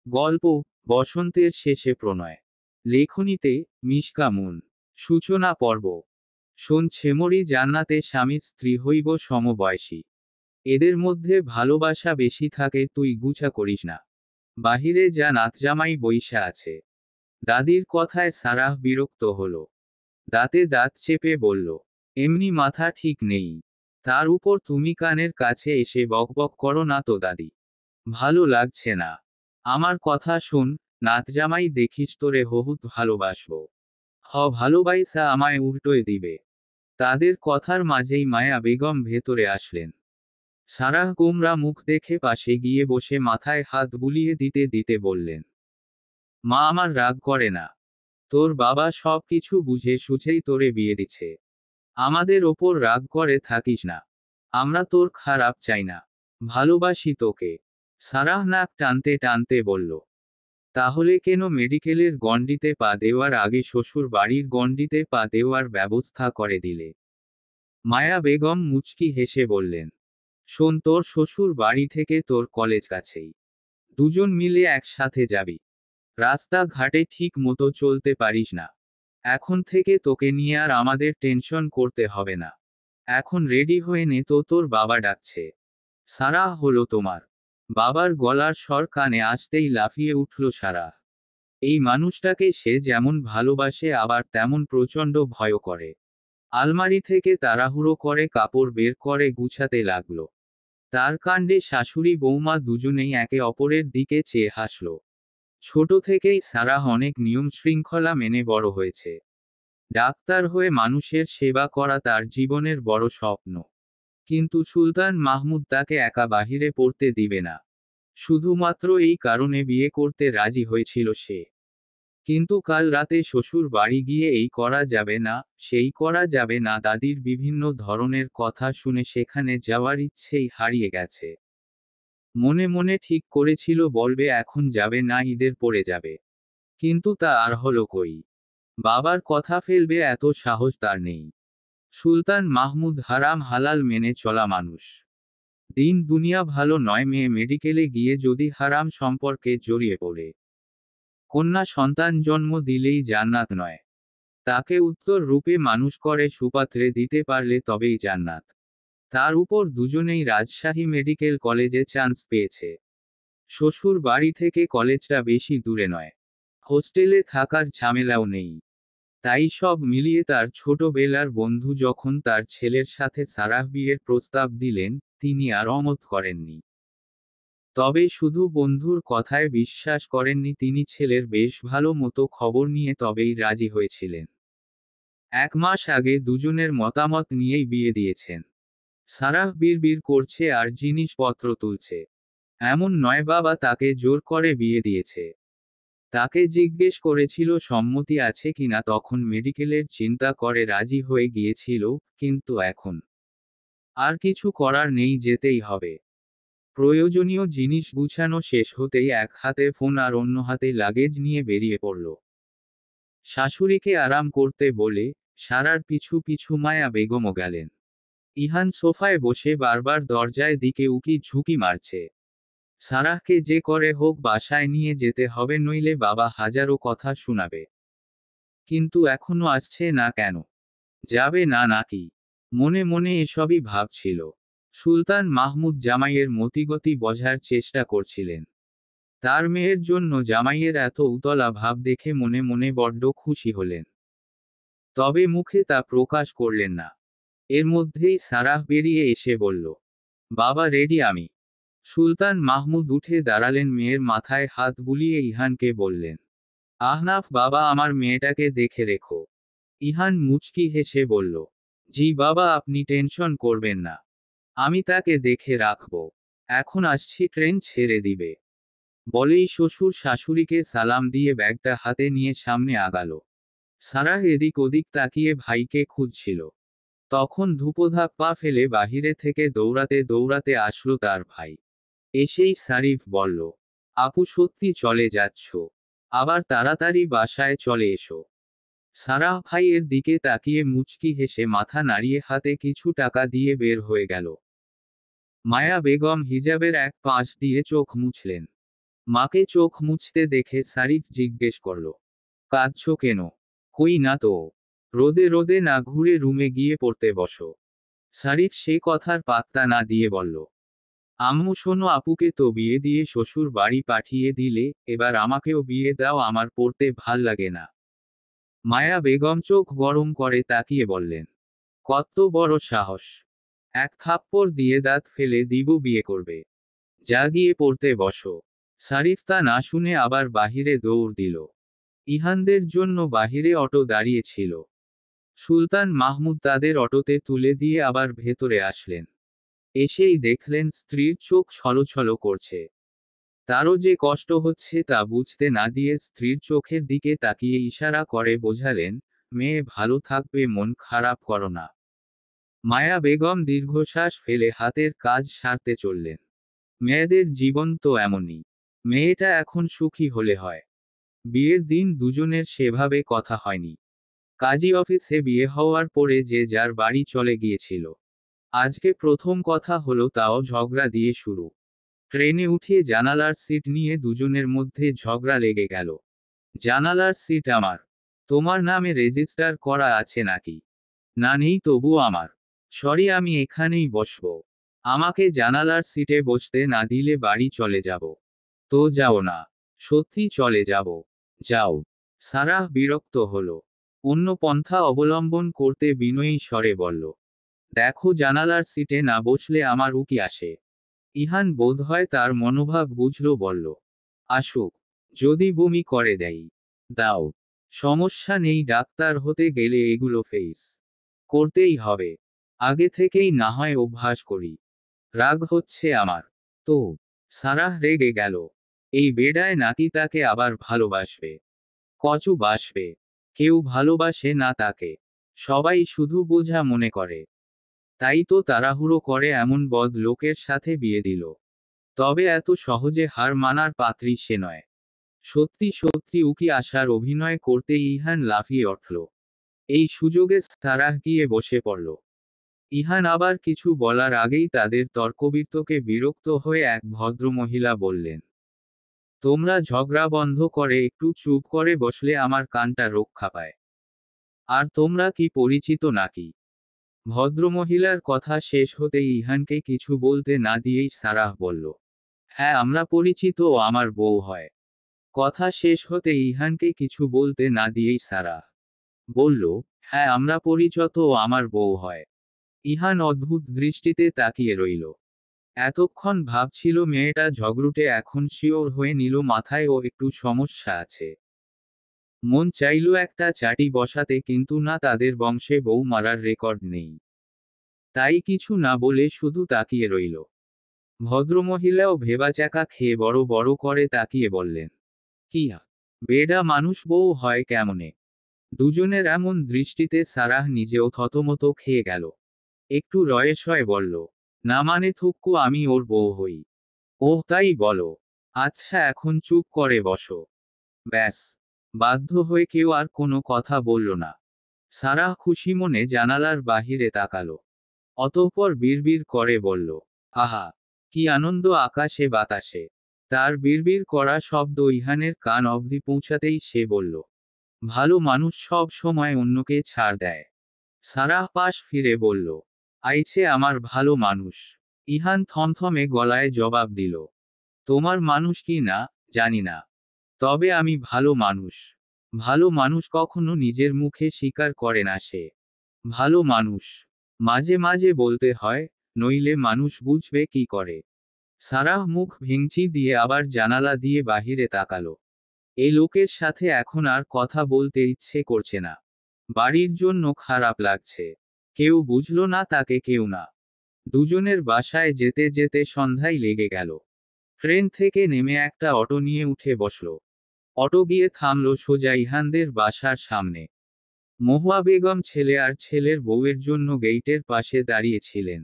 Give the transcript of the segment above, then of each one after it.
গল্প বসন্তের শেষে প্রণয়। লেখনীতে মিশকা মুন। সূচনা পর্ব। শোন ছেমরি জান্নাতে স্বামী স্ত্রী হইব সমবয়সী। এদের মধ্যে ভালোবাসা বেশি থাকে, তুই গুছা করিস না। বাহিরে যা নাতজামাই বইসা আছে। দাদির কথায় সারাহ বিরক্ত হলো। দাঁতে দাঁত চেপে বলল, এমনি মাথা ঠিক নেই। তার উপর তুমি কানের কাছে এসে বকবক করো না তো দাদি। ভালো লাগছে না। আমার কথা শোন, নাতজামাই দেখিস তোরে বহুত ভালোবাসবো। ভালোবাইসা আমায় উল্টোয় দিবে। তাদের কথার মাঝেই মায়া বেগম ভেতরে আসলেন। সারাহ গোমরা মুখ দেখে পাশে গিয়ে বসে মাথায় হাত বুলিয়ে দিতে দিতে বললেন, মা আমার রাগ করে না। তোর বাবা সব কিছু বুঝে সুঝেই তোরে বিয়ে দিচ্ছে। আমাদের ওপর রাগ করে থাকিস না। আমরা তোর খারাপ চাই না। ভালোবাসি তোকে। সারাহ নাক টানতে টানতে বলল, তাহলে কেন মেডিকেলের গণ্ডিতে পা দেওয়ার আগে শ্বশুর বাড়ির গণ্ডিতে পা দেওয়ার ব্যবস্থা করে দিলে? মায়া বেগম মুচকি হেসে বললেন, শোন, তোর শ্বশুর বাড়ি থেকে তোর কলেজ কাছেই। দুজন মিলে একসাথে যাবি। রাস্তাঘাটে ঠিক মতো চলতে পারিস না। এখন থেকে তোকে নিয়ে আর আমাদের টেনশন করতে হবে না। এখন রেডি হয়ে নে, তো তোর বাবা ডাকছে। সারাহ হলো তোমার। বাবার গলার স্বর কানে আসতেই লাফিয়ে উঠল সারাহ। এই মানুষটাকে সে যেমন ভালোবাসে আবার তেমন প্রচণ্ড ভয় করে। আলমারি থেকে তাড়াহুড়ো করে কাপড় বের করে গুছাতে লাগলো। তার কাণ্ডে শাশুড়ি বৌমা দুজনেই একে অপরের দিকে চেয়ে হাসল। ছোট থেকেই সারাহ অনেক নিয়ম শৃঙ্খলা মেনে বড় হয়েছে। ডাক্তার হয়ে মানুষের সেবা করা তার জীবনের বড় স্বপ্ন। কিন্তু সুলতান মাহমুদ তাকে একা বাহিরে পড়তে দিবে না। শুধুমাত্র এই কারণে বিয়ে করতে রাজি হয়েছিল সে। কিন্তু কাল রাতে শ্বশুর বাড়ি গিয়ে এই করা যাবে না, সেই করা যাবে না দাদির বিভিন্ন ধরনের কথা শুনে সেখানে যাওয়ার ইচ্ছেই হারিয়ে গেছে। মনে মনে ঠিক করেছিল বলবে এখন যাবে না, ঈদের পরে যাবে। কিন্তু তা আর হলো কই। বাবার কথা ফেলবে এত সাহস তার নেই। সুলতান মাহমুদ হারাম হালাল মেনে চলা মানুষ। দিন দুনিয়া ভালো নয়, মেয়ে মেডিকেলে গিয়ে যদি হারাম সম্পর্কে জড়িয়ে পড়ে কন্যা সন্তান জন্ম দিলেই জান্নাত নয়। তাকে উত্তর রূপে মানুষ করে সুপাত্রে দিতে পারলে তবেই জান্নাত। তার উপর দুজনেই রাজশাহী মেডিকেল কলেজে চান্স পেয়েছে। শ্বশুর বাড়ি থেকে কলেজটা বেশি দূরে নয়। হোস্টেলে থাকার ঝামেলাও নেই। তাই সব মিলিয়ে তার ছোটবেলার বন্ধু যখন তার ছেলের সাথে সারাহ বিয়ের প্রস্তাব দিলেন, তিনি আর অমত করেননি। তবে শুধু বন্ধুর কথায় বিশ্বাস করেননি, তিনি ছেলের বেশ ভালো মতো খবর নিয়ে তবেই রাজি হয়েছিলেন। 1 মাস আগে দুজনের মতামত নিয়েই বিয়ে দিয়েছেন। সারাহ বিড়বিড় করছে আর জিনিসপত্র তুলছে। এমন নয় বাবা তাকে জোর করে বিয়ে দিয়েছে। তাকে জিজ্ঞেস করেছিল সম্মতি আছে কিনা, তখন মেডিকেলের চিন্তা করে রাজি হয়ে গিয়েছিল, কিন্তু এখন আর কিছু করার নেই, যেতেই হবে। প্রয়োজনীয় জিনিস গুছানো শেষ হতেই এক হাতে ফোন আর অন্য হাতে লাগেজ নিয়ে বেরিয়ে পড়ল। শাশুড়িকে আরাম করতে বলে সারার পিছু পিছু মায়া বেগমও গেলেন। ইহান সোফায় বসে বারবার দরজায় দিকে উকি ঝুঁকি মারছে। সারাহকে যে করে হোক বাসায় নিয়ে যেতে হবে, নইলে বাবা হাজারো কথা শোনাবে। কিন্তু এখনো আসছে না কেন? যাবে না নাকি? মনে মনে এসবই ভাবছিল। সুলতান মাহমুদ জামাইয়ের মতিগতি বোঝার চেষ্টা করছিলেন। তার মেয়ের জন্য জামাইয়ের এত উতলা ভাব দেখে মনে মনে বড্ড খুশি হলেন। তবে মুখে তা প্রকাশ করলেন না। এর মধ্যেই সারাহ বেরিয়ে এসে বলল, বাবা রেডি আমি। সুলতান মাহমুদ উঠে দাঁড়ালেন, মেয়ের মাথায় হাত বুলিয়ে ইহানকে বললেন, আহনাফ বাবা আমার মেয়েটাকে দেখে রেখো। ইহান মুচকি হেসে বলল, জি বাবা, আপনি টেনশন করবেন না। আমি তাকে দেখে রাখব। এখন আসছি, ট্রেন ছেড়ে দিবে। বলেই শ্বশুর শাশুড়িকে সালাম দিয়ে ব্যাগটা হাতে নিয়ে সামনে আগালো। সারাহ এদিক ওদিক তাকিয়ে ভাইকে খুঁজছিল। তখন ধূপধাপ পা ফেলে বাহিরে থেকে দৌড়াতে দৌড়াতে আসলো তার ভাই। এসেই সারিফ বলল, আপু সত্যি চলে যাচ্ছ? আবার তাড়াতাড়ি বাসায় চলে এসো। সারাহ ভাইয়ের দিকে তাকিয়ে মুচকি হেসে মাথা নাড়িয়ে হাতে কিছু টাকা দিয়ে বের হয়ে গেল। মায়া বেগম হিজাবের এক পাশ দিয়ে চোখ মুছলেন। মাকে চোখ মুছতে দেখে সারিফ জিজ্ঞেস করল, কাঁদছো কেন? কই না তো। রোদে রোদে না ঘুরে রুমে গিয়ে পড়তে বসো। সারিফ সে কথার পাত্তা না দিয়ে বলল, আম্মু শোনো, আপুকে তো বিয়ে দিয়ে শ্বশুর বাড়ি পাঠিয়ে দিলে, এবার আমাকেও বিয়ে দাও, আমার পড়তে ভাল লাগে না। মায়া বেগম চোখ গরম করে তাকিয়ে বললেন, কত বড় সাহস! এক থাপ্পড় দিয়ে দাঁত ফেলে দিব, বিয়ে করবে? যা গিয়ে পড়তে বসো। সারিফ তা না শুনে আবার বাহিরে দৌড় দিল। ইহানদের জন্য বাহিরে অটো দাঁড়িয়ে ছিল। সুলতান মাহমুদ তাদের অটোতে তুলে দিয়ে আবার ভেতরে আসলেন। এসেই দেখলেন স্ত্রীর চোখ ছলছল করছে। তারও যে কষ্ট হচ্ছে তা বুঝতে না দিয়ে স্ত্রীর চোখের দিকে তাকিয়ে ইশারা করে বোঝালেন, মেয়ে ভালো থাকবে, মন খারাপ করো না। মায়া বেগম দীর্ঘশ্বাস ফেলে হাতের কাজ সারতে চললেন। মেয়েদের জীবন তো এমনই। মেয়েটা এখন সুখী হলে হয়। বিয়ের দিন দুজনের সেভাবে কথা হয়নি। কাজী অফিসে বিয়ে হওয়ার পরে যে যার বাড়ি চলে গিয়েছিল। আজকে প্রথম কথা হলো, তাও ঝগড়া দিয়ে শুরু। ট্রেনে উঠিয়ে জানালার সিট নিয়ে দুজনের মধ্যে ঝগড়া লেগে গেল। জানালার সিট আমার। তোমার নামে রেজিস্টার করা আছে নাকি? না, নেই, তবু আমার। সরি, আমি এখানেই বসবো। আমাকে জানালার সিটে বসতে না দিলে বাড়ি চলে যাব। তো যাও না। সত্যি চলে যাব। যাও। সারাহ বিরক্ত হলো। অন্য পন্থা অবলম্বন করতে বিনয়ী স্বরে বলল, দেখো, জানালার সিটে না বসলে আমার উকি আসে। ইহান বোধহয় তার মনোভাব বুঝল, বলল, আসুক। যদি বমি করে দেই? দাও। সমস্যা নেই, ডাক্তার হতে গেলে এগুলো ফেস করতেই হবে। আগে থেকেই না হয় অভ্যাস করি। রাগ হচ্ছে আমার। তো? সারাহ রেগে গেল। এই বেডায় নাকি তাকে আবার ভালোবাসবে? কচু বাসবে। কেউ ভালোবাসে না তাকে। সবাই শুধু বোঝা মনে করে। তাই তো তাড়াহুড়ো করে এমন বদ লোকের সাথে বিয়ে দিল। তবে এত সহজে হার মানার পাত্রী সে নয়। সত্যি সত্যি উকি আসার অভিনয় করতেই ইহান লাফিয়ে উঠল। এই সুযোগে সারাহ গিয়ে বসে পড়ল। ইহান আবার কিছু বলার আগেই তাদের তর্কবিতর্কে বিরক্ত হয়ে এক ভদ্রমহিলা বললেন, তোমরা ঝগড়া বন্ধ করে একটু চুপ করে বসলে আমার কানটা রক্ষা পায়। আর তোমরা কি পরিচিত নাকি? ভদ্রমহিলার কথা শেষ হতেই ইহানকে কিছু বলতে না দিয়েই সারাহ বলল, হ্যাঁ, আমরা পরিচিত, ও আমার বউ হয়। কথা শেষ হতে ইহানকে কিছু বলতে না দিয়েই সারাহ বলল, হ্যাঁ, আমরা পরিচিত, ও আমার বউ হয়। ইহান অদ্ভুত দৃষ্টিতে তাকিয়ে রইল। এতক্ষণ ভাবছিল মেয়েটা ঝগড়ুটে, এখন শিওর হয়ে নিল মাথায় ও একটু সমস্যা আছে। মন চাইল একটা চাটি বসাতে, কিন্তু না, তাদের বংশে বউ মারার রেকর্ড নেই। তাই কিছু না বলে শুধু তাকিয়ে রইল। ভদ্রমহিলাও ভেবাচাকা খেয়ে বড় বড় করে তাকিয়ে বললেন, কিয়া বেডা মানুষ বউ হয় কেমনে? দুজনের এমন দৃষ্টিতে সারাহ নিজেও থতমত খেয়ে গেল। একটু রয়েসয় বলল, না মানে থুক্কু, আমি ওর বউ হই। ওহ, তাই বলো? আচ্ছা, এখন চুপ করে বসো। ব্যাস। বাধ্য হয়ে কেউ আর কোনো কথা বলল না। সারাহ খুশি মনে জানালার বাহিরে তাকালো। অতঃপর বিড়বিড় করে বলল, আহা! কি আনন্দ আকাশে বাতাসে! তার বিড়বিড় করা শব্দ ইহানের কান অবধি পৌঁছাতেই সে বলল, ভালো মানুষ সব সময় অন্যকে ছাড় দেয়। সারাহ পাশ ফিরে বলল, আইছে আমার ভালো মানুষ। ইহান থমথমে গলায় জবাব দিল, তোমার মানুষ কি না, জানি না। তবে আমি ভালো মানুষ। ভালো মানুষ কখনো নিজের মুখে স্বীকার করে না সে ভালো মানুষ। মাঝে মাঝে বলতে হয়, নইলে মানুষ বুঝবে কি করে। সারাহ মুখ ভেঙচি দিয়ে আবার জানালা দিয়ে বাহিরে তাকালো। এই লোকের সাথে এখন আর কথা বলতে ইচ্ছে করছে না। বাড়ির জন্য খারাপ লাগছে। কেউ বুঝলো না তাকে, কেউ না। দুজনের বাসায় যেতে যেতে সন্ধ্যায় লেগে গেল। ট্রেন থেকে নেমে একটা অটো নিয়ে উঠে বসলো। অটো গিয়ে থামলো সোজা ইহানদের বাসার সামনে। মহুয়া বেগম ছেলে আর ছেলের বউয়ের জন্য গেইটের পাশে দাঁড়িয়েছিলেন।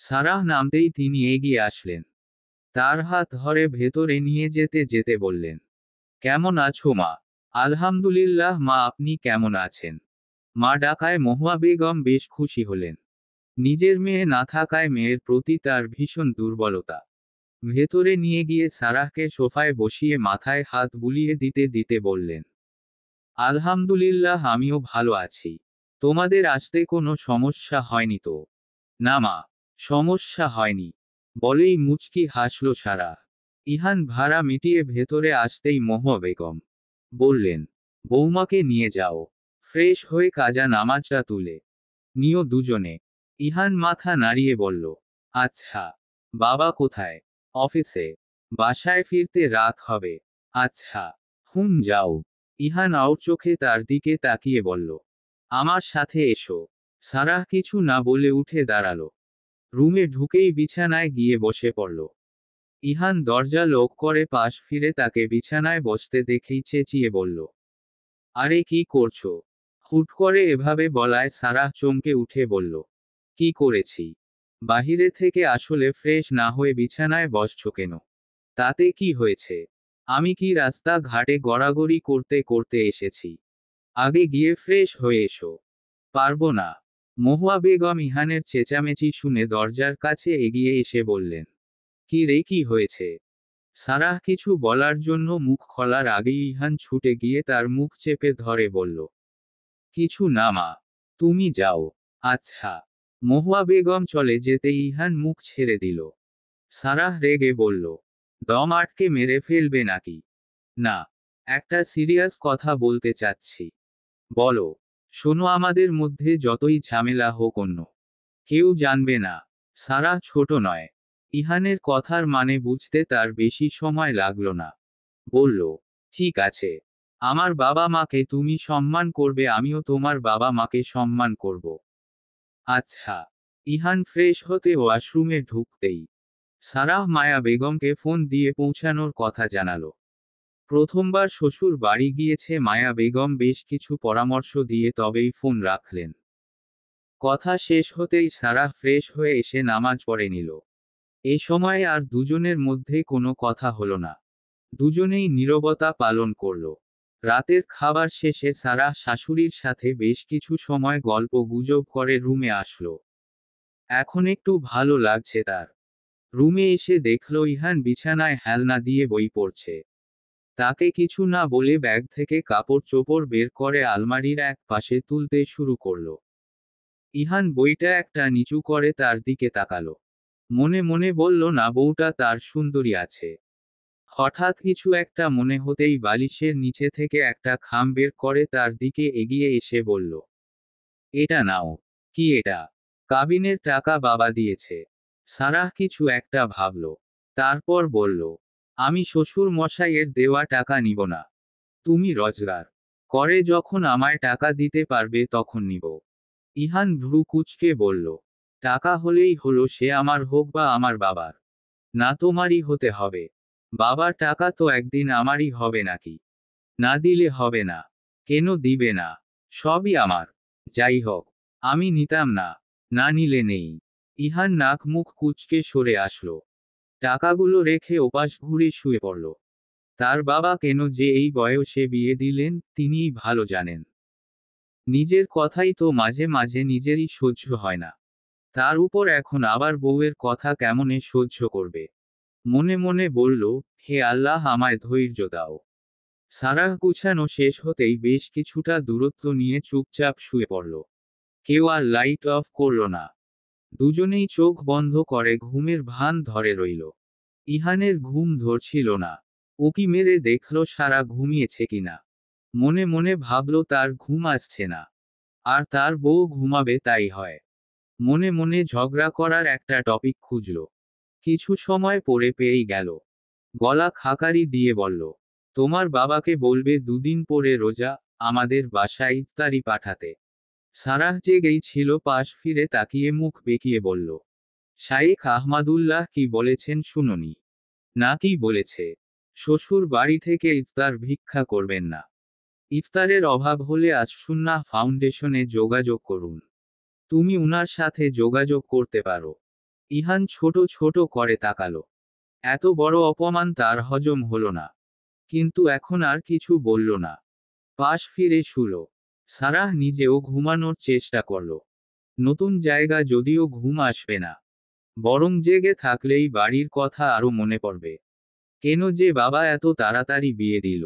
সারাহ নামতেই তিনি এগিয়ে আসলেন। তার হাত ধরে ভেতরে নিয়ে যেতে যেতে বললেন, কেমন আছো মা? আলহামদুলিল্লাহ মা, আপনি কেমন আছেন? মা ডাকায় মহুয়া বেগম বেশ খুশি হলেন। নিজের মেয়ে না থাকায় মেয়ের প্রতি তার ভীষণ দুর্বলতা। ভেতরে নিয়ে গিয়ে সারাহকে সোফায় বসিয়ে মাথায় হাত বুলিয়ে দিতে দিতে বললেন, আলহামদুলিল্লাহ, আমিও ভালো আছি। তোমাদের আসতে কোনো সমস্যা হয়নি তো? না মা, সমস্যা হয়নি, বলেই মুচকি হাসল সারাহ। ইহান ভাড়া মিটিয়ে ভেতরে আসতেই মহুয়া বেগম বললেন, বৌমাকে নিয়ে যাও, ফ্রেশ হয়ে কাজা নামাজটা তুলে নিও দুজনে। ইহান মাথা নাড়িয়ে বলল, আচ্ছা। বাবা কোথায়? অফিসে। বাসায় ফিরতে রাত হবে। আচ্ছা। হুম, যাও। ইহান আউট চোখে তার দিকে তাকিয়ে বলল, আমার সাথে এসো। সারাহ কিছু না বলে উঠে দাঁড়ালো। রুমে ঢুকেই বিছানায় গিয়ে বসে পড়ল। ইহান দরজা লক করে পাশ ফিরে তাকে বিছানায় বসতে দেখেই চেঁচিয়ে বলল, আরে কি করছো? হুট করে এভাবে বলায় সারাহ চমকে উঠে বলল, কি করেছি? বাহিরে থেকে আসলে ফ্রেশ না হয়ে বিছানায় বসছো কেন? তাতে কি হয়েছে? আমি কি রাস্তা ঘাটে গড়াগড়ি করতে করতে এসেছি? আগে গিয়ে ফ্রেশ হয়ে এসো। পারবো না। মহুয়া বেগম ইহানের চেঁচামেচি শুনে দরজার কাছে এগিয়ে এসে বললেন, কি রে, কি হয়েছে? সারাহ কিছু বলার জন্য মুখ খোলার আগেই ইহান ছুটে গিয়ে তার মুখ চেপে ধরে বলল, কিছু না মা, তুমি যাও। আচ্ছা। মহুয়া বেগম চলে যেতে ইহান মুখ ছেড়ে দিল। সারাহ রেগে বলল, দম আটকে মেরে ফেলবে নাকি? না, একটা সিরিয়াস কথা বলতে চাচ্ছি। বলো। শোনো, আমাদের মধ্যে যতই ঝামেলা হোক অন্য কেউ জানবে না। সারাহ ছোট নয়। ইহানের কথার মানে বুঝতে তার বেশি সময় লাগলো না। বলল, ঠিক আছে। আমার বাবা মাকে তুমি সম্মান করবে, আমিও তোমার বাবা মাকে সম্মান করব। আচ্ছা। ইহান ফ্রেশ হতে ওয়াশরুমে ঢুকতেই সারাহ মায়া বেগমকে ফোন দিয়ে পৌঁছানোর কথা জানালো। প্রথমবার শ্বশুর বাড়ি গিয়েছে মায়া বেগম বেশ কিছু পরামর্শ দিয়ে তবেই ফোন রাখলেন। কথা শেষ হতেই সারাহ ফ্রেশ হয়ে এসে নামাজ পড়ে নিল। এ সময় আর দুজনের মধ্যে কোনো কথা হলো না। দুজনেই নীরবতা পালন করল। রাতের খাবার শেষে সারাহ শাশুড়ির সাথে বেশ কিছু সময় গল্প গুজব করে রুমে আসলো। এখন একটু ভালো লাগছে তার। রুমে এসে দেখল ইহান বিছানায় হেলনা দিয়ে বই পড়ছে। তাকে কিছু না বলে ব্যাগ থেকে কাপড় চোপড় বের করে আলমারির এক পাশে তুলতে শুরু করল। ইহান বইটা একটা নিচু করে তার দিকে তাকালো। মনে মনে বলল, না, বউটা তার সুন্দরী আছে। হঠাৎ কিছু একটা মনে হতেই বালিশের নিচে থেকে একটা খাম বের করে তার দিকে এগিয়ে এসে বলল, এটা নাও। কি এটা? কাবিনের টাকা বাবা দিয়েছে। সারাহ কিছু একটা ভাবল। তারপর বলল, আমি শ্বশুর মশাইয়ের দেওয়া টাকা নিব না। তুমি রোজগার করে যখন আমায় টাকা দিতে পারবে তখন নিব। ইহান ভ্রু কুঁচকে বলল, টাকা হলেই হলো, সে আমার হোক বা আমার বাবার। না, তোমারই হতে হবে। বাবার টাকা তো একদিন আমারই হবে নাকি? না দিলে হবে না। কেন দিবে না? সবই আমার। যাই হোক, আমি নিতাম না। না নিলে নেই। ইহান নাক মুখ কুঁচকে সরে আসলো। টাকাগুলো রেখে ওপাশ ঘুরে শুয়ে পড়ল। তার বাবা কেন যে এই বয়সে বিয়ে দিলেন তিনিই ভালো জানেন। নিজের কথাই তো মাঝে মাঝে নিজেরই সহ্য হয় না। তার উপর এখন আবার বউয়ের কথা কেমনে সহ্য করবে? মনে মনে বলল, হে আল্লাহ, আমায় ধৈর্য দাও। সারাহ গুছানো শেষ হতেই বেশ কিছুটা দূরত্ব নিয়ে চুপচাপ শুয়ে পড়ল। কেউ আর লাইট অফ করল না। দুজনেই চোখ বন্ধ করে ঘুমের ভান ধরে রইল। ইহানের ঘুম ধরছিল না। উকি মেরে দেখল সারা ঘুমিয়েছে কিনা। মনে মনে ভাবল তার ঘুম আসছে না। আর তার বউ ঘুমাবে তাই হয়। মনে মনে ঝগড়া করার একটা টপিক খুঁজল। কিছু সময় পরে পেয়েই গেল। গলা খাকারি দিয়ে বলল, তোমার বাবাকে বলবে দুদিন পরে রোজা, আমাদের বাসায় ইফতারি পাঠাতে। সারাহ জেগেই ছিল, পাশ ফিরে তাকিয়ে মুখ বেঁকিয়ে বলল, শাইখ আহমাদুল্লাহ কি বলেছেন শুনোনি? না, কি বলেছে? শ্বশুর বাড়ি থেকে ইফতার ভিক্ষা করবেন না। ইফতারের অভাব হলে আসসুন্নাহ ফাউন্ডেশনে যোগাযোগ করুন। তুমি উনার সাথে যোগাযোগ করতে পারো। ইহান ছোট ছোট করে তাকালো। এত বড় অপমান তার হজম হলো না। কিন্তু এখন আর কিছু বলল না। পাশ ফিরে শুল। সারাহ নিজেও ঘুমানোর চেষ্টা করল। নতুন জায়গা যদিও ঘুম আসবে না। বরং জেগে থাকলেই বাড়ির কথা আরো মনে পড়বে। কেন যে বাবা এত তাড়াতাড়ি বিয়ে দিল।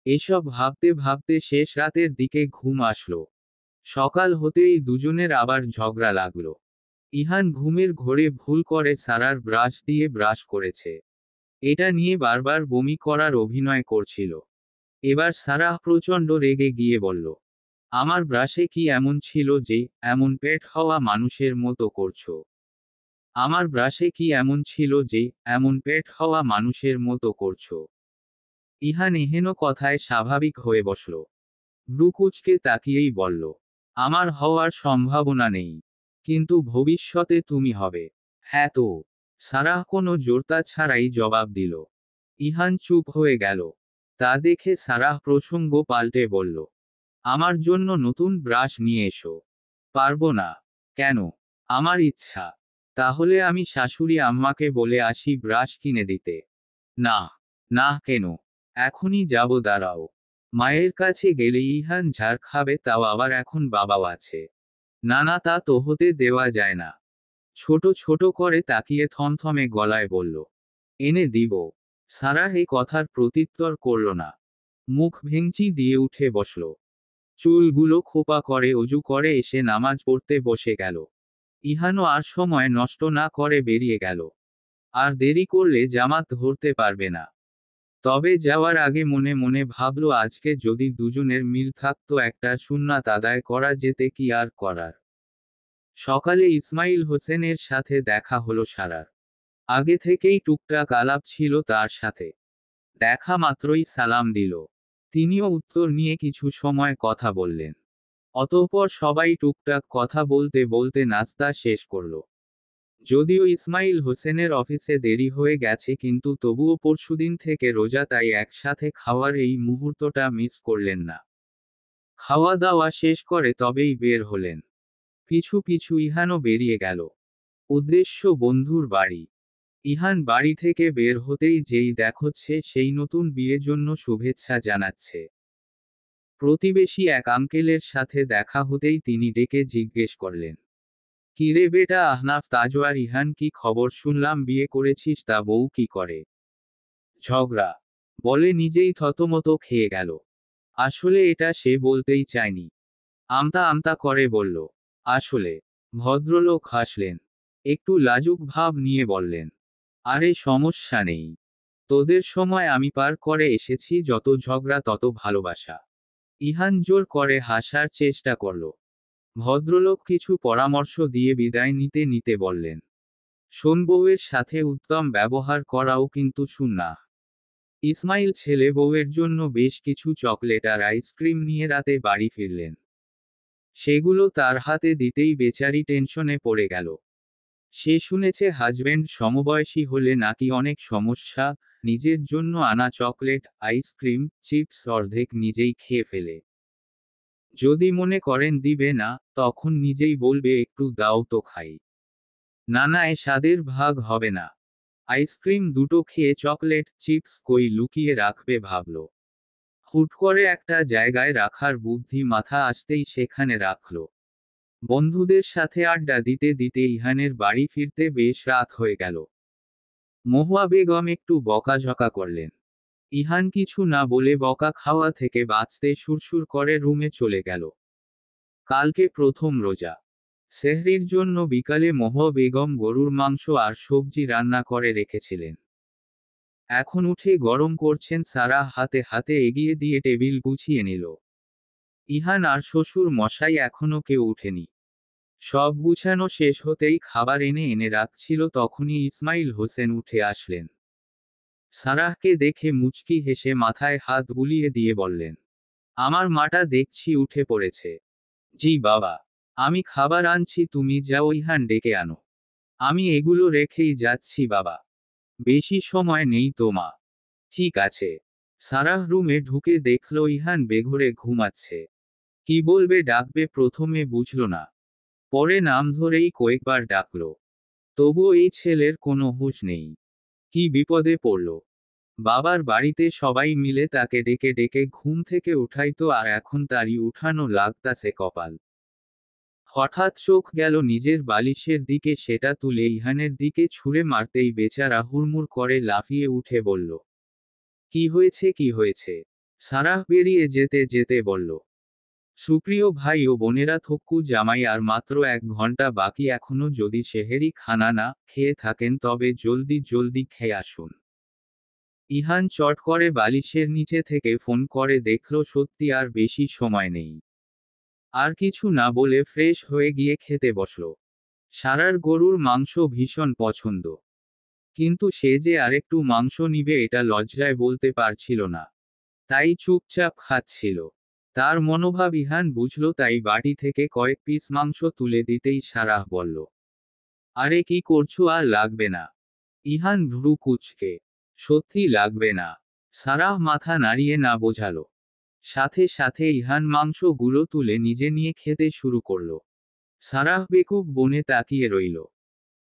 এসব ভাবতে ভাবতে শেষ রাতের দিকে ঘুম আসলো। সকাল হতেই দুজনের আবার ঝগড়া লাগলো। ইহান ঘুমের ঘোরে ভুল করে সারার ব্রাশ দিয়ে ব্রাশ করেছে। এটা নিয়ে বারবার বমি করার অভিনয় করছিল। এবার সারাহ প্রচণ্ড রেগে গিয়ে বলল, আমার ব্রাশে কি এমন ছিল যে এমন পেট হওয়া মানুষের মতো করছো? আমার ব্রাশে কি এমন ছিল যে এমন পেট হওয়া মানুষের মতো করছো? ইহান এহেন কথায় স্বাভাবিক হয়ে বসল। ব্রুকুচকে তাকিয়েই বলল, আমার হওয়ার সম্ভাবনা নেই। কিন্তু ভবিষ্যতে তুমি হবে। হ্যাঁ তো। সারাহ কোনো জোরতা ছাড়াই জবাব দিল। ইহান চুপ হয়ে গেল। তা দেখে সারাহ প্রসঙ্গ পাল্টে বলল, আমার জন্য নতুন ব্রাশ নিয়ে এসো। পারবো না। কেন? আমার ইচ্ছা। তাহলে আমি শাশুড়ি আম্মাকে বলে আসি ব্রাশ কিনে দিতে। না। না কেন? এখনই যাব, দাঁড়াও। মায়ের কাছে গেলে ইহান ঝাড় খাবে, তাও আবার এখন বাবাও আছে। না না, তা তো হতে দেওয়া যায় না। ছোট ছোট করে তাকিয়ে থমথমে গলায় বলল, এনে দিব। সারাহ এই কথার প্রত্যুত্তর করল না। মুখ ভেঙচি দিয়ে উঠে বসল। চুলগুলো খোপা করে অজু করে এসে নামাজ পড়তে বসে গেল। ইহানও আর সময় নষ্ট না করে বেরিয়ে গেল। আর দেরি করলে জামাত ধরতে পারবে না। তবে যাওয়ার আগে মনে মনে ভাবল, আজকে যদি দুজনের মিল থাকতো একটা সুন্নাত আদায় করা যেতে, কি আর করার। সকালে ইসমাইল হোসেনের সাথে দেখা হলো সারার। আগে থেকেই টুকটাক আলাপ ছিল তার সাথে। দেখা মাত্রই সালাম দিল। তিনিও উত্তর নিয়ে কিছু সময় কথা বললেন। অতঃপর সবাই টুকটাক কথা বলতে বলতে নাস্তা শেষ করল। যদিও ইসমাইল হোসেনের অফিসে দেরি হয়ে গেছে, কিন্তু তবুও পরশুদিন থেকে রোজা, তাই একসাথে খাওয়ার এই মুহূর্তটা মিস করলেন না। খাওয়া দাওয়া শেষ করে তবেই বের হলেন। পিছু পিছু ইহানও বেরিয়ে গেল। উদ্দেশ্য বন্ধুর বাড়ি। ইহান বাড়ি থেকে বের হতেই যেই দেখছে সেই নতুন বিয়ের জন্য শুভেচ্ছা জানাচ্ছে। প্রতিবেশী এক আঙ্কেলের সাথে দেখা হতেই তিনি ডেকে জিজ্ঞেস করলেন, কিরে বেটা আহনাফ তাজওয়ার, ইহান কি খবর? শুনলাম বিয়ে করেছিস, তা বউ কি করে? ঝগড়া, বলে নিজেই থতমত খেয়ে গেল। আসলে এটা সে বলতেই চায়নি। আমতা আমতা করে বলল, আসলে। ভদ্রলোক হাসলেন। একটু লাজুক ভাব নিয়ে বললেন, আরে সমস্যা নেই। তোদের সময় আমি পার করে এসেছি, যত ঝগড়া তত ভালোবাসা। ইহান জোর করে হাসার চেষ্টা করল। ভদ্রলোক কিছু পরামর্শ দিয়ে বিদায় নিতে নিতে বললেন, শোন, বউয়ের সাথে উত্তম ব্যবহার করাও কিন্তু সুন্নাহ। ইসমাইল ছেলে বউয়ের জন্য বেশ কিছু চকলেট আর আইসক্রিম নিয়ে রাতে বাড়ি ফিরলেন। সেগুলো তার হাতে দিতেই বেচারি টেনশনে পড়ে গেল। সে শুনেছে হাজবেন্ড সমবয়সী হলে নাকি অনেক সমস্যা। নিজের জন্য আনা চকলেট, আইসক্রিম, চিপস অর্ধেক নিজেই খেয়ে ফেলে। যদি মনে করেন দিবে না, তখন নিজেই বলবে, একটু দাও তো খাই। না না, এ স্বাদের ভাগ হবে না। আইসক্রিম দুটো খেয়ে চকলেট চিপস কই লুকিয়ে রাখবে ভাবল। হুট করে একটা জায়গায় রাখার বুদ্ধি মাথা আসতেই সেখানে রাখল। বন্ধুদের সাথে আড্ডা দিতে দিতে ইহানের বাড়ি ফিরতে বেশ রাত হয়ে গেল। মহুয়া বেগম একটু বকাঝকা করলেন। ইহান কিছু না বলে বকা খাওয়া থেকে বাঁচতে সুরসুর করে রুমে চলে গেল। কালকে প্রথম রোজা। সেহরির জন্য বিকালে মহুয়া বেগম গরুর মাংস আর সবজি রান্না করে রেখেছিলেন। এখন উঠে গরম করছেন সারা, হাতে হাতে এগিয়ে দিয়ে টেবিল গুছিয়ে নিল। ইহান আর শ্বশুর মশাই এখনো কেউ উঠেনি। সব গুছানো শেষ হতেই খাবার এনে এনে রাখছিল, তখনই ইসমাইল হোসেন উঠে আসলেন। সারাহকে দেখে মুচকি হেসে মাথায় হাত বুলিয়ে দিয়ে বললেন, আমার মাটা দেখছি উঠে পড়েছে। জি বাবা। আমি খাবার আনছি, তুমি যাও ইহান ডেকে আনো। আমি এগুলো রেখেই যাচ্ছি বাবা। বেশি সময় নেই তো মা। ঠিক আছে। সারাহ রুমে ঢুকে দেখল ইহান বেঘোরে ঘুমাচ্ছে। কি বলবে ডাকবে প্রথমে বুঝল না। পরে নাম ধরেই কয়েকবার ডাকল। তবুও এই ছেলের কোনো হুঁশ নেই। কি বিপদে পড়ল। বাবার বাড়িতে সবাই মিলে তাকে ডেকে ডেকে ঘুম থেকে উঠাইতো, আর এখন তারই উঠানো লাগতাছে কপাল। হঠাৎ চোখ গেল নিজের বালিশের দিকে, সেটা তুলে ইহানের দিকে ছুঁড়ে মারতেই বেচারা হুড়মুড় করে লাফিয়ে উঠে বলল, কি হয়েছে কি হয়েছে? সারাহ বেরিয়ে যেতে যেতে বলল, সুপ্রিয় ভাই ও বোনেরা, থক্কু জামাই আর মাত্র 1 ঘন্টা বাকি, এখনো যদি সেহেরি খানা না খেয়ে থাকেন তবে জলদি জলদি খেয়ে আসুন। ইহান চট করে বালিশের নিচে থেকে ফোন করে দেখল সত্যি আর বেশি সময় নেই। আর কিছু না বলে ফ্রেশ হয়ে গিয়ে খেতে বসল। সারার গরুর মাংস ভীষণ পছন্দ, কিন্তু সে যে আরেকটু মাংস নিবে এটা লজ্জায় বলতে পারছিল না, তাই চুপচাপ খাচ্ছিল। তার মনোভাব ইহান বুঝল, তাই বাটি থেকে কয়েক পিস মাংস তুলে দিতেই সারাহ বলল, আরে কি করছো, আর লাগবে না। ইহান ভ্রু কুঁচকে, সত্যি লাগবে না। সারাহ মাথা নাড়িয়ে না বোঝালো। সাথে সাথে ইহান মাংসগুলো তুলে নিজে নিয়ে খেতে শুরু করল। সারাহ বেকুব বনে তাকিয়ে রইল।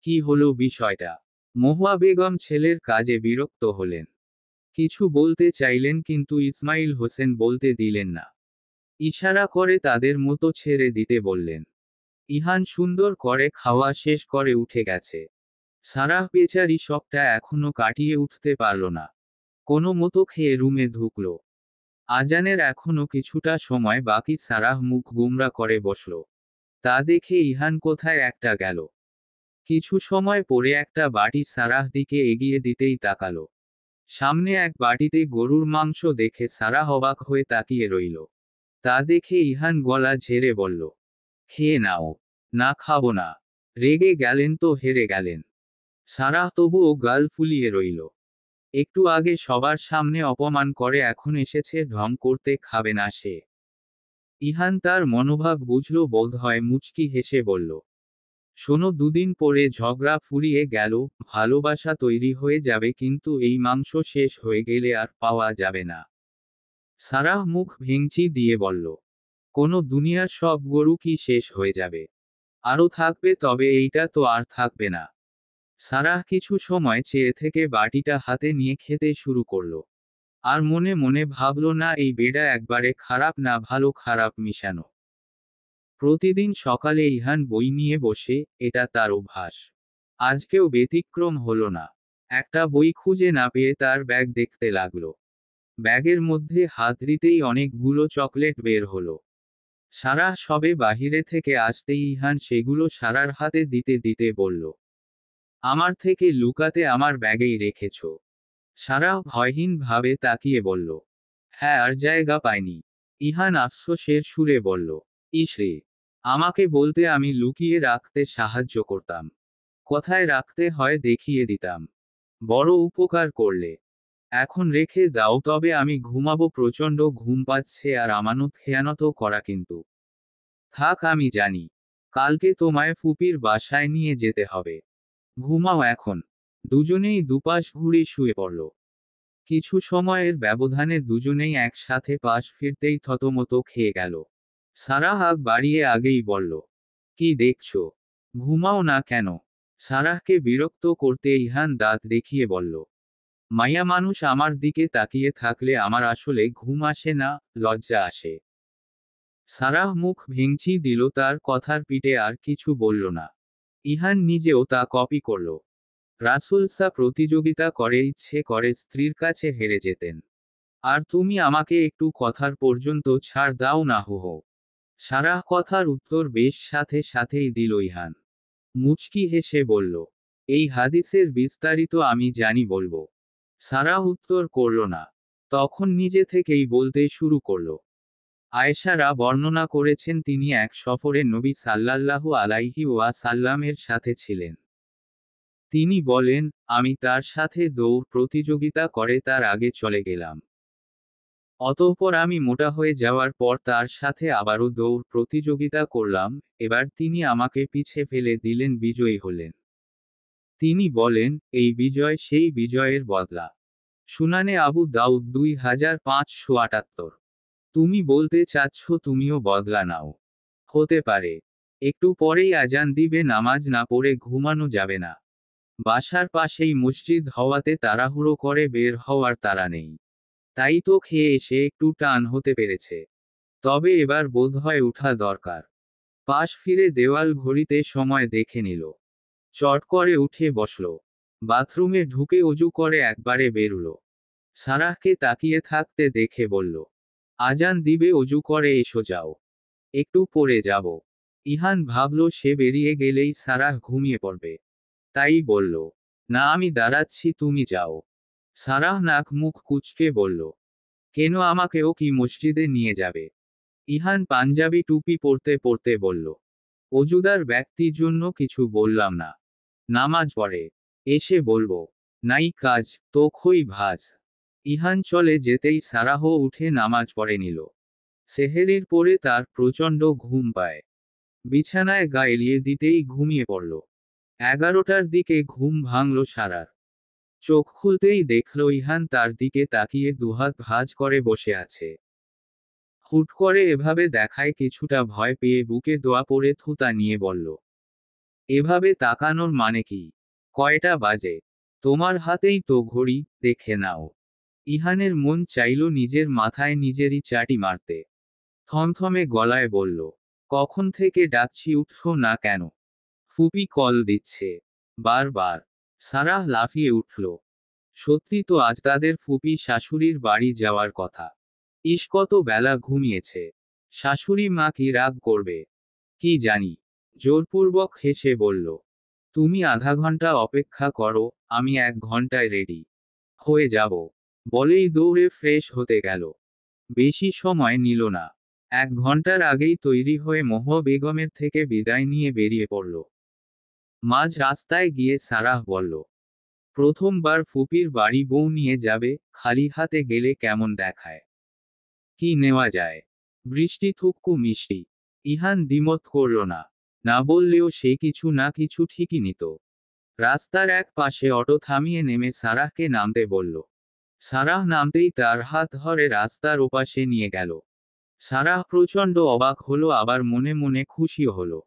কি হলো বিষয়টা? মহুয়া বেগম ছেলের কাজে বিরক্ত হলেন। কিছু বলতে চাইলেন কিন্তু ইসমাইল হোসেন বলতে দিলেন না। ইশারা করে তাদের মতো ছেড়ে দিতে বললেন। ইহান সুন্দর করে খাওয়া শেষ করে উঠে গেছে। সারাহ বেচারি সবটা এখনো কাটিয়ে উঠতে পারল না। কোনো মতো খেয়ে রুমে ঢুকল। আজানের এখনো কিছুটা সময় বাকি। সারাহ মুখ গুমরা করে বসল। তা দেখে ইহান কোথায় একটা গেল। কিছু সময় পরে একটা বাটি সারাহ দিকে এগিয়ে দিতেই তাকালো। সামনে এক বাটিতে গরুর মাংস দেখে সারাহ অবাক হয়ে তাকিয়ে রইল। তা দেখে ইহান গলা ঝেড়ে বলল, খেয়ে নাও। না খাবো না। রেগে গেলেন তো হেরে গেলেন। সারাহ তবুও গাল ফুলিয়ে রইল। একটু আগে সবার সামনে অপমান করে এখন এসেছে ঢং করতে খাবে না সে। ইহান তার মনোভাব বুঝল, বোধ হয় মুচকি হেসে বলল, শোনো, দুদিন পরে ঝগড়া ফুরিয়ে গেল, ভালোবাসা তৈরি হয়ে যাবে, কিন্তু এই মাংস শেষ হয়ে গেলে আর পাওয়া যাবে না। সারাহ মুখ ভেঙচি দিয়ে বলল, কোনো দুনিয়ার সব গরু কি শেষ হয়ে যাবে? আরও থাকবে, তবে এইটা তো আর থাকবে না। সারাহ কিছু সময় চেয়ে থেকে বাটিটা হাতে নিয়ে খেতে শুরু করল। আর মনে মনে ভাবল, না, এই বেডা একবারে খারাপ, না ভালো খারাপ মিশানো। প্রতিদিন সকালে ইহান বই নিয়ে বসে, এটা তার অভ্যাস। আজকেও ব্যতিক্রম হলো না। একটা বই খুঁজে না পেয়ে তার ব্যাগ দেখতে লাগলো। ব্যাগের মধ্যে হাত দিতেই অনেকগুলো চকলেট বের হলো। সারাহ সবে বাহিরে থেকে আসতেই ইহান সেগুলো সারার হাতে দিতে দিতে বলল, আমার থেকে লুকাতে আমার ব্যাগেই রেখেছ? সারাহ ভয়হীন ভাবে তাকিয়ে বলল, হ্যাঁ, আর জায়গা পাইনি। ইহান আফসোসের সুরে বলল, ইসরে, আমাকে বলতে আমি লুকিয়ে রাখতে সাহায্য করতাম। কোথায় রাখতে হয় দেখিয়ে দিতাম। বড় উপকার করলে। এখন রেখে দাও, তবে আমি ঘুমাবো, প্রচণ্ড ঘুম পাচ্ছে, আর আমানত খেয়ানতও করা কিন্তু। থাক, আমি জানি। কালকে তোমায় ফুপির বাসায় নিয়ে যেতে হবে। ঘুমাও এখন। দুজনেই দুপাশ ঘুরে শুয়ে পড়ল। কিছু সময়ের ব্যবধানে দুজনেই একসাথে পাশ ফিরতেই থতমত খেয়ে গেল। সারাহ আগ বাড়িয়ে আগেই বলল, কি দেখছো? ঘুমাও না কেন? সারাহকে বিরক্ত করতে ইহান দাঁত দেখিয়ে বলল, মাইয়া মানুষ আমার দিকে তাকিয়ে থাকলে আমার আসলে ঘুম আসে না, লজ্জা আসে। সারাহ মুখ ভেঙচি দিল, তার কথার পিঠে আর কিছু বলল না। ইহান নিজেও তা কপি করল। রাসূলসা প্রতিযোগিতা করে ইচ্ছে করে স্ত্রীর কাছে হেরে যেতেন। আর তুমি আমাকে একটু কথার পর্যন্ত ছাড় দাও না? হো হো। সারাহ কথার উত্তর বেশ সাথে সাথেই দিল ইহান। মুচকি হেসে বলল, এই হাদিসের বিস্তারিত আমি জানি, বলবো? সারাহ উত্তর করল না। তখন নিজে থেকেই বলতে শুরু করল। আয়েশারা বর্ণনা করেছেন, তিনি এক সফরে নবী সাল্লাল্লাহু আলাইহি ওয়াসাল্লামের সাথে ছিলেন। তিনি বলেন, আমি তার সাথে দৌড় প্রতিযোগিতা করে তার আগে চলে গেলাম। অতঃপর আমি মোটা হয়ে যাওয়ার পর তার সাথে আবারও দৌড় প্রতিযোগিতা করলাম। এবার তিনি আমাকে পিছে ফেলে দিলেন, বিজয়ী হলেন। তিনি বলেন, এই বিজয় সেই বিজয়ের বদলা। সুনানে আবু দাউদ 2578। তুমি বলতে চাচ্ছ তুমিও বদলা নাও? হতে পারে। একটু পরেই আজান দিবে, নামাজ না পড়ে ঘুমানো যাবে না। বাসার পাশেই মসজিদ হওয়াতে তাড়াহুড়ো করে বের হওয়ার তাড়া নেই। তাই তো খেয়ে এসে একটু টান হতে পেরেছে। তবে এবার বোধহয় উঠা দরকার। পাশ ফিরে দেওয়াল ঘড়িতে সময় দেখে নিল। চট করে উঠে বসল। বাথরুমে ঢুকে অজু করে একবারে বেরুলো। সারাহকে তাকিয়ে থাকতে দেখে বলল, আজান দিবে, অজু করে এসো যাও। একটু পরে যাব। ইহান ভাবল সে বেরিয়ে গেলেই সারাহ ঘুমিয়ে পড়বে। তাই বলল, না আমি দাঁড়াচ্ছি, তুমি যাও। সারাহ নাক মুখ কুঁচকে বলল, কেন, আমাকেও কি মসজিদে নিয়ে যাবে? ইহান পাঞ্জাবি টুপি পরতে পরতে বলল, অজুদার ব্যক্তির জন্য কিছু বললাম না। নামাজ পড়ে এসে বলবো। নাই কাজ তো খই ভাজ। ইহান চলে যেতেই সারাহ উঠে নামাজ পড়ে নিল। সেহেরির পরে তার প্রচণ্ড ঘুম পায়। বিছানায় গা এলিয়ে দিতেই ঘুমিয়ে পড়ল। 11টার দিকে ঘুম ভাঙল সারার। চোখ খুলতেই দেখল ইহান তার দিকে তাকিয়ে দুহাত ভাঁজ করে বসে আছে। হুট করে এভাবে দেখায় কিছুটা ভয় পেয়ে বুকে দোয়া পড়ে থুতা নিয়ে বলল, এভাবে তাকানোর মানে কি? কয়টা বাজে? তোমার হাতেই তো ঘড়ি, দেখে নাও। ইহানের মন চাইল নিজের মাথায় নিজেরই চাটি মারতে। থমথমে গলায় বলল, কখন থেকে ডাকছি, উঠছো না কেন? ফুপি কল দিচ্ছে বারবার। সারাহ লাফিয়ে উঠল। সত্যি তো, আজ তাদের ফুপি শাশুড়ির বাড়ি যাওয়ার কথা। ইস, কত বেলা ঘুমিয়েছে। শাশুড়ি মা কি রাগ করবে? কি জানি। জোরপূর্বক হেসে বলল, তুমি আধা ঘন্টা অপেক্ষা করো, আমি 1 ঘন্টায় রেডি হয়ে যাব। বলেই দৌড়ে ফ্রেশ হতে গেল। বেশি সময় নিল না। 1 ঘন্টার আগেই তৈরি হয়ে মহুয়া বেগমের থেকে বিদায় নিয়ে বেরিয়ে পড়ল। মাঝ রাস্তায় গিয়ে সারাহ বলল, প্রথমবার ফুপির বাড়ি বউ নিয়ে যাবে, খালি হাতে গেলে কেমন দেখায়? কি নেওয়া যায়? বৃষ্টি থুকু মিষ্টি। ইহান দ্বিমত করল না। না বললেও সে কিছু না কিছু ঠিকই নিত। রাস্তার এক পাশে অটো থামিয়ে নেমে সারাহকে নামতে বলল। সারাহ নামতেই তার হাত ধরে রাস্তার ওপাশে নিয়ে গেল। সারাহ প্রচণ্ড অবাক হলো, আবার মনে মনে খুশিও হলো।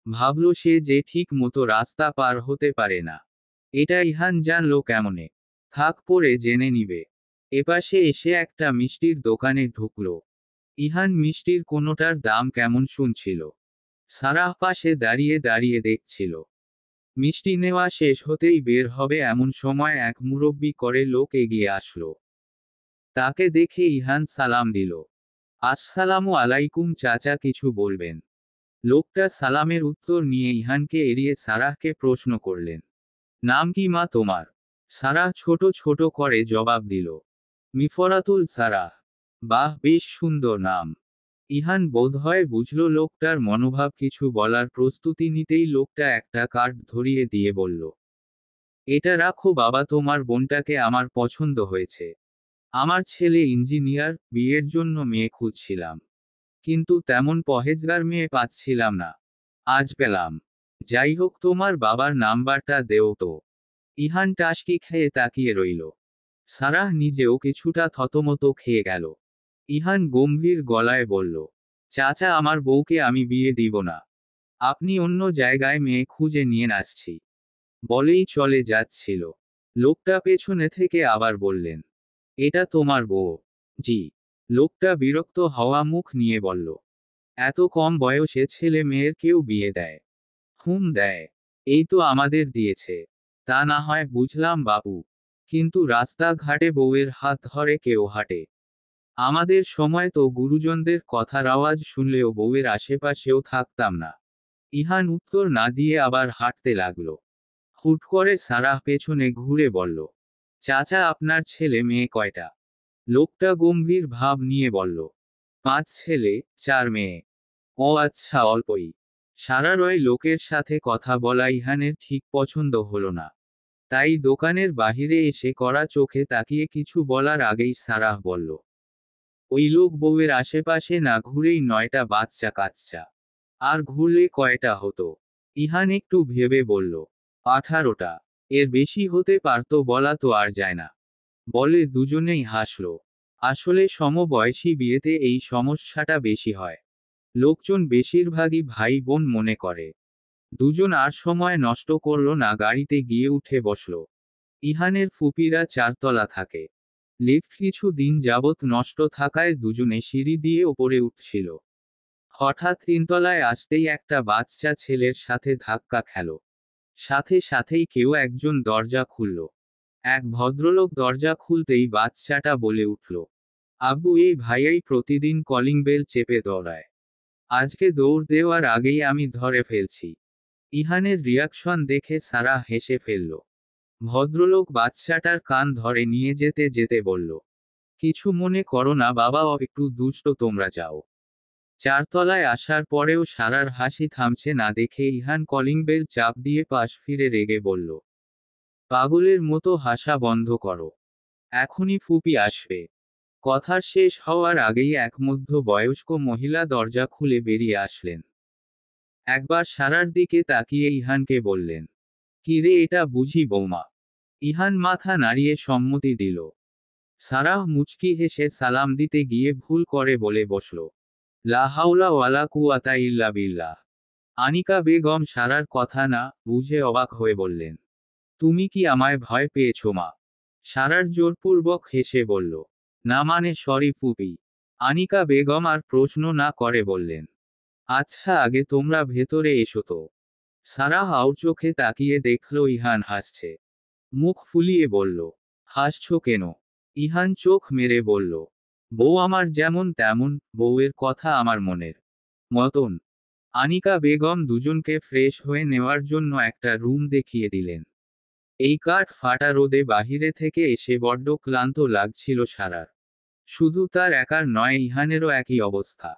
ভাবল সে যে ঠিক মতো রাস্তা পার হতে পারে না। এটা ইহান জানলো কেমনে? থাক, পরে জেনে নিবে। এপাশে এসে একটা মিষ্টির দোকানে ঢুকলো। ইহান মিষ্টির কোনোটার দাম কেমন শুনছিল। সারাহ পাশে দাঁড়িয়ে দাঁড়িয়ে দেখছিল। মিষ্টি নেওয়া শেষ হতেই বের হবে এমন সময় এক মুরব্বি করে লোক এগিয়ে আসলো। তাকে দেখে ইহান সালাম দিল। আসসালামু আলাইকুম চাচা, কিছু বলবেন? লোকটা সালামের উত্তর নিয়ে ইহানকে এড়িয়ে সারাহকে প্রশ্ন করলেন, নাম কি মা তোমার? সারাহ ছোট ছোট করে জবাব দিল, মিফরাতুল সারাহ। বাহ, বেশ সুন্দর নাম। ইহান বোধহয় বুঝল লোকটার মনোভাব, কিছু বলার প্রস্তুতি নিতেই লোকটা একটা কার্ড ধরিয়ে দিয়ে বলল, এটা রাখো বাবা, তোমার বোনটাকে আমার পছন্দ হয়েছে। আমার ছেলে ইঞ্জিনিয়ার, বিয়ের জন্য মেয়ে খুঁজছিলাম। কিন্তু তেমন পহেজগার মেয়ে পাচ্ছিলাম না। আজ পেলাম। যাই হোক, তোমার বাবার নাম্বারটা দেও তো। ইহান টাসকি খেয়ে তাকিয়ে রইল। সারাহ নিজেও কিছুটা থতমত খেয়ে গেল। ইহান গম্ভীর গলায় বলল, চাচা, আমার বউকে আমি বিয়ে দিব না। আপনি অন্য জায়গায় মেয়ে খুঁজে নিয়ে আসছি। বলেই চলে যাচ্ছিল। লোকটা পেছনে থেকে আবার বললেন, এটা তোমার বউ? জি। লোকটা বিরক্ত হওয়া মুখ নিয়ে বলল, এত কম বয়সে ছেলে মেয়ের কেউ বিয়ে দেয়? হুম, দেয়। এই তো আমাদের দিয়েছে। তা না হয় বুঝলাম বাবু, কিন্তু রাস্তাঘাটে বউয়ের হাত ধরে কেউ হাঁটে? আমাদের সময় তো গুরুজনদের কথার আওয়াজ শুনলেও বউয়ের আশেপাশেও থাকতাম না। ইহান উত্তর না দিয়ে আবার হাঁটতে লাগলো। হুট করে সারাহ পেছনে ঘুরে বলল, চাচা, আপনার ছেলে মেয়ে কয়টা? লোকটা গম্ভীর ভাব নিয়ে বলল, 5 ছেলে, 4 মেয়ে। ও আচ্ছা, অল্পই। সারারয় লোকের সাথে কথা বলা ইহানের ঠিক পছন্দ হলো না। তাই দোকানের বাহিরে এসে কড়া চোখে তাকিয়ে কিছু বলার আগেই সারাহ বলল, ওই লোক বউয়ের আশেপাশে না ঘুরেই 9টা বাচ্চা কাচ্চা। আর ঘুরলে কয়টা হতো? ইহান একটু ভেবে বলল, 18টা। এর বেশি হতে পারতো, বলা তো আর যায় না। বলে দুজনেই হাসল। আসলে সমবয়সী বিয়েতে এই সমস্যাটা বেশি হয়। লোকজন বেশিরভাগই ভাই বোন মনে করে। দুজন আর সময় নষ্ট করল না, গাড়িতে গিয়ে উঠে বসল। ইহানের ফুপিরা 4 তলা থাকে। লিফট কিছু দিন যাবৎ নষ্ট থাকায় দুজনে সিঁড়ি দিয়ে ওপরে উঠছিল। হঠাৎ তিনতলায় আসতেই একটা বাচ্চা ছেলের সাথে ধাক্কা খেল। সাথে সাথেই কেউ একজন দরজা খুলল। এক ভদ্রলোক দরজা খুলতেই বাচ্চাটা বলে উঠল, আব্বু, এই ভাইয়াই প্রতিদিন কলিং বেল চেপে দৌড়ায়। আজকে দৌড় দেওয়ার আগেই আমি ধরে ফেলছি। ইহানের রিয়াকশন দেখে সারা হেসে ফেলল। ভদ্রলোক বাচ্চাটার কান ধরে নিয়ে যেতে যেতে বলল, কিছু মনে করো না বাবা, একটু দুষ্ট, তোমরা যাও। চারতলায় আসার পরেও সারার হাসি থামছে না দেখে ইহান কলিং বেল চাপ দিয়ে পাশ ফিরে রেগে বলল, পাগলের মতো হাসা বন্ধ করো, এখনই ফুপি আসবে। কথার শেষ হওয়ার আগেই এক মধ্যবয়স্ক মহিলা দরজা খুলে বেরিয়ে আসলেন। একবার সারার দিকে তাকিয়ে ইহানকে বললেন, কি রে, এটা বুঝি বৌমা? ইহান মাথা নাড়িয়ে সম্মতি দিল। সারাহ মুচকি হেসে সালাম দিতে গিয়ে ভুল করে বলে বসল, লা হাওলা ওয়ালা কুওয়াতা ইল্লা বিল্লাহ। আনিকা বেগম সারার কথা না বুঝে অবাক হয়ে বললেন, তুমি কি আমায় ভয় পেয়েছো মা? সারার জোরপূর্বক হেসে বলল, না মানে সরি ফুপি। আনিকা বেগম আর প্রশ্ন না করে বললেন, আচ্ছা আগে তোমরা ভেতরে এসো তো। সারাহ আউচোখে তাকিয়ে দেখল ইহান হাসছে। মুখ ফুলিয়ে বলল, হাসছো কেন? ইহান চোখ মেরে বলল, বউ আমার যেমন তেমন, বউয়ের কথা আমার মনের মতন। আনিকা বেগম দুজনকে ফ্রেশ হয়ে নেওয়ার জন্য একটা রুম দেখিয়ে দিলেন। এই কাঠ ফাটা রোদে বাহিরে থেকে এসে বড্ড ক্লান্ত লাগছিল সারার। শুধু তার একার নয়, ইহানেরও একই অবস্থা।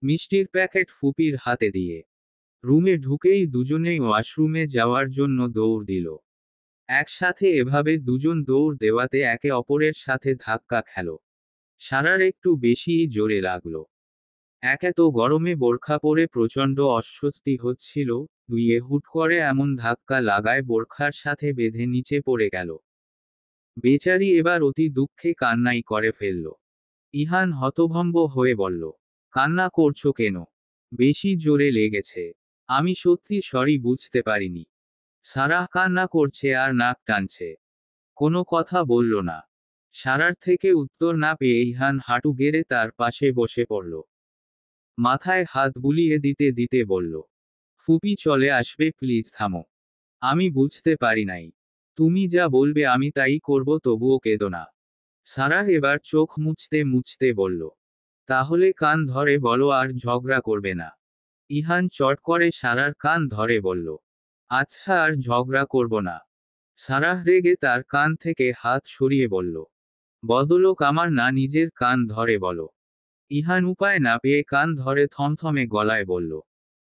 মিষ্টির প্যাকেট ফুপির হাতে দিয়ে রুমে ঢুকেই দুজনেই ওয়াশরুমে যাওয়ার জন্য দৌড় দিল। একসাথে এভাবে দুজন দৌড় দেওয়াতে একে অপরের সাথে ধাক্কা খেল। সারার একটু বেশিই জোরে লাগলো। একে তো গরমে বোরখা পরে প্রচণ্ড অস্বস্তি হচ্ছিল, দুইয়ে হুট করে এমন ধাক্কা লাগায় বোরখার সাথে বেঁধে নিচে পড়ে গেল। বেচারি এবার অতি দুঃখে কান্নাই করে ফেলল। ইহান হতভম্ব হয়ে বলল, কান্না করছো কেন? বেশি জোরে লেগেছে? আমি সত্যি সরি, বুঝতে পারিনি। সারাহ কান্না করছে আর নাক টানছে। কোনো কথা বলল না। সারার থেকে উত্তর না পেয়ে ইহান হাঁটু গেড়ে তার পাশে বসে পড়ল। মাথায় হাত বুলিয়ে দিতে দিতে বলল, ফুপি চলে আসবে, প্লিজ থামো। আমি বুঝতে পারি নাই। তুমি যা বলবে আমি তাই করব, তবুও কেঁদো না। সারাহ এবার চোখ মুছতে মুছতে বলল, তাহলে কান ধরে বলো আর ঝগড়া করবে না। ইহান চট করে সারার কান ধরে বলল, আচ্ছা আর ঝগড়া করব না। সারাহ রেগে তার কান থেকে হাত সরিয়ে বলল, বদলোক আমার না, নিজের কান ধরে বলো। ইহান উপায় না পেয়ে কান ধরে থমথমে গলায় বলল,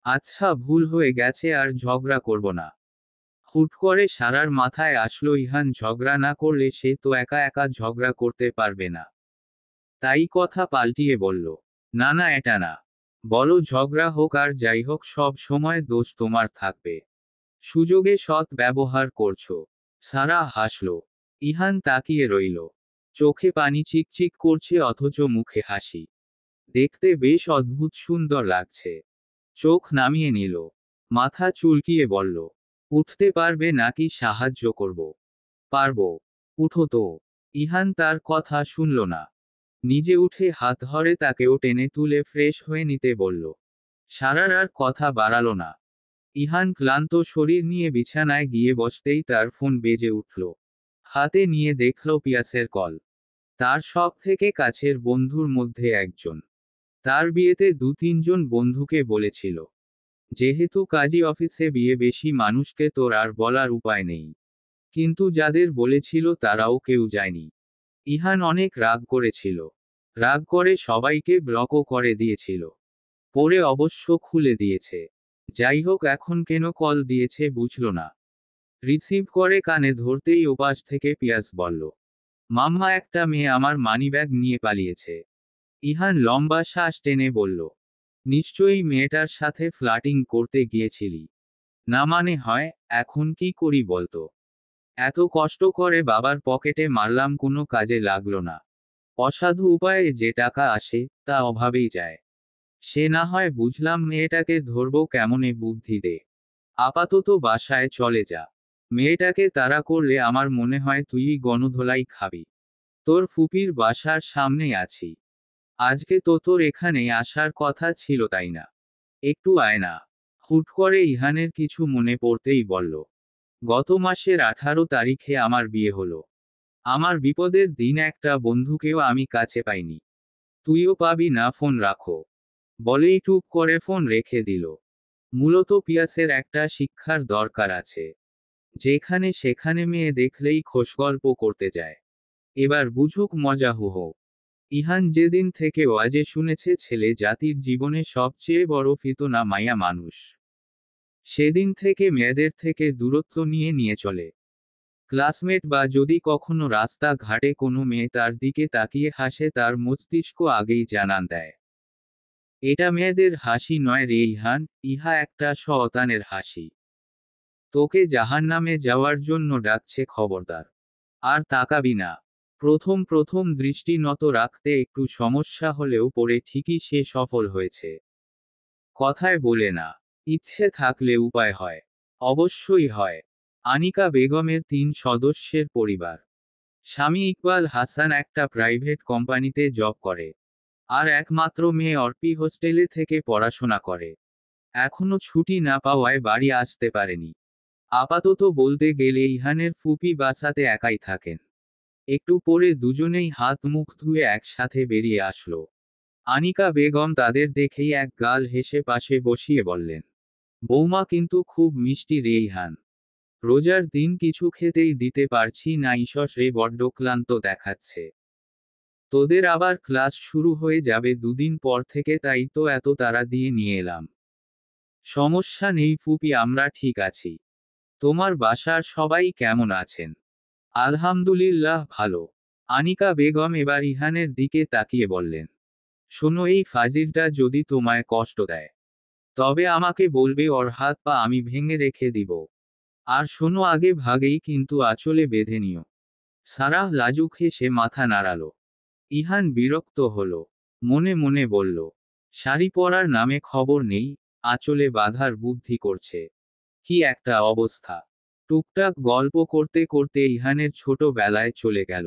আচ্ছা ভুল হয়ে গেছে, আর ঝগড়া করব না। হুট করে সারার মাথায় আসলো ইহান ঝগড়া না করলে সে তো একা একা ঝগড়া করতে পারবে না। তাই কথা পাল্টিয়ে বলল, না না, এটা না। বলো ঝগড়া হোক আর যাই হোক, সব সময় দোষ তোমার থাকবে। সুযোগে সৎ ব্যবহার করছো। সারা হাসল। ইহান তাকিয়ে রইল। চোখে পানি চিকচিক করছে অথচ মুখে হাসি। দেখতে বেশ অদ্ভুত সুন্দর লাগছে। চোখ নামিয়ে নিল। মাথা চুলকিয়ে বলল, উঠতে পারবে নাকি সাহায্য করব? পারবো। উঠো তো। ইহান তার কথা শুনল না। নিজে উঠে হাত ধরে তাকেও টেনে তুলে ফ্রেশ হয়ে নিতে বলল। সারার আর কথা বাড়ালো না। ইহান ক্লান্ত শরীর নিয়ে বিছানায় গিয়ে বসতেই তার ফোন বেজে উঠল। হাতে নিয়ে দেখল পিয়াসের কল। তার সব থেকে কাছের বন্ধুর মধ্যে একজন। তার বিয়েতে 2-3 জন বন্ধুকে বলেছিল। যেহেতু কাজী অফিসে বিয়ে, বেশি মানুষকে তোর আর বলার উপায় নেই। কিন্তু যাদের বলেছিল তারাও কেউ যায়নি। ইহান অনেক রাগ করেছিল। রাগ করে সবাইকে ব্লকও করে দিয়েছিল। পরে অবশ্য খুলে দিয়েছে। যাই হোক, এখন কেন কল দিয়েছে বুঝল না। রিসিভ করে কানে ধরতেই ওপাশ থেকে পিয়াস বলল, মাম্মা, একটা মেয়ে আমার মানিব্যাগ নিয়ে পালিয়েছে। ইহান লম্বা শ্বাস টেনে বলল, নিশ্চয়ই মেয়েটার সাথে ফ্লার্টিং করতে গিয়েছিলি? না মানে হয়, এখন কি করি বলতো? এত কষ্ট করে বাবার পকেটে মারলাম, কোনো কাজে লাগলো না। অসাধু উপায়ে যে টাকা আসে তা অভাবেই যায়। সে না হয় বুঝলাম, মেয়েটাকে ধরবো কেমনে, বুদ্ধি দে। আপাতত বাসায় চলে যা। মেয়েটাকে তাড়া করলে আমার মনে হয় তুই গণধোলাই খাবি। তোর ফুপির বাসার সামনেই আছি। আজকে তো তোর এখানে আসার কথা ছিল তাই না? একটু আয় না। হুট করে ইহানের কিছু মনে পড়তেই বলল, গত মাসের 18 তারিখে আমার বিয়ে হলো। আমার বিপদের দিন একটা বন্ধুকেও আমি কাছে পাইনি। তুইও পাবি না, ফোন রাখো। বলেই টুপ করে ফোন রেখে দিল। মূলত পিয়াসের একটা শিক্ষার দরকার আছে। যেখানে সেখানে মেয়ে দেখলেই খোশগল্প করতে যায়। এবার বুঝুক মজা হুহো। ইহান যেদিন থেকে ওয়াজে শুনেছে ছেলে জাতির জীবনে সবচেয়ে বড় ফিতনা মাইয়া মানুষ, সেদিন থেকে মেয়েদের থেকে দূরত্ব নিয়ে নিয়ে চলে। ক্লাসমেট বা যদি কখনো রাস্তা ঘাটে কোনো মেয়ে তার দিকে তাকিয়ে হাসে, তার মস্তিষ্ক আগেই জানান দেয়, এটা মেয়েদের হাসি নয় রে ইহান, ইহা একটা শয়তানের হাসি। তোকে জাহান্নামে যাওয়ার জন্য ডাকছে, খবরদার। আর তাকাবি না। প্রথম প্রথম দৃষ্টি নত রাখতে একটু সমস্যা হলেও পরে ঠিকই সে সফল হয়েছে। কথায় বলে না, ইচ্ছে থাকলে উপায় হয়। অবশ্যই হয়। আনিকা বেগমের 3 সদস্যের পরিবার। স্বামী ইকবাল হাসান একটা প্রাইভেট কোম্পানিতে জব করে। আর একমাত্র মেয়ে অর্পি হোস্টেলে থেকে পড়াশোনা করে। এখনো ছুটি না পাওয়ায় বাড়ি আসতে পারেনি। আপাতত বলতে গেলে ইহানের ফুপি বাসাতে একাই থাকেন। একটু পরে দুজনেই হাত মুখ ধুয়ে একসাথে বেরিয়ে আসলো। আনিকা বেগম তাদের দেখেই এক গাল হেসে পাশে বসিয়ে বললেন, বৌমা কিন্তু খুব মিষ্টি রে ইহান। রোজার দিন কিছু খেতেই দিতে পারছি না, ঈশ্বর রে বড্ড ক্লান্ত দেখাচ্ছে। তোদের আবার ক্লাস শুরু হয়ে যাবে দুদিন পর থেকে, তাই তো এত তাড়া দিয়ে নিয়ে এলাম। সমস্যা নেই ফুপি, আমরা ঠিক আছি। তোমার বাসার সবাই কেমন আছেন? আলহামদুলিল্লাহ ভালো। আনিকা বেগম এবার ইহানের দিকে তাকিয়ে বললেন, শোনো, এই ফাজিলটা যদি তোমায় কষ্ট দেয়, তবে আমাকে বলবে, ওর হাত পা আমি ভেঙে রেখে দিব। আর শোনো, আগে ভাগেই কিন্তু আঁচলে বেঁধে নিও। সারাহ লাজুক হেসে মাথা নাড়ালো। ইহান বিরক্ত হলো। মনে মনে বলল, শাড়ি পরার নামে খবর নেই, আঁচলে বাঁধার বুদ্ধি করছে। কি একটা অবস্থা! টুকটাক গল্প করতে করতে ইহানের ছোট বেলায় চলে গেল।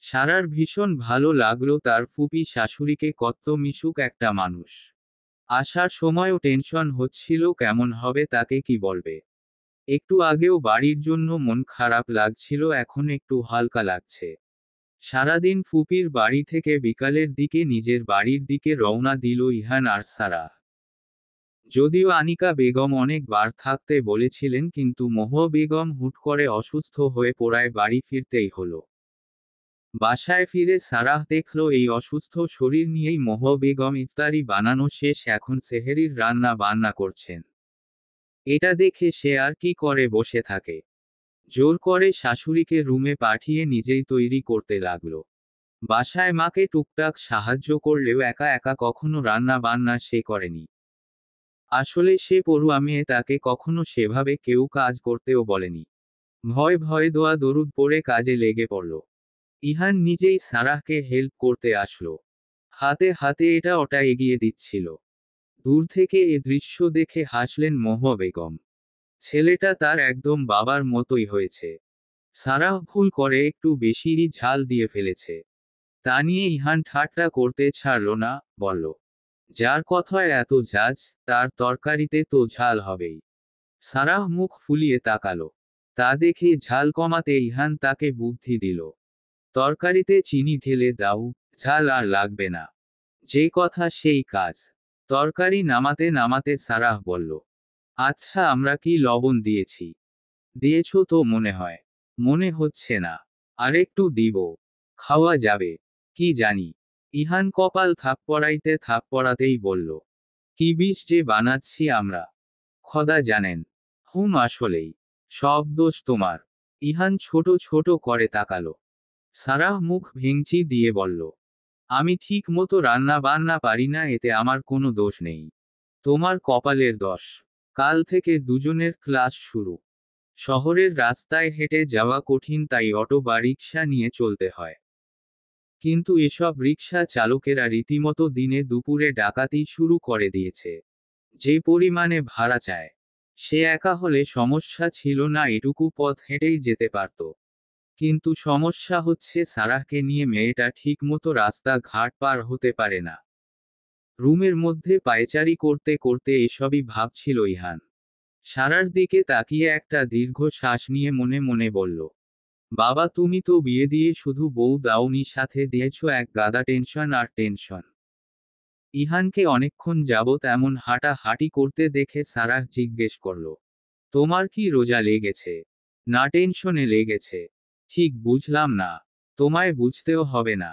সারার ভীষণ ভালো লাগলো তার ফুপি শাশুড়িকে কত মিশুক একটা মানুষ। আসার সময়ও টেনশন হচ্ছিল কেমন হবে, তাকে কি বলবে। একটু আগেও বাড়ির জন্য মন খারাপ লাগছিল, এখন একটু হালকা লাগছে। সারাদিন ফুপির বাড়ি থেকে বিকালের দিকে নিজের বাড়ির দিকে রওনা দিল ইহান আর সারা। যদিও আনিকা বেগম অনেকবার থাকতে বলেছিলেন, কিন্তু মহুয়া বেগম হুট করে অসুস্থ হয়ে পড়ায় বাড়ি ফিরতেই হলো। বাসায় ফিরে সারাহ দেখল এই অসুস্থ শরীর নিয়েই মহুয়া বেগম ইফতারি বানানো শেষ, এখন সেহেরির রান্না বান্না করছেন। এটা দেখে সে আর কি করে বসে থাকে। জোর করে শাশুড়িকে রুমে পাঠিয়ে নিজেই তৈরি করতে লাগলো। বাসায় মাকে টুকটাক সাহায্য করলেও একা একা কখনো রান্না বান্না সে করেনি। আসলে সে পড়ুয়া মেয়ে, তাকে কখনো সেভাবে কেউ কাজ করতেও বলেনি। ভয় ভয়ে দোয়া দরুদ পড়ে কাজে লেগে পড়ল। ইহান নিজেই সারাহকে হেল্প করতে আসলো। হাতে হাতে এটা ওটা এগিয়ে দিচ্ছিল। দূর থেকে এ দৃশ্য দেখে হাসলেন মহুয়া বেগম। ছেলেটা তার একদম বাবার মতোই হয়েছে। সারাহ ভুল করে একটু বেশিই ঝাল দিয়ে ফেলেছে। তা নিয়ে ইহান ঠাট্টা করতে ছাড়ল না, বলল, যার কথায় এত ঝাঁজ, তার তরকারিতে তো ঝাল হবেই। সারাহ মুখ ফুলিয়ে তাকালো। তা দেখে ঝাল কমাতে ইহান তাকে বুদ্ধি দিল, তরকারিতে চিনি ঢেলে দাও, ঝাল আর লাগবে না। যে কথা সেই কাজ। তরকারি নামাতে নামাতে সারাহ বলল, আচ্ছা, আমরা কি লবণ দিয়েছি? দিয়েছো তো মনে হয়। মনে হচ্ছে না। আরেকটু দিব। খাওয়া যাবে কি জানি। ইহান কপাল থাপ্পড়াইতে থাপ্পড়াতেই বলল, কি বিষ যে বানাচ্ছি আমরা, খোদা জানেন। আসলেই সব দোষ তোমার। ইহান ছোট ছোট করে তাকালো। সারাহ মুখ ভেঙচি দিয়ে বলল, আমি ঠিক মতো রান্না বান্না পারি না, এতে আমার কোনো দোষ নেই। তোমার কপালের দোষ। কাল থেকে দুজনের ক্লাস শুরু। শহরের রাস্তায় হেঁটে যাওয়া কঠিন, তাই অটো বা রিক্সা নিয়ে চলতে হয়। কিন্তু এসব রিক্সা চালকেরা রীতিমতো দিনে দুপুরে ডাকাতি শুরু করে দিয়েছে। যে পরিমাণে ভাড়া চায়, সে একা হলে সমস্যা ছিল না, এটুকু পথ হেঁটেই যেতে পারত। কিন্তু সমস্যা হচ্ছে সারাহকে নিয়ে মেয়েটা ঠিকমতো রাস্তা ঘাট পার হতে পারে না। রুমের মধ্যে পায়চারি করতে করতে এসবই ভাবছিল ইহান। সারার দিকে তাকিয়ে একটা দীর্ঘ শ্বাস নিয়ে মনে মনে বলল, বাবা তুমি তো বিয়ে দিয়ে শুধু বউ দাওনি, সাথে দিয়েছ এক গাদা টেনশন আর টেনশন। ইহানকে অনেকক্ষণ যাবৎ এমন হাঁটাহাঁটি করতে দেখে সারাহ জিজ্ঞেস করল, তোমার কি রোজা লেগেছে, না টেনশনে লেগেছে? ঠিক বুঝলাম না। তোমায় বুঝতেও হবে না।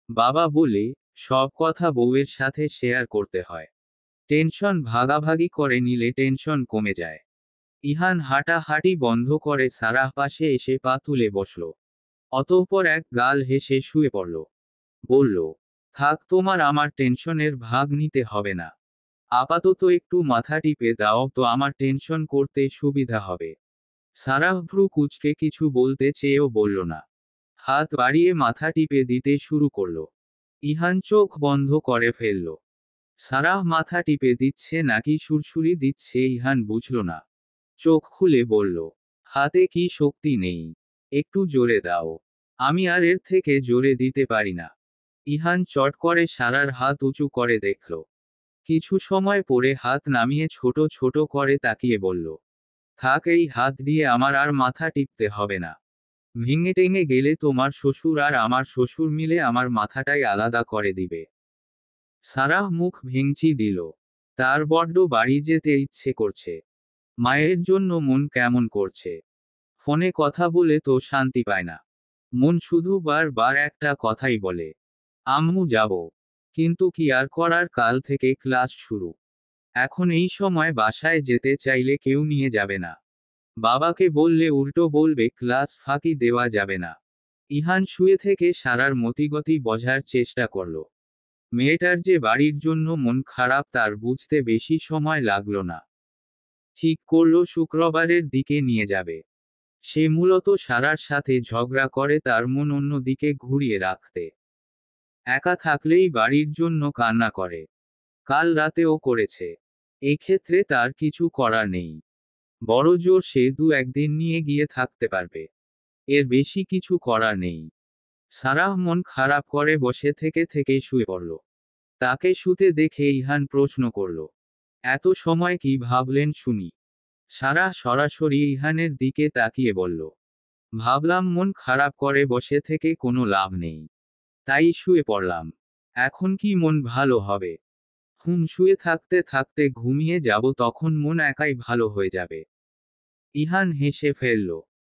বাবা বলে, সব কথা বউয়ের সাথে শেয়ার করতে হয়। টেনশন ভাগাভাগি করে নিলে টেনশন কমে যায়। ইহান হাঁটাহাঁটি বন্ধ করে সারাহ পাশে এসে পা তুলে বসল। অতঃপর এক গাল হেসে শুয়ে পড়ল। বলল, থাক তোমার আমার টেনশনের ভাগ নিতে হবে না। আপাতত একটু মাথা টিপে দাও তো আমার টেনশন করতে সুবিধা হবে। সারাহ ভ্রু কুঁচকে কিছু বলতে চেয়েও বলল না। হাত বাড়িয়ে মাথা টিপে দিতে শুরু করল। ইহান চোখ বন্ধ করে ফেলল। সারাহ মাথা টিপে দিচ্ছে নাকি সুরসুরি দিচ্ছে ইহান বুঝল না। চোখ খুলে বলল, হাতে কি শক্তি নেই? একটু জোরে দাও। আমি আর এর থেকে জোরে দিতে পারি না। ইহান চট করে সারার হাত উঁচু করে দেখল। কিছু সময় পরে হাত নামিয়ে ছোট ছোট করে তাকিয়ে বলল, থাক এই হাত দিয়ে আমার আর মাথা টিপতে হবে না। ভেঙে টেঙে গেলে তোমার শ্বশুর আর আমার শ্বশুর মিলে আমার মাথাটাই আলাদা করে দিবে। সারাহ মুখ ভেঙচি দিল। তার বড্ড বাড়ি যেতে ইচ্ছে করছে। মায়ের জন্য মন কেমন করছে। ফোনে কথা বলে তো শান্তি পায় না। মন শুধু বার একটা কথাই বলে, আম্মু যাব। কিন্তু কি আর করার, কাল থেকে ক্লাস শুরু। এখন এই সময় বাসায় যেতে চাইলে কেউ নিয়ে যাবে না। বাবাকে বললে উল্টো বলবে ক্লাস ফাঁকি দেওয়া যাবে না। ইহান শুয়ে থেকে সারার মতিগতি বোঝার চেষ্টা করল। মেয়েটার যে বাড়ির জন্য মন খারাপ তার বুঝতে বেশি সময় লাগল না। ঠিক করল শুক্রবারের দিকে নিয়ে যাবে। সে মূলত সারার সাথে ঝগড়া করে তার মন অন্য দিকে ঘুরিয়ে রাখতে। একা থাকলেই বাড়ির জন্য কান্না করে। কাল রাতেও করেছে। এক্ষেত্রে তার কিছু করার নেই। বড় জোর সে একদিন নিয়ে গিয়ে থাকতে পারবে। এর বেশি কিছু করার নেই। সারাহ মন খারাপ করে বসে থেকে শুয়ে পড়ল। তাকে শুতে দেখে ইহান প্রশ্ন করল, এত সময় কি ভাবলেন শুনি? সারাহ সরাসরি ইহানের দিকে তাকিয়ে বলল, ভাবলাম মন খারাপ করে বসে থেকে কোনো লাভ নেই। তাই শুয়ে পড়লাম। এখন কি মন ভালো হবে? শুয়ে থাকতে থাকতে ঘুমিয়ে যাব, তখন মন একাই ভালো হয়ে যাবে। ইহান হেসে ফেলল।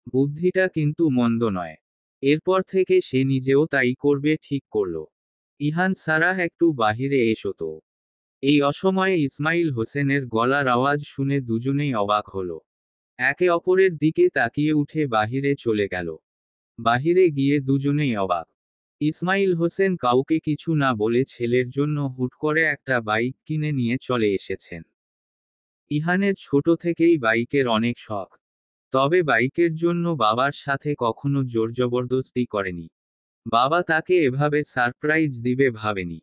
বুদ্ধিটা কিন্তু মন্দ নয়। এরপর থেকে সে নিজেও তাই করবে ঠিক করল। ইহান সারাহ একটু বাহিরে এসো তো। এই অসময়ে ইসমাইল হোসেনের গলার আওয়াজ শুনে দুজনেই অবাক হলো। একে অপরের দিকে তাকিয়ে উঠে বাহিরে চলে গেল। বাহিরে গিয়ে দুজনেই অবাক। ইসমাইল হোসেন কাউকে কিছু না বলে ছেলের জন্য হুট করে একটা বাইক কিনে নিয়ে চলে এসেছেন। ইহানের ছোট থেকেই বাইকের অনেক শখ। তবে বাইকের জন্য বাবার সাথে কখনো জোর জবরদস্তি করেনি। বাবা তাকে এভাবে সারপ্রাইজ দিবে ভাবেনি।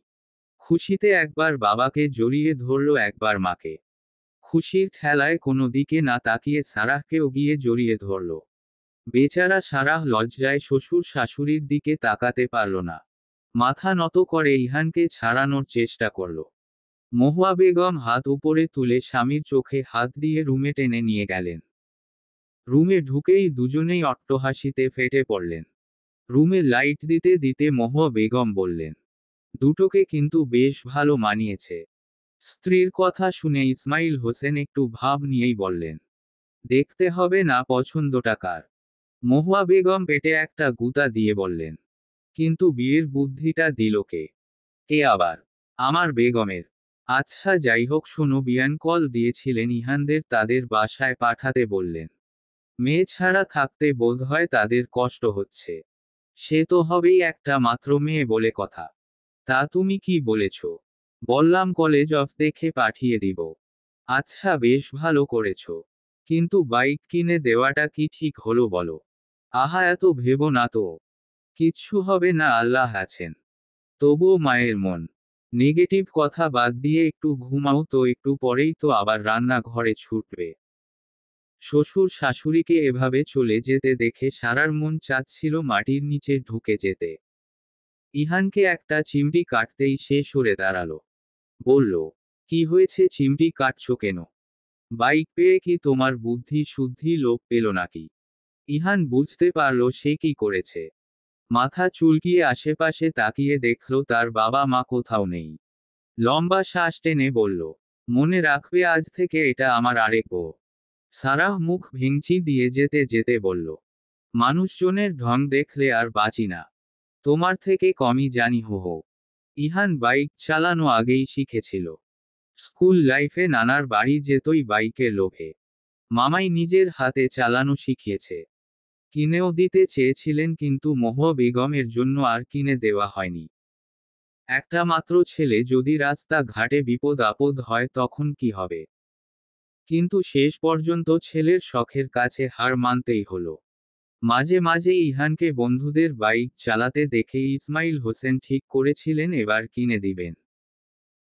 খুশিতে একবার বাবাকে জড়িয়ে ধরল, একবার মাকে। খুশির ঠেলায় কোনো দিকে না তাকিয়ে সারাহকেও গিয়ে জড়িয়ে ধরল। বেচারা সারাহ লজ্জায় শ্বশুর শাশুড়ির দিকে তাকাতে পারল না। মাথা নত করে ইহানকে ছাড়ানোর চেষ্টা করল। মহুয়া বেগম হাত উপরে তুলে স্বামীর চোখে হাত দিয়ে রুমে টেনে নিয়ে গেলেন। রুমে ঢুকেই দুজনেই অট্টহাসিতে ফেটে পড়লেন। রুমে লাইট দিতে দিতে মহুয়া বেগম বললেন, দুটোকে কিন্তু বেশ ভালো মানিয়েছে। স্ত্রীর কথা শুনে ইসমাইল হোসেন একটু ভাব নিয়েই বললেন, দেখতে হবে না পছন্দটা কার। মহুয়া বেগম পেটে একটা গুতা দিয়ে বললেন, কিন্তু বিয়ের বুদ্ধিটা দিল কে? কে আবার? আমার বেগমের। আচ্ছা যাই হোক শোনো, বিয়ান কল দিয়েছিলেন ইহানদের তাদের বাসায় পাঠাতে বললেন। মেয়ে ছাড়া থাকতে বোধহয় তাদের কষ্ট হচ্ছে। সে তো হবেই, একটা মাত্র মেয়ে বলে কথা। তা তুমি কি বলেছ? বললাম কলেজ অফ দেখে পাঠিয়ে দিব। আচ্ছা বেশ ভালো করেছ। কিন্তু বাইক কিনে দেওয়াটা কি ঠিক হলো বলো? আহা এত ভেবো না তো। কিচ্ছু হবে না, আল্লাহ আছেন। তবুও মায়ের মন। নেগেটিভ কথা বাদ দিয়ে একটু ঘুমাও তো, একটু পরেই তো আবার রান্না ঘরে ছুটবে। শ্বশুর শাশুড়িকে এভাবে চলে যেতে দেখে সারার মন চাচ্ছিল মাটির নিচে ঢুকে যেতে। ইহানকে একটা চিমটি কাটতেই সে সরে দাঁড়ালো। বলল, কি হয়েছে, চিমটি কাটছো কেন? বাইক পেয়ে কি তোমার বুদ্ধি শুদ্ধি লোপ পেল নাকি? ইহান বুঝতে পারল সে কি করেছে। মাথা চুলকিয়ে আশেপাশে তাকিয়ে দেখল তার বাবা মা কোথাও নেই। লম্বা শ্বাস টেনে বলল, মনে রাখবে আজ থেকে এটা আমার আরেক বউ। সারাহ মুখ ভেঙচি দিয়ে যেতে যেতে বলল, মানুষজনের ঢং দেখলে আর বাঁচি না। তোমার থেকে কমই জানি হো হো। ইহান বাইক চালানো আগেই শিখেছিল। স্কুল লাইফে নানার বাড়ি যেতই বাইকের লোভে। মামাই নিজের হাতে চালানো শিখিয়েছে। কিনেও দিতে চেয়েছিলেন কিন্তু মহুয়া বেগমের জন্য আর কিনে দেওয়া হয়নি। একটা মাত্র ছেলে, যদি রাস্তা ঘাটে বিপদ আপদ হয় তখন কি হবে? কিন্তু শেষ পর্যন্ত ছেলের শখের কাছে হার মানতেই হলো। মাঝে মাঝে ইহানকে বন্ধুদের বাইক চালাতে দেখে ইসমাইল হোসেন ঠিক করেছিলেন এবার কিনে দিবেন।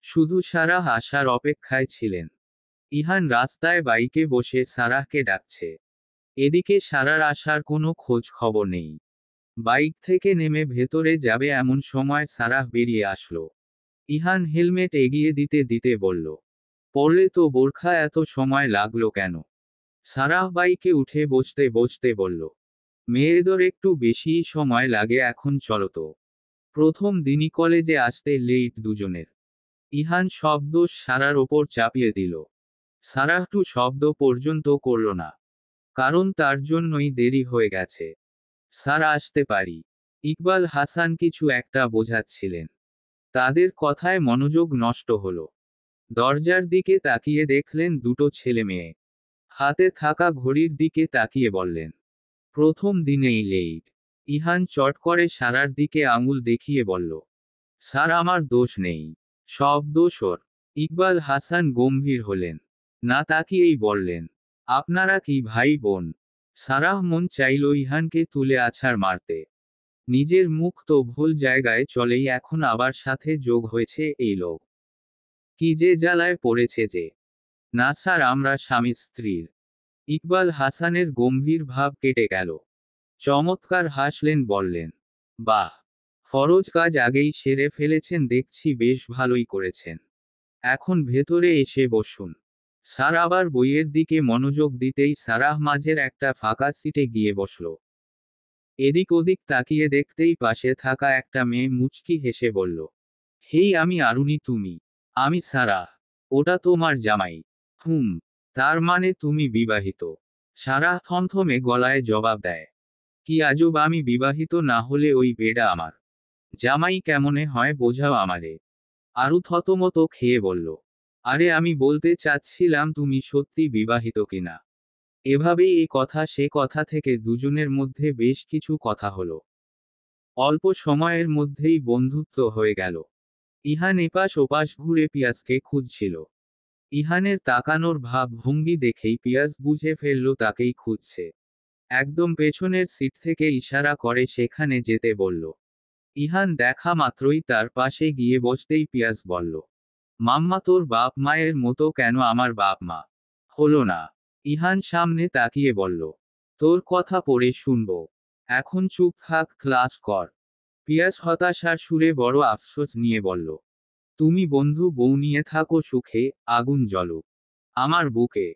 শুধু সারাহ আসার অপেক্ষায় ছিলেন। ইহান রাস্তায় বাইকে বসে সারাহকে ডাকছে। এদিকে সারার আসার কোনো খোঁজ খবর নেই। বাইক থেকে নেমে ভেতরে যাবে এমন সময় সারাহ বেরিয়ে আসলো। ইহান হেলমেট এগিয়ে দিতে দিতে বলল, পড়লে তো বোরখা, এত সময় লাগলো কেন? সারাহ বাইকে উঠে বসতে বসতে বলল, মেয়েদের একটু বেশিই সময় লাগে এখন, চলো তো। প্রথম দিনই কলেজে আসতে লেট দুজনের। ইহান সব দোষ সারার ওপর চাপিয়ে দিল। সারাহ টু শব্দ পর্যন্ত করল না। কারণ তার জন্যই দেরি হয়ে গেছে। স্যার, আসতে পারি? ইকবাল হাসান কিছু একটা বোঝাচ্ছিলেন। তাদের কথায় মনোযোগ নষ্ট হলো। দরজার দিকে তাকিয়ে দেখলেন দুটো ছেলে মেয়ে। হাতে থাকা ঘড়ির দিকে তাকিয়ে বললেন, প্রথম দিনেই লেট। ইহান চট করে সারার দিকে আঙুল দেখিয়ে বলল, স্যার, আমার দোষ নেই। সব দোষ ওর। ইকবাল হাসান গম্ভীর হলেন। না তাকিয়েই বললেন, আপনারা কি ভাই বোন? সারাহ মন চাইল ইহানকে তুলে আছাড় মারতে। নিজের মুখ তো ভুল জায়গায় চলেই, এখন আবার সাথে যোগ হয়েছে এই লোক। কি যে জ্বালায় পড়েছে যে। না স্যার, আমরা স্বামী স্ত্রীর। ইকবাল হাসানের গম্ভীর ভাব কেটে গেল। চমৎকার হাসলেন, বললেন, বাহ, ফরজ কাজ আগেই সেরে ফেলেছেন দেখছি, বেশ ভালোই করেছেন। এখন ভেতরে এসে বসুন। স্যার আবার বইয়ের দিকে মনোযোগ দিতেই সারাহ মাঝের একটা ফাঁকা সিটে গিয়ে বসল। এদিক ওদিক তাকিয়ে দেখতেই পাশে থাকা একটা মেয়ে মুচকি হেসে বলল, হেই, আমি আরুনি, তুমি? আমি সারাহ। ওটা তোমার জামাই? হুম। তার মানে তুমি বিবাহিত? সারাহ থমথমে গলায় জবাব দেয়, কি আজব, আমি বিবাহিত না হলে ওই বেডা আমার জামাই কেমনে হয়, বোঝাও আমারে। আরু থতমত খেয়ে বলল, আরে, আমি বলতে চাচ্ছিলাম তুমি সত্যি বিবাহিত কিনা। এভাবেই এ কথা সে কথা থেকে দুজনের মধ্যে বেশ কিছু কথা হলো। অল্প সময়ের মধ্যেই বন্ধুত্ব হয়ে গেল। ইহান এপাশ ওপাশ ঘুরে পিয়াসকে খুঁজছিল। ইহানের তাকানোর ভাব ভঙ্গি দেখেই পিয়াস বুঝে ফেলল তাকেই খুঁজছে। একদম পেছনের সিট থেকে ইশারা করে সেখানে যেতে বলল। ইহান দেখা মাত্রই তার পাশে গিয়ে বসতেই পিয়াস বলল, মাম্মা, তোর বাপ মায়ের মতো কেন আমার বাপ মা হলো না? ইহান সামনে তাকিয়ে বলল, তোর কথা পরে শুনবো। এখন চুপ থাক, ক্লাস কর। পিয়াস হতাশার সুরে বড় আফসোস নিয়ে বলল, তুমি বন্ধু বউ নিয়ে থাকো সুখে, আগুন জ্বলুক আমার বুকে,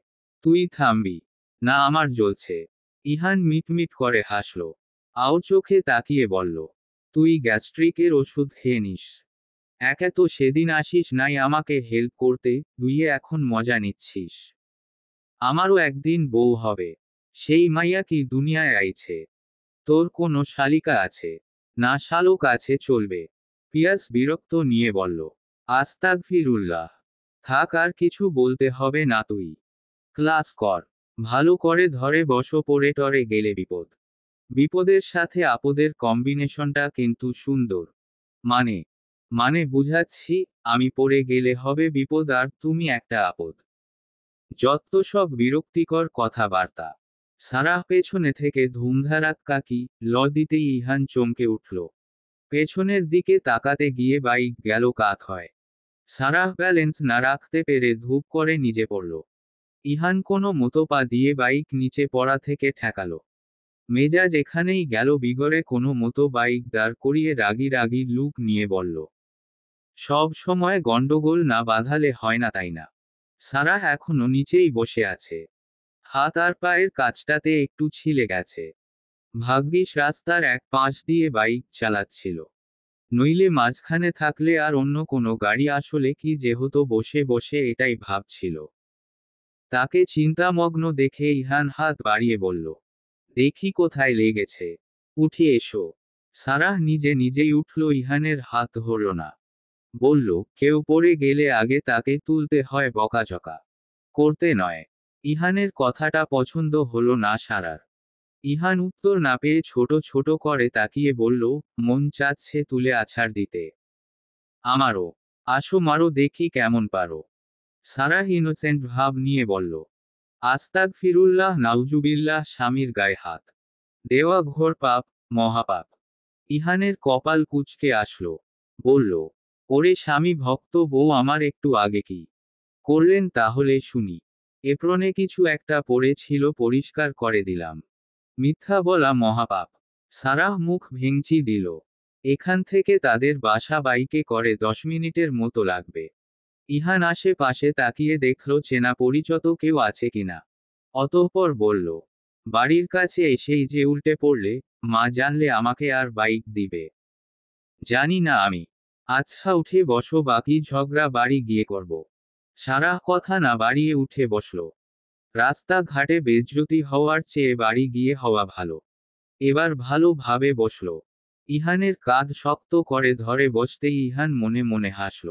তুই থামবি না, আমার জ্বলছে। ইহান মিটমিট করে হাসল। আও চোখে তাকিয়ে বলল, তুই গ্যাস্ট্রিকের ওষুধ খেয়ে নিস। একে তো সেদিন আসিস নাই আমাকে হেল্প করতে, দুইয়ে এখন মজা নিচ্ছিস। আমারও একদিন বউ হবে। সেই মাইয়া কি দুনিয়ায় আইছে? তোর কোনো শালিকা আছে? না শালক আছে চলবে। পিয়াস বিরক্ত নিয়ে বলল, আস্তাগফিরুল্লাহ। থাক, আর কিছু বলতে হবে না, তুই ক্লাস কর। ভালো করে ধরে বসো, পড়ে টরে গেলে বিপদ। বিপদের সাথে আপদের কম্বিনেশনটা কিন্তু সুন্দর। মানে মানে বুঝাচ্ছি, আমি পড়ে গেলে হবে বিপদ আর তুমি একটা আপদ। যত সব বিরক্তিকর কথাবার্তা। সারাহ পেছনে থেকে ধুমধারাক্কা কি ল দিতেই ইহান চমকে উঠল। পেছনের দিকে তাকাতে গিয়ে বাইক গেল কাত হয়। সারাহ ব্যালেন্স না রাখতে পেরে ধূপ করে নিজে পড়ল। ইহান কোনো মতো পা দিয়ে বাইক নিচে পড়া থেকে ঠেকালো। মেজাজ এখানেই গেল বিগড়ে, কোনো মতো বাইক দাঁড় করিয়ে রাগী রাগী লুক নিয়ে বলল, সব সময় গন্ডগোল না বাঁধালে হয় না, তাই না? সারাহ এখনো নিচেই বসে আছে। হাত আর পায়ের কাছটাতে একটু ছিলে গেছে। ভাগ্যিস রাস্তার এক পাশ দিয়ে বাইক চালাচ্ছিল, নইলে মাঝখানে থাকলে আর অন্য কোনো গাড়ি আসলে কি যে হতো। বসে বসে এটাই ভাবছিল। তাকে চিন্তামগ্ন দেখে ইহান হাত বাড়িয়ে বলল, দেখি কোথায় লেগেছে, উঠে এসো। সারাহ নিজে নিজেই উঠল, ইহানের হাত ধরল না। বলল, কেউ পড়ে গেলে আগে তাকে তুলতে হয়, বকাঝকা করতে নয়। ইহানের কথাটা পছন্দ হলো না সারার। ইহান উত্তর না পেয়ে ছোট ছোট করে তাকিয়ে বলল, মন চাচ্ছে তুলে আছাড় দিতে। আমারও। আসো মারো দেখি কেমন পারো। সারাহ ইনোসেন্ট ভাব নিয়ে বলল, আস্তাগফিরুল্লাহ নাউজুবিল্লাহ। স্বামীর গায়ে হাত দেওয়া ঘোর পাপ, মহাপাপ। ইহানের কপাল কুঁচকে আসলো। বলল, ওরে স্বামী ভক্ত বউ আমার একটু আগে কি করলেন তাহলে শুনি। এপ্রনে কিছু একটা পড়েছিল, পরিষ্কার করে দিলাম। মিথ্যা বলা মহাপাপ। সারাহ মুখ ভেঙচি দিল। এখান থেকে তাদের বাসা বাইকে করে 10 মিনিটের মতো লাগবে। ইহান আশেপাশে তাকিয়ে দেখল চেনা পরিচিত কেউ আছে কিনা। অতঃপর বলল, বাড়ির কাছে এসেই যে উল্টে পড়লে, মা জানলে আমাকে আর বাইক দিবে? জানি না আমি। আচ্ছা উঠে বসো, বাকি ঝগড়া বাড়ি গিয়ে করব। সারাহ কথা না বাড়িয়ে উঠে বসল। রাস্তাঘাটে বেজ্জতি হওয়ার চেয়ে বাড়ি গিয়ে হওয়া ভালো। এবার ভালো ভাবে বসল। ইহানের কাঁধ শক্ত করে ধরে বসতেই ইহান মনে মনে হাসল।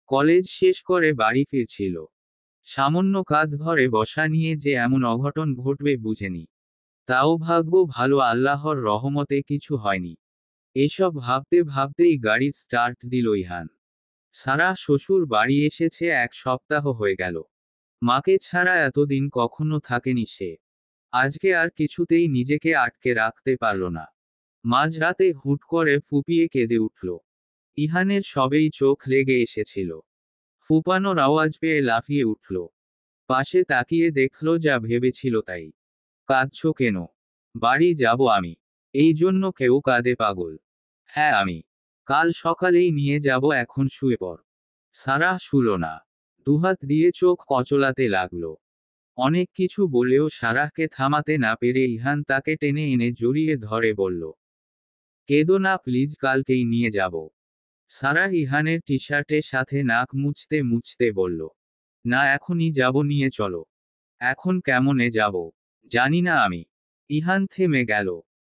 কলেজ শেষ করে বাড়ি ফিরছিল। সামান্য কাঁধ ধরে বসা নিয়ে যে এমন অঘটন ঘটবে বুঝেনি। তাও ভাগ্য ভালো, আল্লাহর রহমতে কিছু হয়নি। এসব ভাবতে ভাবতেই গাড়ি স্টার্ট দিল ইহান। সারাহ শ্বশুর বাড়ি এসেছে 1 সপ্তাহ হয়ে গেল। মাকে ছাড়া এতদিন কখনো থাকেনি সে। আজকে আর কিছুতেই নিজেকে আটকে রাখতে পারল না। মাঝরাতে হুট করে ফুপিয়ে কেঁদে উঠল। ইহানের সবেই চোখ লেগে এসেছিল। ফুপানোর আওয়াজ পেয়ে লাফিয়ে উঠল। পাশে তাকিয়ে দেখল যা ভেবেছিল তাই। কাঁদছো কেন? বাড়ি যাব আমি। এই জন্য কেউ কাঁদে পাগল? হ্যাঁ আমি। কাল সকালেই নিয়ে যাব, এখন শুয়ে পড়। সারাহ শুল না। দুহাত দিয়ে চোখ কচলাতে লাগল। অনেক কিছু বলেও সারাহকে থামাতে না পেরে ইহান তাকে টেনে এনে জড়িয়ে ধরে বলল, কেঁদো না প্লিজ, কালকেই নিয়ে যাব। সারাহ ইহানের টি শার্টের সাথে নাক মুছতে মুছতে বলল, না এখনই যাব, নিয়ে চলো। এখন কেমনে যাব? জানি না আমি। ইহান থেমে গেল।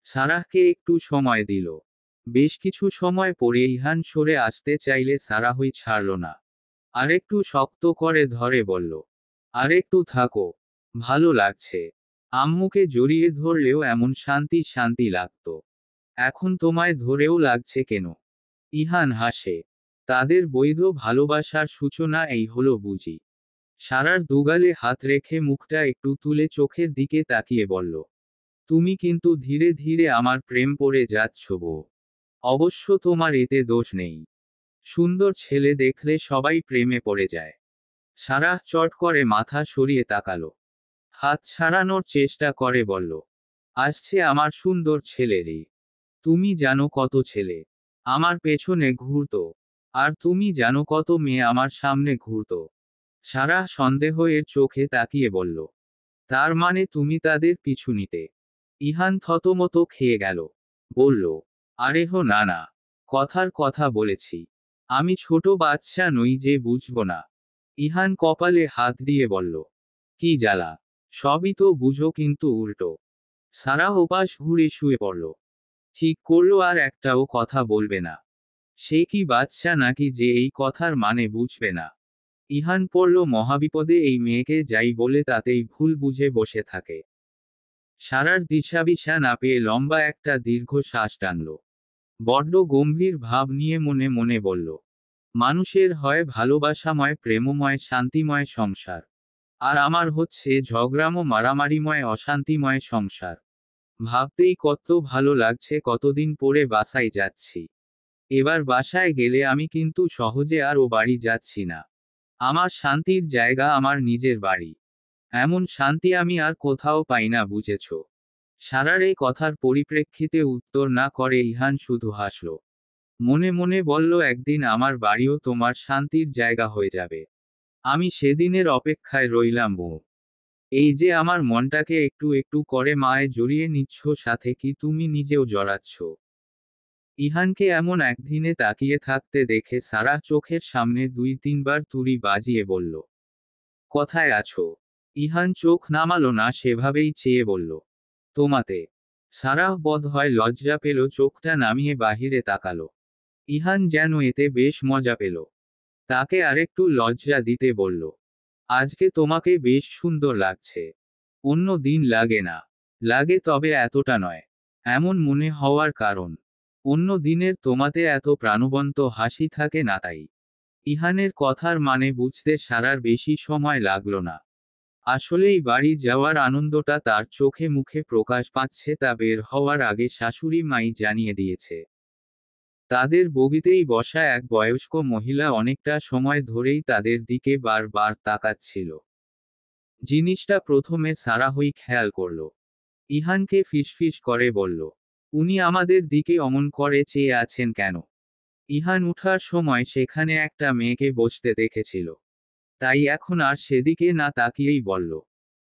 সারাহকে একটু সময় দিল। বেশ কিছু সময় পরে ইহান সরে আসতে চাইলে সারাহই ছাড়ল না। আরেকটু শক্ত করে ধরে বলল, আরেকটু থাকো, ভালো লাগছে। আম্মুকে জড়িয়ে ধরলেও এমন শান্তি শান্তি লাগতো। এখন তোমায় ধরেও লাগছে কেন? ইহান হাসে। তাদের বৈধ ভালোবাসার সূচনা এই হলো বুঝি। সারার দুগালে হাত রেখে মুখটা একটু তুলে চোখের দিকে তাকিয়ে বলল, তুমি কিন্তু ধীরে ধীরে আমার প্রেম পড়ে যাচ্ছ বউ। অবশ্য তোমার এতে দোষ নেই। সুন্দর ছেলে দেখলে সবাই প্রেমে পড়ে যায়। সারাহ চট করে মাথা সরিয়ে তাকালো। হাত ছাড়ানোর চেষ্টা করে বলল, আসছে আমার সুন্দর ছেলেরই। তুমি জানো কত ছেলে আমার পেছনে ঘুরতো, আর তুমি জানো কত মেয়ে আমার সামনে ঘুরতো। সারাহ সন্দেহ এর চোখে তাকিয়ে বলল, তার মানে তুমি তাদের পিছু নিতে? ইহান থতমত খেয়ে গেল। বলল, আরে হো না না, কথার কথা বলেছি। আমি ছোট বাচ্চা নই যে বুঝব না। ইহান কপালে হাত দিয়ে বলল, কি জ্বালা, সবই তো বুঝো কিন্তু উল্টো। সারাহ ওপাশ ঘুরে শুয়ে পড়ল। ঠিক করলো আর একটাও কথা বলবে না। সে কি বাচ্চা নাকি যে এই কথার মানে বুঝবে না? ইহান পড়ল মহাবিপদে, এই মেয়েকে যাই বলে তাতেই ভুল বুঝে বসে থাকে। সারার দিশাবিশা না পেয়ে লম্বা একটা দীর্ঘ শ্বাস টানল। বড্ড গম্ভীর ভাব নিয়ে মনে মনে বলল, মানুষের হয় ভালোবাসাময় প্রেমময় শান্তিময় সংসার, আর আমার হচ্ছে ঝগড়ামো মারামারিময় অশান্তিময় সংসার। ভাবতেই কত ভালো লাগছে, কতদিন পরে বাসায় যাচ্ছি। এবার বাসায় গেলে আমি কিন্তু সহজে আর ও বাড়ি যাচ্ছি না। আমার শান্তির জায়গা আমার নিজের বাড়ি। এমন শান্তি আমি আর কোথাও পাই না, বুঝেছ? সারার এই কথার পরিপ্রেক্ষিতে উত্তর না করে ইহান শুধু হাসল। মনে মনে বলল, একদিন আমার বাড়িও তোমার শান্তির জায়গা হয়ে যাবে। আমি সেদিনের অপেক্ষায় রইলাম। এই যে আমার মনটাকে একটু একটু করে মায়ে জড়িয়ে নিচ্ছ, সাথে কি তুমি নিজেও জড়াচ্ছ? ইহানকে এমন একদিনে তাকিয়ে থাকতে দেখে সারাহ চোখের সামনে ২-৩ বার তুড়ি বাজিয়ে বলল, কোথায় আছো? ইহান চোখ নামালো না, সেভাবেই চেয়ে বলল, তোমাতে। সারাহ বোধহয় লজ্জা পেল, চোখটা নামিয়ে বাহিরে তাকালো। ইহান যেন এতে বেশ মজা পেল। তাকে আরেকটু লজ্জা দিতে বলল, আজকে তোমাকে বেশ সুন্দর লাগছে। অন্য দিন লাগে না। লাগে, তবে এতটা নয়। এমন মনে হওয়ার কারণ? অন্য দিনের তোমাতে এত প্রাণবন্ত হাসি থাকে না, তাই। ইহানের কথার মানে বুঝতে সারার বেশি সময় লাগলো না। আসলেই বাড়ি যাওয়ার আনন্দটা তার চোখে মুখে প্রকাশ পাচ্ছে, তা বের হওয়ার আগে শাশুড়ি মাই জানিয়ে দিয়েছে। তাদের বগিতেই বসা এক বয়স্ক মহিলা অনেকটা সময় ধরেই তাদের দিকে বারবার তাকাচ্ছিল। জিনিসটা প্রথমে সারাহই খেয়াল করল। ইহানকে ফিসফিস করে বলল, উনি আমাদের দিকে অমন করে চেয়ে আছেন কেন? ইহান উঠার সময় সেখানে একটা মেয়েকে বসতে দেখেছিল। তাই এখন আর সেদিকে না তাকিয়েই বলল,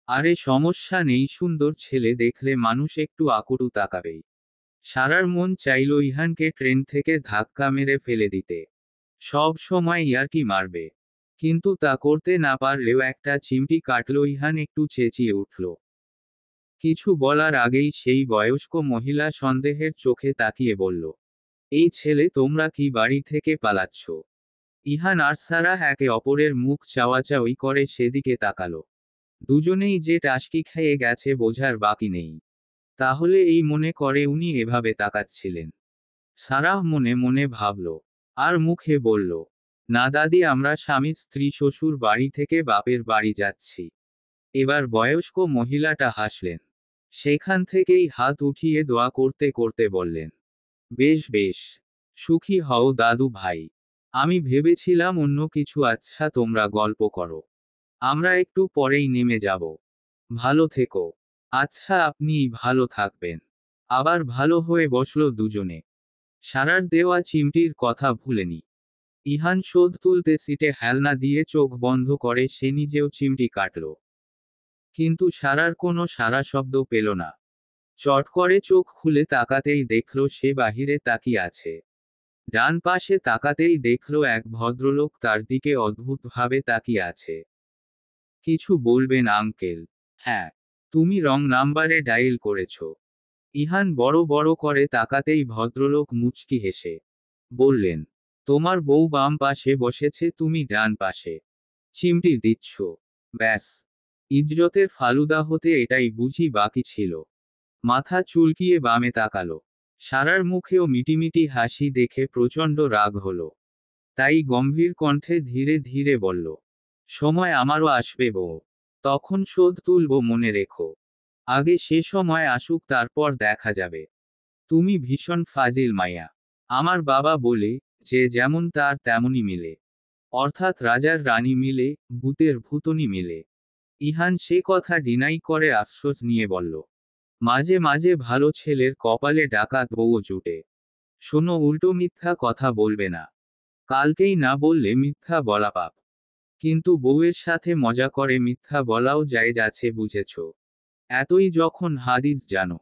আরে সমস্যা নেই, সুন্দর ছেলে দেখলে মানুষ একটু আকটু তাকাবেই। সারার মন চাইল ইহানকে ট্রেন থেকে ধাক্কা মেরে ফেলে দিতে। সব সময় ইয়ার্কি মারবে। কিন্তু তা করতে না পারলেও একটা চিমটি কাটল। ইহান একটু চেঁচিয়ে উঠল। কিছু বলার আগেই সেই বয়স্ক মহিলা সন্দেহের চোখে তাকিয়ে বলল, এই ছেলে, তোমরা কি বাড়ি থেকে পালাচ্ছ? ইহান আর সারাহ একে অপরের মুখ চাওয়াচাওয়ি করে সেদিকে তাকালো। দুজনেই যে টাসকি খেয়ে গেছে বোঝার বাকি নেই। তাহলে এই মনে করে উনি এভাবে তাকাচ্ছিলেন। সারাহ মনে মনে ভাবল। আর মুখে বলল, না দাদি, আমরা স্বামী স্ত্রী শ্বশুর বাড়ি থেকে বাপের বাড়ি যাচ্ছি। এবার বয়স্ক মহিলাটা হাসলেন। সেখান থেকেই হাত উঠিয়ে দোয়া করতে করতে বললেন, বেশ বেশ। সুখী হও দাদু ভাই। আমি ভেবেছিলাম অন্য কিছু। আচ্ছা, তোমরা গল্প করো। আমরা একটু পরেই নেমে যাব। ভালো থেকো। আচ্ছা, আপনিই ভালো থাকবেন। আবার ভালো হয়ে বসল দুজনে। সারার দেওয়া চিমটির কথা ভুলেনি। ইহান শোধ তুলতে সিটে হেলনা দিয়ে চোখ বন্ধ করে সে নিজেও চিমটি কাটল। কিন্তু সারার কোনো সারা শব্দ পেল না। চট করে চোখ খুলে তাকাতেই দেখল সে বাহিরে তাকিয়ে আছে। ডান পাশে তাকাতেই দেখল এক ভদ্রলোক তার দিকে অদ্ভুতভাবে তাকিয়ে আছে। কিছু বলবেন আঙ্কেল? হ্যাঁ। তুমি রং নাম্বারে ডায়েল করেছ। ইহান বড় বড় করে তাকাতেই ভদ্রলোক মুচকি হেসে বললেন, তোমার বউ বাম পাশে বসেছে, তুমি ডান পাশে। চিমটি দিচ্ছ? ব্যাস। ইজ্জতের ফালুদা হতে এটাই বুঝি বাকি ছিল। মাথা চুলকিয়ে বামে তাকালো। সারার মুখেও মিটিমিটি হাসি দেখে প্রচণ্ড রাগ হলো। তাই গম্ভীর কণ্ঠে ধীরে ধীরে বলল, সময় আমারও আসবে বউ। তখন শোধ তুলব, মনে রেখো। আগে সে সময় আসুক, তারপর দেখা যাবে। তুমি ভীষণ ফাজিল মাইয়া। আমার বাবা বলে, যে যেমন তার তেমনই মিলে। অর্থাৎ রাজার রানী মিলে, ভূতের ভূতনি মিলে। ইহান সে কথা ডিনাই করে আফসোস নিয়ে বলল, মাঝে মাঝে ভালো ছেলের কপালে ডাকাত বউও জুটে। শোনো, উল্টো মিথ্যা কথা বলবে না। কালকেই না বললে মিথ্যা বলা পাপ। কিন্তু বউয়ের সাথে মজা করে মিথ্যা বলাও জায়েজ আছে, বুঝেছ? এতই যখন হাদিস জানো।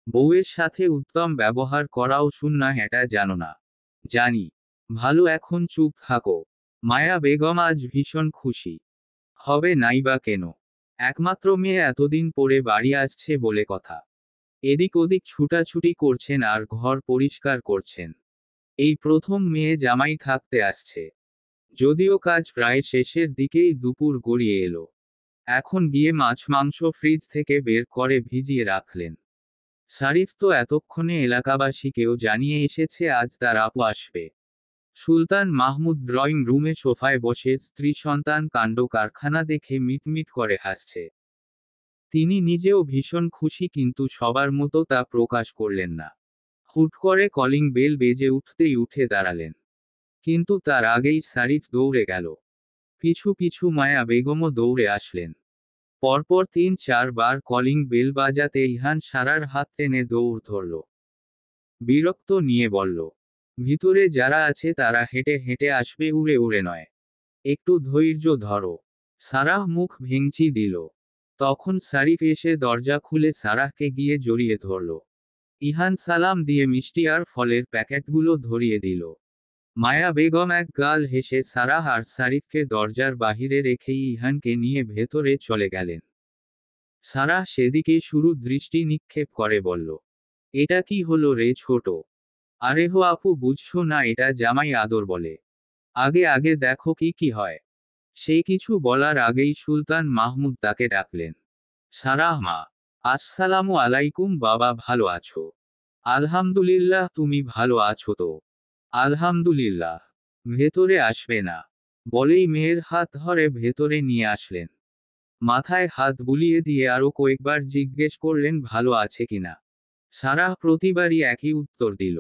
বউয়ের সাথে উত্তম ব্যবহার করাও সুন্নাহ, এটা জানো না? জানি। ভালো, এখন চুপ থাকো। মায়া বেগম আজ ভীষণ খুশি হবে নাইবা কেন? একমাত্র মেয়ে এতদিন পরে বাড়ি আসছে বলে কথা। এদিক ওদিক ছুটাছুটি করছেন আর ঘর পরিষ্কার করছেন। এই প্রথম মেয়ে জামাই থাকতে আসছে। যদিও কাজ প্রায় শেষের দিকেই দুপুর গড়িয়ে এলো। এখন গিয়ে মাছ মাংস ফ্রিজ থেকে বের করে ভিজিয়ে রাখলেন। শারিফ তো এতক্ষণে এলাকাবাসীকেও জানিয়ে এসেছে আজ তার আপু আসবে। সুলতান মাহমুদ ড্রয়িং রুমে সোফায় বসে স্ত্রী সন্তান কাণ্ড কারখানা দেখে মিটমিট করে হাসছে। তিনি নিজেও ভীষণ খুশি, কিন্তু সবার মতো তা প্রকাশ করলেন না। হুট করে কলিং বেল বেজে উঠতেই উঠে দাঁড়ালেন। কিন্তু তার আগেই শারিফ দৌড়ে গেল। পিছু পিছু মায়া বেগমও দৌড়ে আসলেন। পরপর 3-4 বার কলিং বেল বাজাতে ইহান সারার হাত টেনে দৌড় ধরল। বিরক্ত নিয়ে বলল, ভিতরে যারা আছে তারা হেঁটে হেঁটে আসবে, উড়ে উড়ে নয়। একটু ধৈর্য ধরো। সারাহ মুখ ভেঙচি দিল। তখন সারিফ এসে দরজা খুলে সারাহকে গিয়ে জড়িয়ে ধরল। ইহান সালাম দিয়ে মিষ্টি আর ফলের প্যাকেটগুলো ধরিয়ে দিল। মায়া বেগম এক গাল হেসে সারাহ আর সারিফকে দরজার বাহিরে রেখেই ইহানকে নিয়ে ভেতরে চলে গেলেন। সারাহ সেদিকে শুরু দৃষ্টি নিক্ষেপ করে বলল, এটা কি হলো রে ছোট? আরে হো আপু, বুঝছো না এটা জামাই আদর বলে? আগে আগে দেখো কি কি হয়। সে কিছু বলার আগেই সুলতান মাহমুদ তাকে ডাকলেন। সারাহ মা। আসসালামু আলাইকুম বাবা, ভালো আছো? আলহামদুলিল্লাহ, তুমি ভালো আছো তো? আলহামদুলিল্লাহ। ভেতরে আসবে না? বলেই মেয়ের হাত ধরে ভেতরে নিয়ে আসলেন। মাথায় হাত বুলিয়ে দিয়ে আরো কয়েকবার জিজ্ঞেস করলেন ভালো আছে কিনা। সারাহ প্রতিবারই একই উত্তর দিল।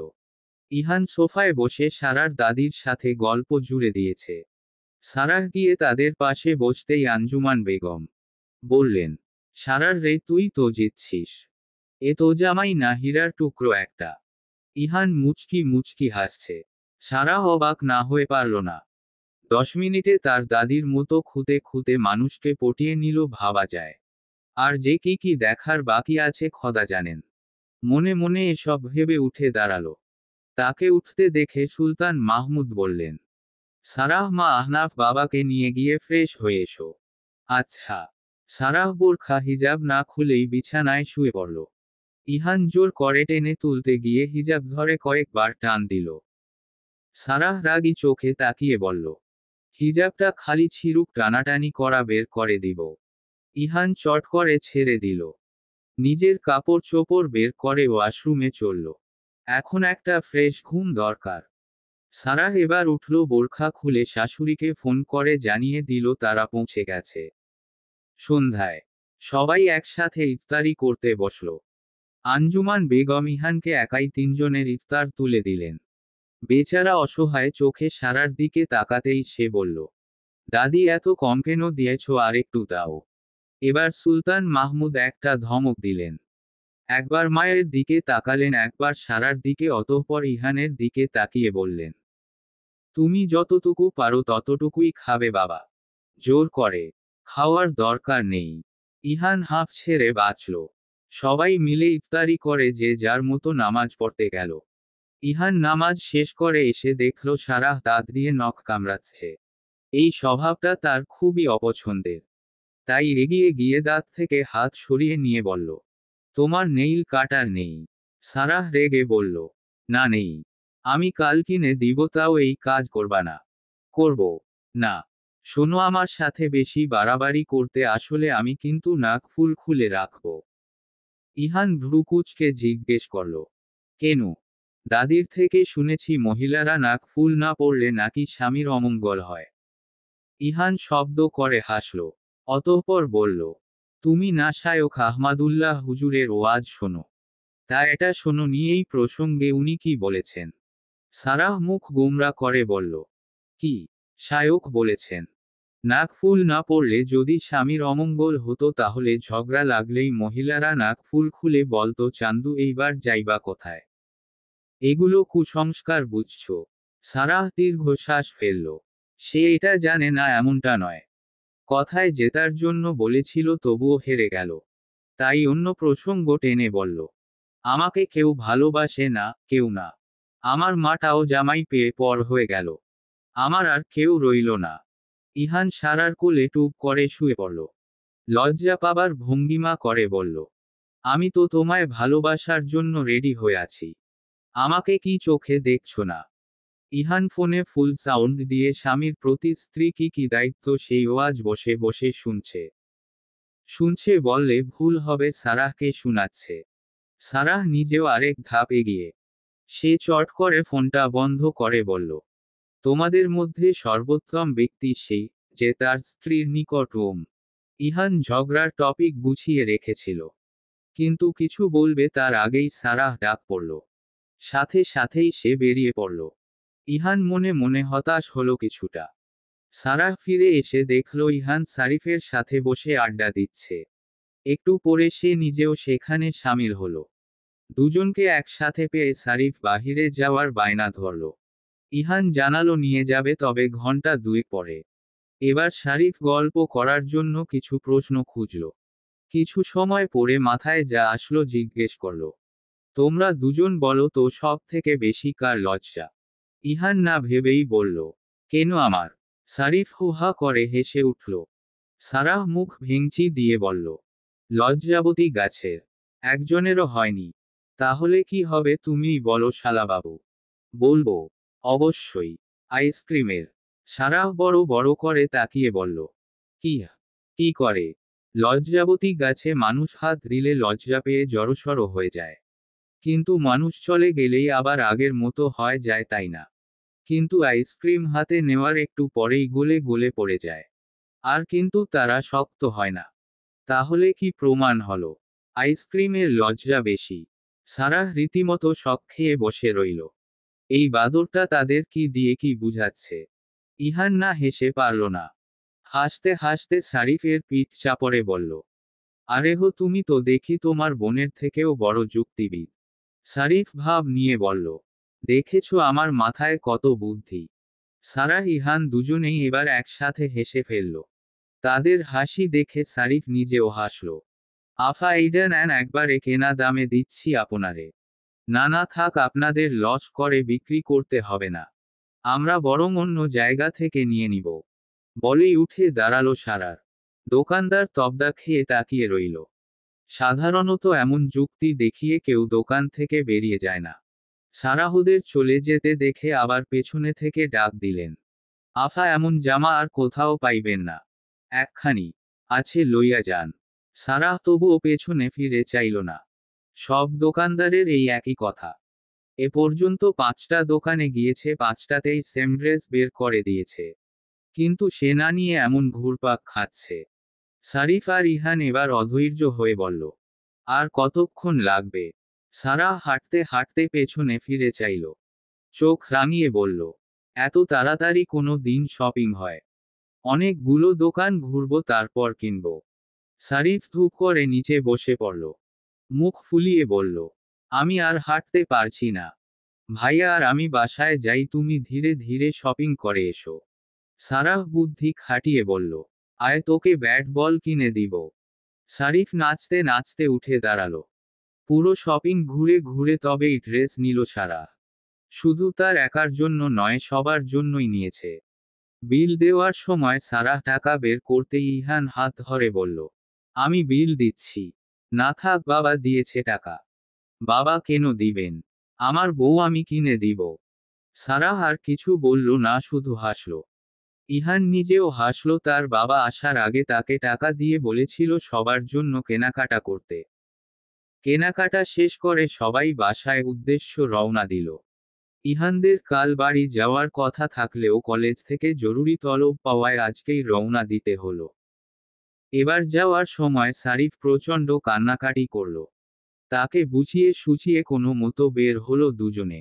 ইহান সোফায় বসে সারার দাদির সাথে গল্প জুড়ে দিয়েছে। সারাহ গিয়ে তাদের পাশে বসতেই আঞ্জুমান বেগম বললেন, সারার রে, তুই তো জিতছিস। এ তো জামাই না হীরার টুকরো একটা। ইহান মুচকি মুচকি হাসছে। সারাহ অবাক না হয়ে পারল না। 10 মিনিটে তার দাদির মতো খুঁতে খুঁতে মানুষকে পটিয়ে নিল ভাবা যায়। আর যে কি কি দেখার বাকি আছে খোদা জানেন। মনে মনে এসব ভেবে উঠে দাঁড়ালো। তাকে উঠতে দেখে সুলতান মাহমুদ বললেন, সারাহ মা, আহনাফ বাবাকে নিয়ে গিয়ে ফ্রেশ হয়ে এসো। আচ্ছা। সারাহ বোরখা হিজাব না খুলেই বিছানায় শুয়ে পড়ল। ইহান জোর করে টেনে তুলতে গিয়ে হিজাব ধরে কয়েকবার টান দিল। সারাহ রাগী চোখে তাকিয়ে বলল, হিজাবটা খালি ছিঁড়ুক, টানাটানি করা বের করে দিব। ইহান চট করে ছেড়ে দিল। নিজের কাপড় চোপড় বের করে ওয়াশরুমে চলল। এখন একটা ফ্রেশ ঘুম দরকার। সারাহ এবার উঠল, বোরখা খুলে শাশুড়িকে ফোন করে জানিয়ে দিল তারা পৌঁছে গেছে। সন্ধ্যায় সবাই একসাথে ইফতারি করতে বসল। আঞ্জুমান বেগম ইহানকে একাই 3 জনের ইফতার তুলে দিলেন। বেচারা অসহায় চোখে সারার দিকে তাকাতেই সে বলল, দাদি এত কম কেন দিয়েছ, আর একটু দাও। এবার সুলতান মাহমুদ একটা ধমক দিলেন। একবার মায়ের দিকে তাকালেন, একবার সারার দিকে, অতঃপর ইহানের দিকে তাকিয়ে বললেন, তুমি যতটুকু পারো ততটুকুই খাবে বাবা। জোর করে খাওয়ার দরকার নেই। ইহান হাঁফ ছেড়ে বাঁচল। সবাই মিলে ইফতারি করে যে যার মতো নামাজ পড়তে গেল। ইহান নামাজ শেষ করে এসে দেখল সারাহ দাঁত দিয়ে নখ কামড়াচ্ছে। এই স্বভাবটা তার খুবই অপছন্দের। তাই এগিয়ে গিয়ে দাঁত থেকে হাত সরিয়ে নিয়ে বলল, তোমার নেইল কাটার নেই? সারাহ রেগে বলল, না নেই। আমি কাল কিনে দিব, তাও এই কাজ করবা না? করব না। শোনো, আমার সাথে বেশি বাড়াবাড়ি করতে আসলে আমি কিন্তু নাক ফুল খুলে রাখব। ইহান ভ্রুকুচকে জিজ্ঞেস করল, কেন? দাদির থেকে শুনেছি মহিলারা নাক ফুল না পড়লে নাকি স্বামীর অমঙ্গল হয়। ইহান শব্দ করে হাসল। অতঃপর বলল, তুমি না শায়খ আহমাদুল্লাহ হুজুরের ওয়াজ শোনো? তা এটা শোনো নিয়েই প্রসঙ্গে উনি কি বলেছেন? সারাহ মুখ গোমরা করে বলল, কি শায়খ বলেছেন? নাক ফুল না পড়লে যদি স্বামীর অমঙ্গল হতো তাহলে ঝগড়া লাগলেই মহিলারা নাক ফুল খুলে বলতো, চান্দু এইবার যাইবা কোথায়? এগুলো কুসংস্কার, বুঝছো? সারাহ দীর্ঘশ্বাস ফেলল। সে এটা জানে না এমনটা নয়। কথায় জেতার জন্য বলেছিল, তবুও হেরে গেল। তাই অন্য প্রসঙ্গ টেনে বলল, আমাকে কেউ ভালোবাসে না, কেউ না। আমার মাটাও জামাই পেয়ে পর হয়ে গেল। আমার আর কেউ রইল না। ইহান সারার কোলে টুপ করে শুয়ে পড়ল। লজ্জা পাবার ভঙ্গিমা করে বলল, আমি তো তোমায় ভালোবাসার জন্য রেডি হয়ে আছি। আমাকে কি চোখে দেখছো না? ইহান ফোনে ফুল সাউন্ড দিয়ে স্বামীর প্রতি স্ত্রী কি কি দায়িত্ব সেই ওয়াজ বসে বসে শুনছে। শুনছে বললে ভুল হবে, সারাহকে শোনাচ্ছে। সারাহ নিজেও আরেক ধাপ এগিয়ে। সে চট করে ফোনটা বন্ধ করে বলল, তোমাদের মধ্যে সর্বোত্তম ব্যক্তি সেই, যে তার স্ত্রীর নিকট ওম। ইহান ঝগড়ার টপিক গুছিয়ে রেখেছিল। কিন্তু কিছু বলবে তার আগেই সারাহ ডাক পড়ল। সাথে সাথেই সে বেরিয়ে পড়ল। ইহান মনে মনে হতাশ হলো কিছুটা। সারাহ ফিরে এসে দেখল ইহান সারিফের সাথে বসে আড্ডা দিচ্ছে। একটু পরে সে নিজেও সেখানে সামিল হলো। দুজনকে একসাথে পেয়ে সারিফ বাহিরে যাওয়ার বায়না ধরল। ইহান জানালো নিয়ে যাবে, তবে ঘন্টা দুয়েক পরে। এবার সারিফ গল্প করার জন্য কিছু প্রশ্ন খুঁজল। কিছু সময় পরে মাথায় যা আসলো জিজ্ঞেস করল, তোমরা দুজন বলো তো সব থেকে বেশি কার লজ্জা? ইহান না ভেবেই বলল, কেন আমার? সারিফ হুহা করে হেসে উঠল। সারাহ মুখ ভেঙচি দিয়ে বলল, লজ্জাবতী গাছের একজনেরও হয়নি। তাহলে কি হবে তুমিই বলো শালাবাবু। বলবো, অবশ্যই, আইসক্রিমের। সারাহ বড় বড় করে তাকিয়ে বলল, কি? কি করে? লজ্জাবতী গাছে মানুষ হাত দিলে লজ্জা পেয়ে জড়সড় হয়ে যায়। কিন্তু মানুষ চলে গেলেই আবার আগের মতো হয় যায়, তাই না? কিন্তু আইসক্রিম হাতে নেওয়ার একটু পরেই গলে গলে পড়ে যায়। আর কিন্তু তারা শক্ত হয় না। তাহলে কি প্রমাণ হলো আইসক্রিমের লজ্জা বেশি? সারাহ রীতিমতো শক খেয়ে বসে রইল। এই বাদরটা তাদের কি দিয়ে কি বুঝাচ্ছে? ইহান না হেসে পারল না। হাসতে হাসতে সারিফের পিঠ চাপড়ে বলল, আরেহ তুমি তো দেখি তোমার বোনের থেকেও বড় যুক্তিবিদ। সারিফ ভাব নিয়ে বলল, দেখেছো আমার মাথায় কত বুদ্ধি। সারাহ ইহান দুজনেই এবার একসাথে হেসে ফেলল। তাদের হাসি দেখে সারিফ নিজেও হাসল। আফা এইডা নেন, একবারে কেনা দামে দিচ্ছি আপনারে। না না থাক, আপনাদের লস করে বিক্রি করতে হবে না। আমরা বরং অন্য জায়গা থেকে নিয়ে নিব। বলেই উঠে দাঁড়ালো সারার। দোকানদার তবদা খেয়ে তাকিয়ে রইল। সাধারণত এমন যুক্তি দেখিয়ে কেউ দোকান থেকে বেরিয়ে যায় না। সারাহদের চলে যেতে দেখে আবার পেছনে থেকে ডাক দিলেন, আফা এমন জামা আর কোথাও পাইবেন না। একখানি আছে, লইয়া যান। সারাহ তবুও পেছনে ফিরে চাইল না। সব দোকানদারের এই একই কথা। এ পর্যন্ত 5টা দোকানে গিয়েছে, 5টাতেই সেম ড্রেস বের করে দিয়েছে। কিন্তু সে না নিয়ে এমন ঘুরপাক খাচ্ছে। সারিফ আর ইহান এবার অধৈর্য হয়ে বলল, আর কতক্ষণ লাগবে? সারাহ হাঁটতে হাঁটতে পেছনে ফিরে চাইল। চোখ রাঙিয়ে বলল, এত তাড়াতাড়ি কোনো দিন শপিং হয়? অনেকগুলো দোকান ঘুরবো তারপর কিনবো। সারিফ ধূপ করে নিচে বসে পড়ল। মুখ ফুলিয়ে বলল, আমি আর হাঁটতে পারছি না। ভাইয়া আর আমি বাসায় যাই, তুমি ধীরে ধীরে শপিং করে এসো। সারাহ বুদ্ধি খাটিয়ে বলল, আয় তোকে ব্যাট বল কিনে দিব। সারিফ নাচতে নাচতে উঠে দাঁড়ালো। পুরো শপিং ঘুরে ঘুরে তবেই ড্রেস নিল সারাহ। শুধু তার একার জন্য নয়, সবার জন্যই নিয়েছে। বিল দেওয়ার সময় সারাহ টাকা বের করতেই ইহান হাত ধরে বলল, আমি বিল দিচ্ছি। না থাক, বাবা দিয়েছে টাকা। বাবা কেন দিবেন? আমার বউ আমি কিনে দিব। সারাহ আর কিছু বলল না, শুধু হাসল। ইহান নিজেও হাসল। তার বাবা আসার আগে তাকে টাকা দিয়ে বলেছিল সবার জন্য কেনাকাটা করতে। কেনাকাটা শেষ করে সবাই বাসায় উদ্দেশ্য রওনা দিল। ইহানদের কাল বাড়ি যাওয়ার কথা থাকলেও কলেজ থেকে জরুরি তলব পাওয়ায় আজকেই রওনা দিতে হলো। এবার যাওয়ার সময় সারিফ প্রচণ্ড কান্নাকাটি করল। তাকে বুঝিয়ে সুচিয়ে কোনো মতো বের হলো দুজনে।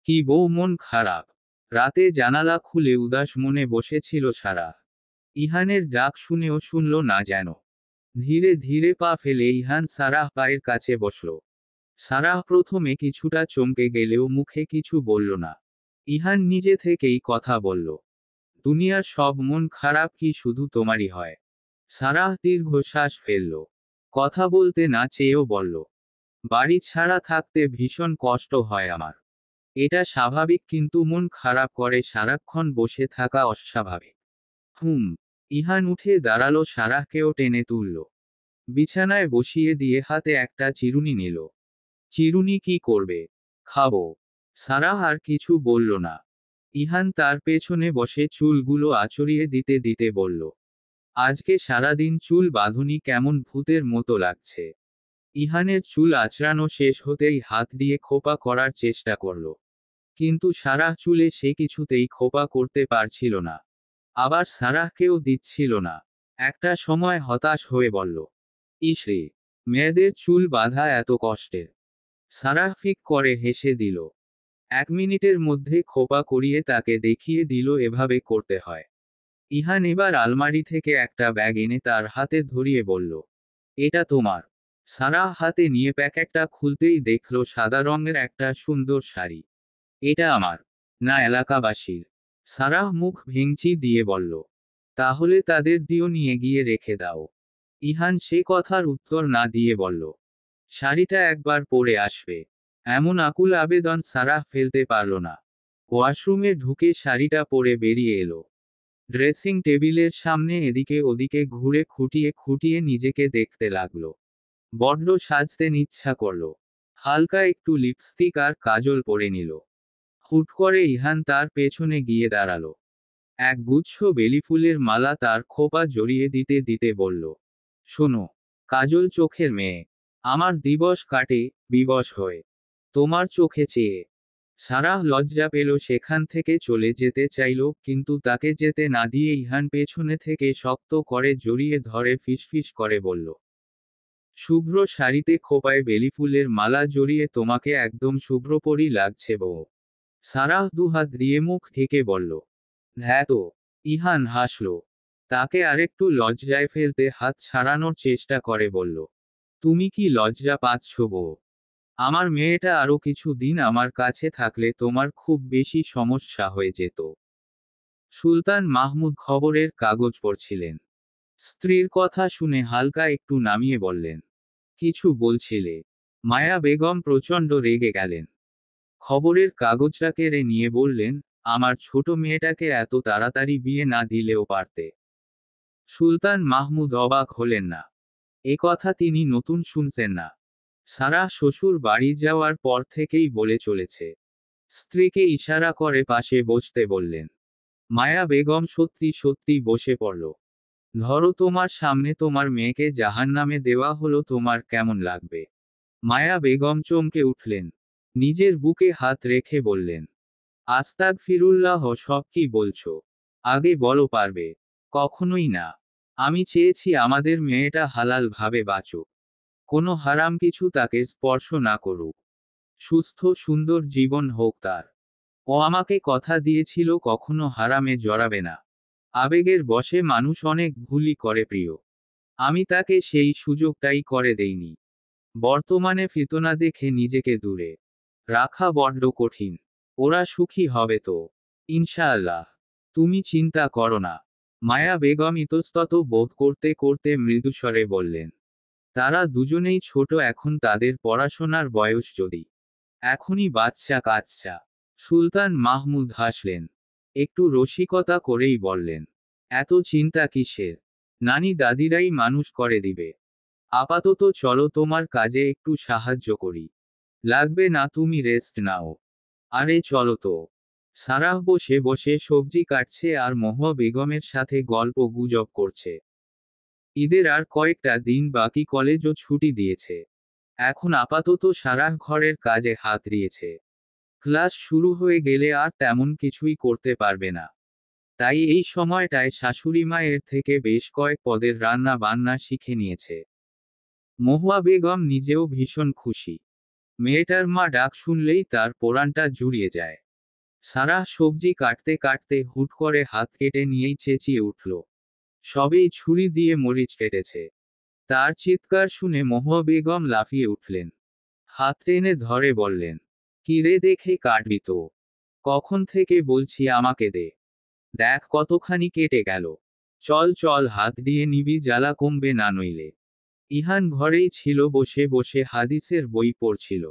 কি বউ মন খারাপ? রাতে জানালা খুলে উদাস মনে বসেছিল সারাহ। ইহানের ডাক শুনেও শুনল না যেন। ধীরে ধীরে পা ফেলে ইহান সারাহ পায়ের কাছে বসল। সারাহ প্রথমে কিছুটা চমকে গেলেও মুখে কিছু বলল না। ইহান নিজে থেকেই কথা বলল, দুনিয়ার সব মন খারাপ কি শুধু তোমারই হয়? সারাহ দীর্ঘশ্বাস ফেলল। কথা বলতে না চেয়েও বলল, বাড়ি ছাড়া থাকতে ভীষণ কষ্ট হয় আমার। এটা স্বাভাবিক, কিন্তু মন খারাপ করে সারাক্ষণ বসে থাকা অস্বাভাবিক। ইহান উঠে দাঁড়ালো, সারাহকেও টেনে তুলল। বিছানায় বসিয়ে দিয়ে হাতে একটা চিরুনি নিল। চিরুনি কি করবে? খাবো। সারাহ আর কিছু বলল না। ইহান তার পেছনে বসে চুলগুলো আঁচড়িয়ে দিতে দিতে বলল, আজকে সারাদিন চুল বাঁধুনি, কেমন ভূতের মতো লাগছে। ইহানের চুল আঁচড়ানো শেষ হতেই হাত দিয়ে খোপা করার চেষ্টা করল। কিন্তু সারাহ চুলে সে কিছুতেই খোপা করতে পারছিল না। আবার সারাহকেও দিচ্ছিল না। একটা সময় হতাশ হয়ে বলল, ইসরে, মেয়েদের চুল বাঁধা এত কষ্টের। সারাহ ফিক করে হেসে দিল। 1 মিনিটের মধ্যে খোপা করিয়ে তাকে দেখিয়ে দিল এভাবে করতে হয়। ইহান এবার আলমারি থেকে একটা ব্যাগ এনে তার হাতে ধরিয়ে বলল, এটা তোমার। সারাহ হাতে নিয়ে প্যাকেটটা খুলতেই দেখল সাদা রঙের একটা সুন্দর শাড়ি। এটা আমার না, এলাকাবাসীর। সারাহ মুখ ভেঙচি দিয়ে বলল, তাহলে তাদের দিও, নিয়ে গিয়ে রেখে দাও। ইহান সে কথার উত্তর না দিয়ে বলল, শাড়িটা একবার পরে আসবে। এমন আকুল আবেদন সারাহ ফেলতে পারল না। ওয়াশরুমে ঢুকে শাড়িটা পরে বেরিয়ে এলো। ড্রেসিং টেবিলের সামনে এদিকে ওদিকে ঘুরে খুঁটিয়ে খুঁটিয়ে নিজেকে দেখতে লাগলো। বড্ড সাজতে ইচ্ছা করলো। হালকা একটু লিপস্টিক আর কাজল পরে নিল। হুট করে ইহান তার পেছনে গিয়ে দাঁড়ালো। এক গুচ্ছ বেলি ফুলের মালা তার খোপা জড়িয়ে দিতে দিতে বলল, শোনো কাজল চোখের মেয়ে, আমার দিবস কাটে বিবশ হয়ে তোমার চোখে চেয়ে। সারাহ লজ্জা পেল, সেখান থেকে চলে যেতে চাইল, কিন্তু তাকে যেতে না দিয়ে ইহান পেছনে থেকে শক্ত করে জড়িয়ে ধরে ফিসফিস করে বলল, শুভ্র শাড়িতে খোপায় বেলি ফুলের মালা জড়িয়ে তোমাকে একদম শুভ্রপরী লাগছে বউ। সারাহ দুহাত দিয়ে মুখ ঢেকে বলল, হ্যাঁ তো। ইহান হাসল। তাকে আরেকটু লজ্জায় ফেলতে হাত ছাড়ানোর চেষ্টা করে বলল, তুমি কি লজ্জা পাচ্ছ বউ? আমার মেয়েটা আরো কিছু দিন আমার কাছে থাকলে তোমার খুব বেশি সমস্যা হয়ে যেত। সুলতান মাহমুদ খবরের কাগজ পড়ছিলেন। স্ত্রীর কথা শুনে হালকা একটু নামিয়ে বললেন, কিছু বলছিলে? মায়া বেগম প্রচণ্ড রেগে গেলেন। খবরের কাগজটা কেড়ে নিয়ে বললেন, আমার ছোট মেয়েটাকে এত তাড়াতাড়ি বিয়ে না দিলেও পারতে। সুলতান মাহমুদ অবাক হলেন না। এ কথা তিনি নতুন শুনছেন না। সারাহ শ্বশুর বাড়ি যাওয়ার পর থেকেই বলে চলেছে। স্ত্রীকে ইশারা করে পাশে বসতে বললেন। মায়া বেগম সত্যি সত্যি বসে পড়ল। ধরো তোমার সামনে তোমার মেয়েকে জাহান্নামে দেওয়া হলো, তোমার কেমন লাগবে? মায়া বেগম চমকে উঠলেন। নিজের বুকে হাত রেখে বললেন, আস্তাগফিরুল্লাহ, সব কি বলছো? আগে বলো পারবে? কখনোই না। আমি চেয়েছি আমাদের মেয়েটা হালাল ভাবে বাঁচুক। কোনো হারাম কিছু তাকে স্পর্শ না করুক। সুস্থ সুন্দর জীবন হোক তার। ও আমাকে কথা দিয়েছিল কখনো হারামে জড়াবে না। আবেগের বশে মানুষ অনেক ভুলই করে প্রিয়। আমি তাকে সেই সুযোগটাই করে দেইনি। বর্তমানে ফিতনা দেখে নিজেকে দূরে রাখা বড্ড কঠিন। ওরা সুখী হবে তো, ইনশাআল্লাহ। তুমি চিন্তা করো না। মায়া বেগম ইতস্তত বোধ করতে করতে মৃদুস্বরে বললেন, তারা দুজনেই ছোট, এখন তাদের পড়াশোনার বয়স, যদি এখনই বাচ্চা কাচ্চা। সুলতান মাহমুদ হাসলেন। একটু রসিকতা করেই বললেন, এত চিন্তা কিসের? নানি দাদিরাই মানুষ করে দিবে। আপাতত চলো তোমার কাজে একটু সাহায্য করি। লাগবে না, তুমি রেস্ট নাও। আরে চলো তো। সারাহ বসে বসে সবজি কাটছে আর মহুয়া বেগমের সাথে গল্প গুজব করছে। ঈদের আর কয়েকটা দিন বাকি, কলেজও ছুটি দিয়েছে। এখন আপাতত সারাহ ঘরের কাজে হাত দিয়েছে। ক্লাস শুরু হয়ে গেলে আর তেমন কিছুই করতে পারবে না। তাই এই সময়টায় শাশুড়ি মায়ের থেকে বেশ কয়েক পদের রান্না বান্না শিখে নিয়েছে। মহুয়া বেগম নিজেও ভীষণ খুশি। মেয়েটার মা ডাক শুনলেই তার পোড়ানটা জুড়িয়ে যায়। সারাহ সবজি কাটতে কাটতে হুট করে হাত কেটে নিয়েই চেঁচিয়ে উঠল, সবেই ছুরি দিয়ে মরিচ কেটেছে। তার চিৎকার শুনে মহুয়া বেগম লাফিয়ে উঠলেন। হাত টেনে ধরে বললেন, কি রে, দেখে কাটবি তো? কখন থেকে বলছি আমাকে দে। দেখ কতখানি কেটে গেল। চল চল, হাত দিয়ে নিবি, জ্বালা কমবে না নইলে। ইহান ঘরেই ছিল, বসে বসে হাদিসের বই পড়ছিল।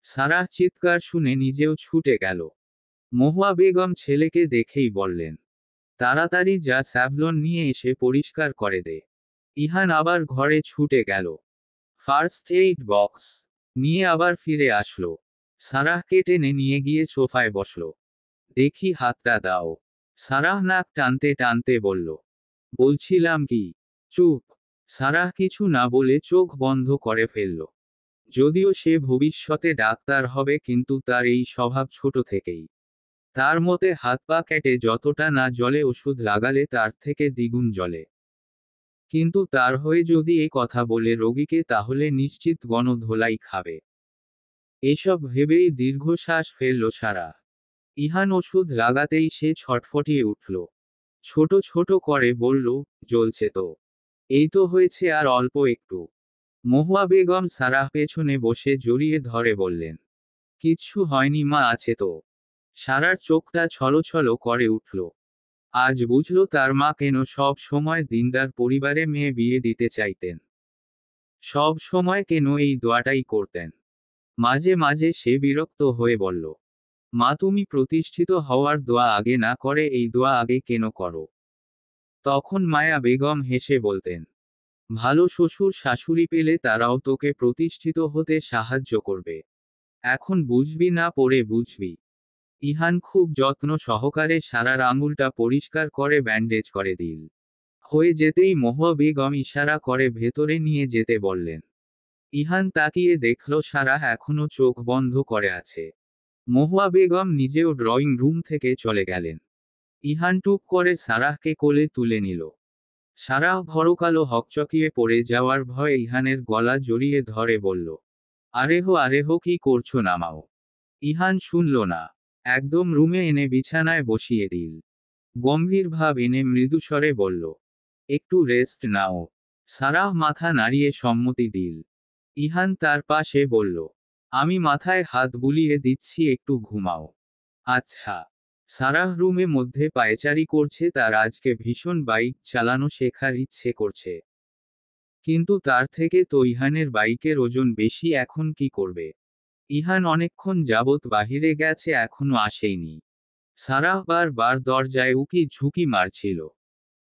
সারাহ চিৎকার শুনে নিজেও ছুটে গেল। মহুয়া বেগম ছেলেকে দেখেই বললেন, তাড়াতাড়ি যা, স্যাভলন নিয়ে এসে পরিষ্কার করে দে। ইহান আবার ঘরে ছুটে গেল। ফার্স্ট এইড বক্স নিয়ে আবার ফিরে আসলো। সারাহকে টেনে নিয়ে গিয়ে সোফায় বসলো। দেখি হাতটা দাও। সারাহ নাক টানতে টানতে বলল, বলছিলাম কি। চুপ। সারাহ কিছু না বলে চোখ বন্ধ করে ফেলল। যদিও সে ভবিষ্যতে ডাক্তার হবে, কিন্তু তার এই স্বভাব ছোট থেকেই। তার মতে হাত পা কেটে যতটা না জলে, ওষুধ লাগালে তার থেকে দ্বিগুণ জলে। কিন্তু তার হয়ে যদি এ কথা বলে রোগীকে, তাহলে নিশ্চিত গণধোলাই খাবে। এসব ভেবেই দীর্ঘশ্বাস ফেলল সারাহ। ইহান ওষুধ লাগাতেই সে ছটফটিয়ে উঠল। ছোট ছোট করে বলল, জ্বলছে তো। এই তো হয়েছে আর অল্প একটু। মহুয়া বেগম সারাহ পেছনে বসে জড়িয়ে ধরে বললেন, কিচ্ছু হয়নি মা, আছে তো। সারার চোখটা ছলছল করে উঠল। আজ বুঝল তার মা কেন সব সময় দিনদার পরিবারে মেয়ে বিয়ে দিতে চাইতেন। সব সময় কেন এই দোয়াটাই করতেন। মাঝে মাঝে সে বিরক্ত হয়ে বলল, মা তুমি প্রতিষ্ঠিত হওয়ার দোয়া আগে না করে এই দোয়া আগে কেন করো? তখন মায়া বেগম হেসে বলতেন, ভালো শ্বশুর শাশুড়ি পেলে তারাও তোকে প্রতিষ্ঠিত হতে সাহায্য করবে। এখন বুঝবি না, পরে বুঝবি। ইহান খুব যত্ন সহকারে সারার আঙুলটা পরিষ্কার করে ব্যান্ডেজ করে দিল। হয়ে যেতেই মহুয়া বেগম ইশারা করে ভেতরে নিয়ে যেতে বললেন। ইহান তাকিয়ে দেখল সারা এখনো চোখ বন্ধ করে আছে। মহুয়া বেগম নিজেও ড্রয়িং রুম থেকে চলে গেলেন। ইহান টুপ করে সারাহকে কোলে তুলে নিল। সারাহ ভরকালো হকচকিয়ে পড়ে যাওয়ার ভয়ে ইহানের গলা জড়িয়ে ধরে বলল, আরেহ আরেহ, কি করছো, নামাও। ইহান শুনল না। একদম রুমে এনে বিছানায় বসিয়ে দিল। গম্ভীর ভাব এনে মৃদুস্বরে বলল, একটু রেস্ট নাও। সারাহ মাথা নাড়িয়ে সম্মতি দিল। ইহান তার পাশে বলল, আমি মাথায় হাত বুলিয়ে দিচ্ছি, একটু ঘুমাও। আচ্ছা। সারাহ রুমে মধ্যে পায়চারি করছে, তার আজকে ভীষণ বাইক চালানো শেখার ইচ্ছে করছে। কিন্তু তার থেকে তো ইহানের বাইকের ওজন বেশি, এখন কি করবে? ইহান অনেকক্ষণ যাবৎ বাহিরে গেছে, এখনো আসেইনি। সারাহ বার দরজায় উকি ঝুঁকি মারছিল।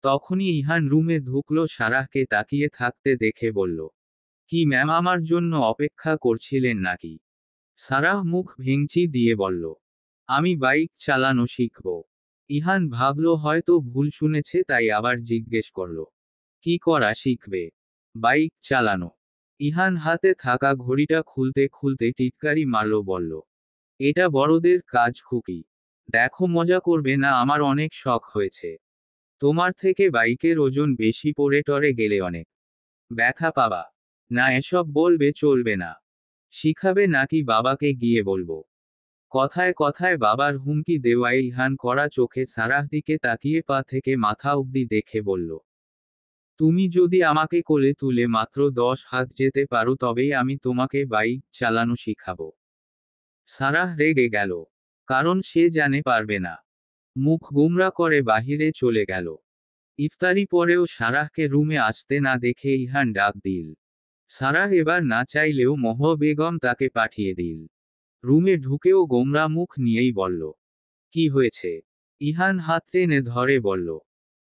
তখনই ইহান রুমে ঢুকলো, সারাহকে তাকিয়ে থাকতে দেখে বলল, কি ম্যাম, আমার জন্য অপেক্ষা করছিলেন নাকি? সারাহ মুখ ভেঙচি দিয়ে বলল, আমি বাইক চালানো শিখব। ইহান ভাবল হয়তো ভুল শুনেছে, তাই আবার জিজ্ঞেস করল, কি করা শিখবে? বাইক চালানো। ইহান হাতে থাকা ঘড়িটা খুলতে খুলতে টিটকারি মারল, বলল, এটা বড়দের কাজ খুকি। দেখো, মজা করবে না, আমার অনেক শখ হয়েছে। তোমার থেকে বাইকের ওজন বেশি, পড়ে টরে গেলে অনেক ব্যথা পাবা। না, এসব বলবে চলবে না। শিখাবে নাকি বাবাকে গিয়ে বলবো? কথায় কথায় বাবার হুমকি দেওয়ায় ইহান কড়া চোখে সারাহ দিকে তাকিয়ে পা থেকে মাথা অবধি দেখে বলল, তুমি যদি আমাকে কোলে তুলে মাত্র 10 হাত যেতে পারো তবেই আমি তোমাকে বাইক চালানো শিখাবো। সারাহ রেগে গেল। কারণ সে জানে পারবে না। মুখ গুমরা করে বাহিরে চলে গেল। ইফতারি পরেও সারাহকে রুমে আসতে না দেখে ইহান ডাক দিল। সারাহ এবার না চাইলেও মহুয়া বেগম তাকে পাঠিয়ে দিল। রুমে ঢুকেও গোমরা মুখ নিয়েই বলল, কি হয়েছে? ইহান হাত টেনে ধরে বলল,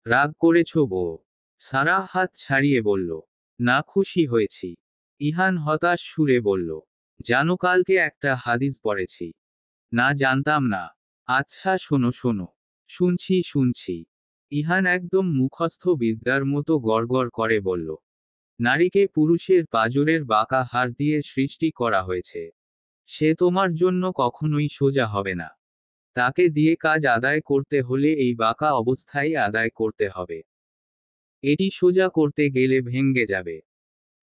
রাগ করেছ বউ? সারাহ হাত ছাড়িয়ে বলল, না, খুশি হয়েছি। ইহান হতাশ সুরে বলল, জানো কালকে একটা হাদিস পড়েছি? না, জানতাম না। আচ্ছা শোনো শোনো। শুনছি শুনছি। ইহান একদম মুখস্থ বিদ্যার মতো গড়গড় করে বলল, নারীকে পুরুষের পাঁজরের বাঁকা হাড় দিয়ে সৃষ্টি করা হয়েছে। সে তোমার জন্য কখনোই সোজা হবে না। তাকে দিয়ে কাজ আদায় করতে হলে এই বাঁকা অবস্থায় আদায় করতে হবে। এটি সোজা করতে গেলে ভেঙ্গে যাবে।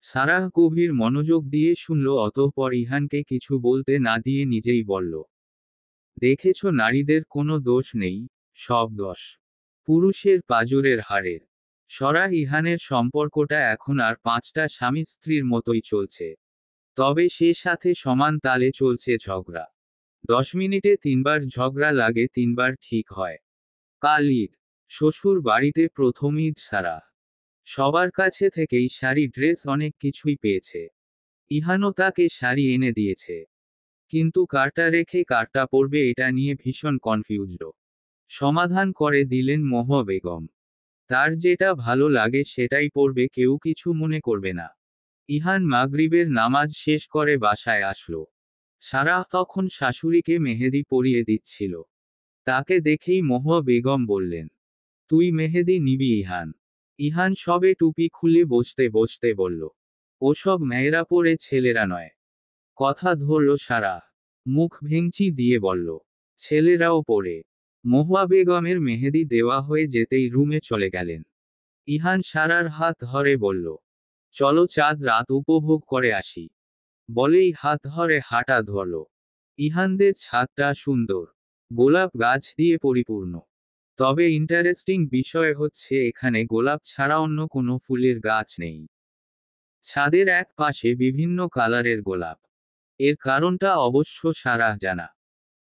সারাহ গভীর মনোযোগ দিয়ে শুনল, অতঃপর ইহানকে কিছু বলতে না দিয়ে নিজেই বলল, দেখেছ, নারীদের কোনো দোষ নেই, সব দোষ পুরুষের পাঁজরের হাড়ের। সরাহ ইহানের সম্পর্কটা এখন আর 5টা স্বামী স্ত্রীর মতোই চলছে। তবে সে সাথে সমান তালে চলছে ঝগড়া। 10 মিনিটে 3বার ঝগড়া লাগে, 3বার ঠিক হয়। কাল ঈদ। শ্বশুর বাড়িতে প্রথম ঈদ সারাহ। সবার কাছে থেকেই শাড়ি ড্রেস অনেক কিছুই পেয়েছে। ইহানও তাকে শাড়ি এনে দিয়েছে। কিন্তু কারটা রেখে কারটা পরবে এটা নিয়ে ভীষণ কনফিউজড। সমাধান করে দিলেন মহুয়া বেগম। তার যেটা ভালো লাগে সেটাই পরবে, কেউ কিছু মনে করবে না। ইহান মাগরিবের নামাজ শেষ করে বাসায় আসলো। সারাহ তখন শাশুড়িকে মেহেদি পরিয়ে দিচ্ছিল। তাকে দেখেই মহুয়া বেগম বললেন, তুই মেহেদি নিবি ইহান? ইহান সবে টুপি খুলে বসতে বসতে বলল, ওসব মেয়েরা পরে, ছেলেরা নয়। কথা ধরল সারাহ। মুখ ভেঙচি দিয়ে বলল, ছেলেরাও পরে। মহুয়া বেগমের মেহেদি দেওয়া হয়ে যেতেই রুমে চলে গেলেন। ইহান সারার হাত ধরে বলল, চলো চাঁদ রাত উপভোগ করে আসি। বলেই হাত ধরে হাঁটা ধরল। ইহানদের ছাদটা সুন্দর। গোলাপ গাছ দিয়ে পরিপূর্ণ। তবে ইন্টারেস্টিং বিষয় হচ্ছে এখানে গোলাপ ছাড়া অন্য কোনো ফুলের গাছ নেই। ছাদের এক পাশে বিভিন্ন কালারের গোলাপ। এর কারণটা অবশ্য সারাহ জানা।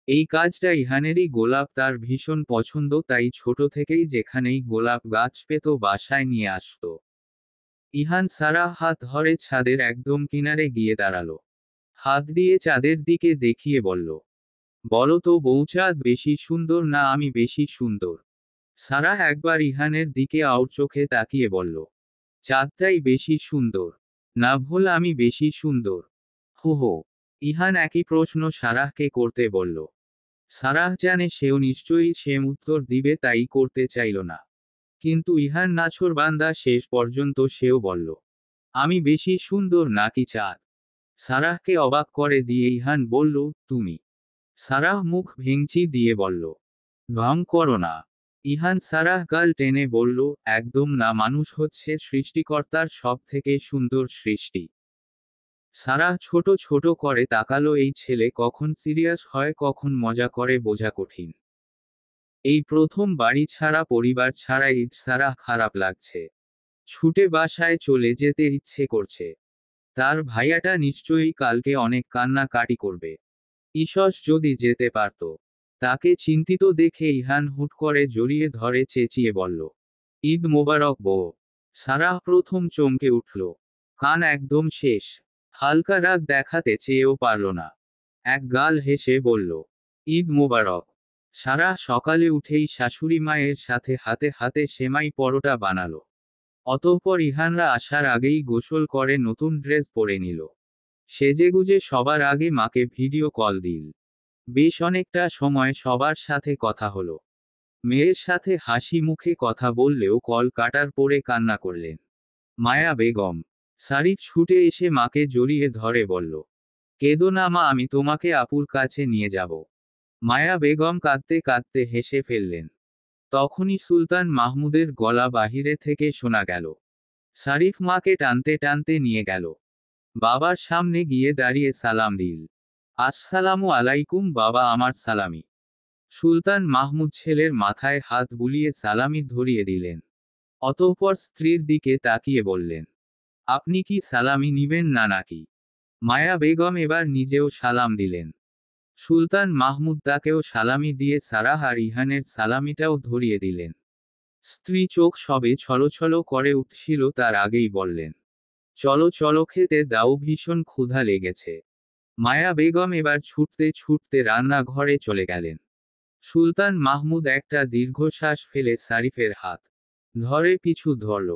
এই কাজটা ইহানেরই, গোলাপ তার ভীষণ পছন্দ, তাই ছোট থেকেই যেখানেই গোলাপ গাছ পেত বাসায় নিয়ে আসতো। ইহান সারাহ হাত ধরে ছাদের একদম কিনারে গিয়ে দাঁড়ালো। হাত দিয়ে চাঁদের দিকে দেখিয়ে বলল, বলো তো বউচাঁদ বেশি সুন্দর না আমি বেশি সুন্দর? সারাহ একবার ইহানের দিকে আউট চোখে তাকিয়ে বলল, চাঁদটাই বেশি সুন্দর। না ভুল, আমি বেশি সুন্দর। হো হো। ইহান একই প্রশ্ন সারাহকে করতে বলল। সারাহ জানে সেও নিশ্চয়ই সেম উত্তর দিবে, তাই করতে চাইল না। কিন্তু ইহান নাছোড়বান্দা, শেষ পর্যন্ত সেও বলল, আমি বেশি সুন্দর নাকি চাঁদ? সারাহকে অবাক করে দিয়ে ইহান বলল, তুমি। সারাহ মুখ ভেঙচি দিয়ে বলল, ঢং করো না। ইহান সারাহ গাল টেনে বলল, একদম না, মানুষ হচ্ছে সৃষ্টিকর্তার সব থেকে সুন্দর সৃষ্টি। সারাহ ছোট ছোট করে তাকালো, এই ছেলে কখন সিরিয়াস হয় কখন মজা করে বোঝা কঠিন। এই প্রথম বাড়ি ছাড়া, পরিবার ছাড়া ঈদ সারাহ খারাপ লাগছে। ছুটে বাসায় চলে যেতে ইচ্ছে করছে। তার ভাইয়াটা নিশ্চয়ই কালকে অনেক কান্নাকাটি করবে। ঈশস যদি যেতে পারত। তাকে চিন্তিত দেখে ইহান হুট করে জড়িয়ে ধরে চেঁচিয়ে বলল, ঈদ মোবারক বউ। সারাহ প্রথম চমকে উঠল। কান একদম শেষ। হালকা রাগ দেখাতে চেয়েও পারল না। এক গাল হেসে বলল, ঈদ মোবারক। সারাহ সকালে উঠেই শাশুড়ি মায়ের সাথে হাতে হাতে সেমাই পরোটা বানালো। অতঃপর ইহানরা আসার আগেই গোসল করে নতুন ড্রেস পরে নিল। সেজেগুজে সবার আগে মাকে ভিডিও কল দিল। বেশ অনেকটা সময় সবার সাথে কথা হলো। মেয়ের সাথে হাসি মুখে কথা বললেও কল কাটার পরে কান্না করলেন মায়া বেগম। সারিফ ছুটে এসে মাকে জড়িয়ে ধরে বলল, কেঁদো না মা, আমি তোমাকে আপুর কাছে নিয়ে যাব। মায়া বেগম কাঁদতে কাঁদতে হেসে ফেললেন। তখনই সুলতান মাহমুদের গলা বাহিরে থেকে শোনা গেল। সারিফ মাকে টানতে টানতে নিয়ে গেল। বাবার সামনে গিয়ে দাঁড়িয়ে সালাম দিল। আসসালামু আলাইকুম বাবা, আমার সালামি। সুলতান মাহমুদ ছেলের মাথায় হাত বুলিয়ে সালামি ধরিয়ে দিলেন। অতঃপর স্ত্রীর দিকে তাকিয়ে বললেন, আপনি কি সালামি নিবেন না নাকি? মায়া বেগম এবার নিজেও সালাম দিলেন। সুলতান মাহমুদ তাকেও সালামি দিয়ে সারাহ আর ইহানের সালামিটাও ধরিয়ে দিলেন। স্ত্রী চোখ সবে ছলছল করে উঠছিল তার আগেই বললেন, চলো চলো খেতে দাও, ভীষণ ক্ষুধা লেগেছে। মায়া বেগম এবার ছুটতে ছুটতে রান্নাঘরে চলে গেলেন। সুলতান মাহমুদ একটা দীর্ঘশ্বাস ফেলে সারিফের হাত ধরে পিছু ধরল।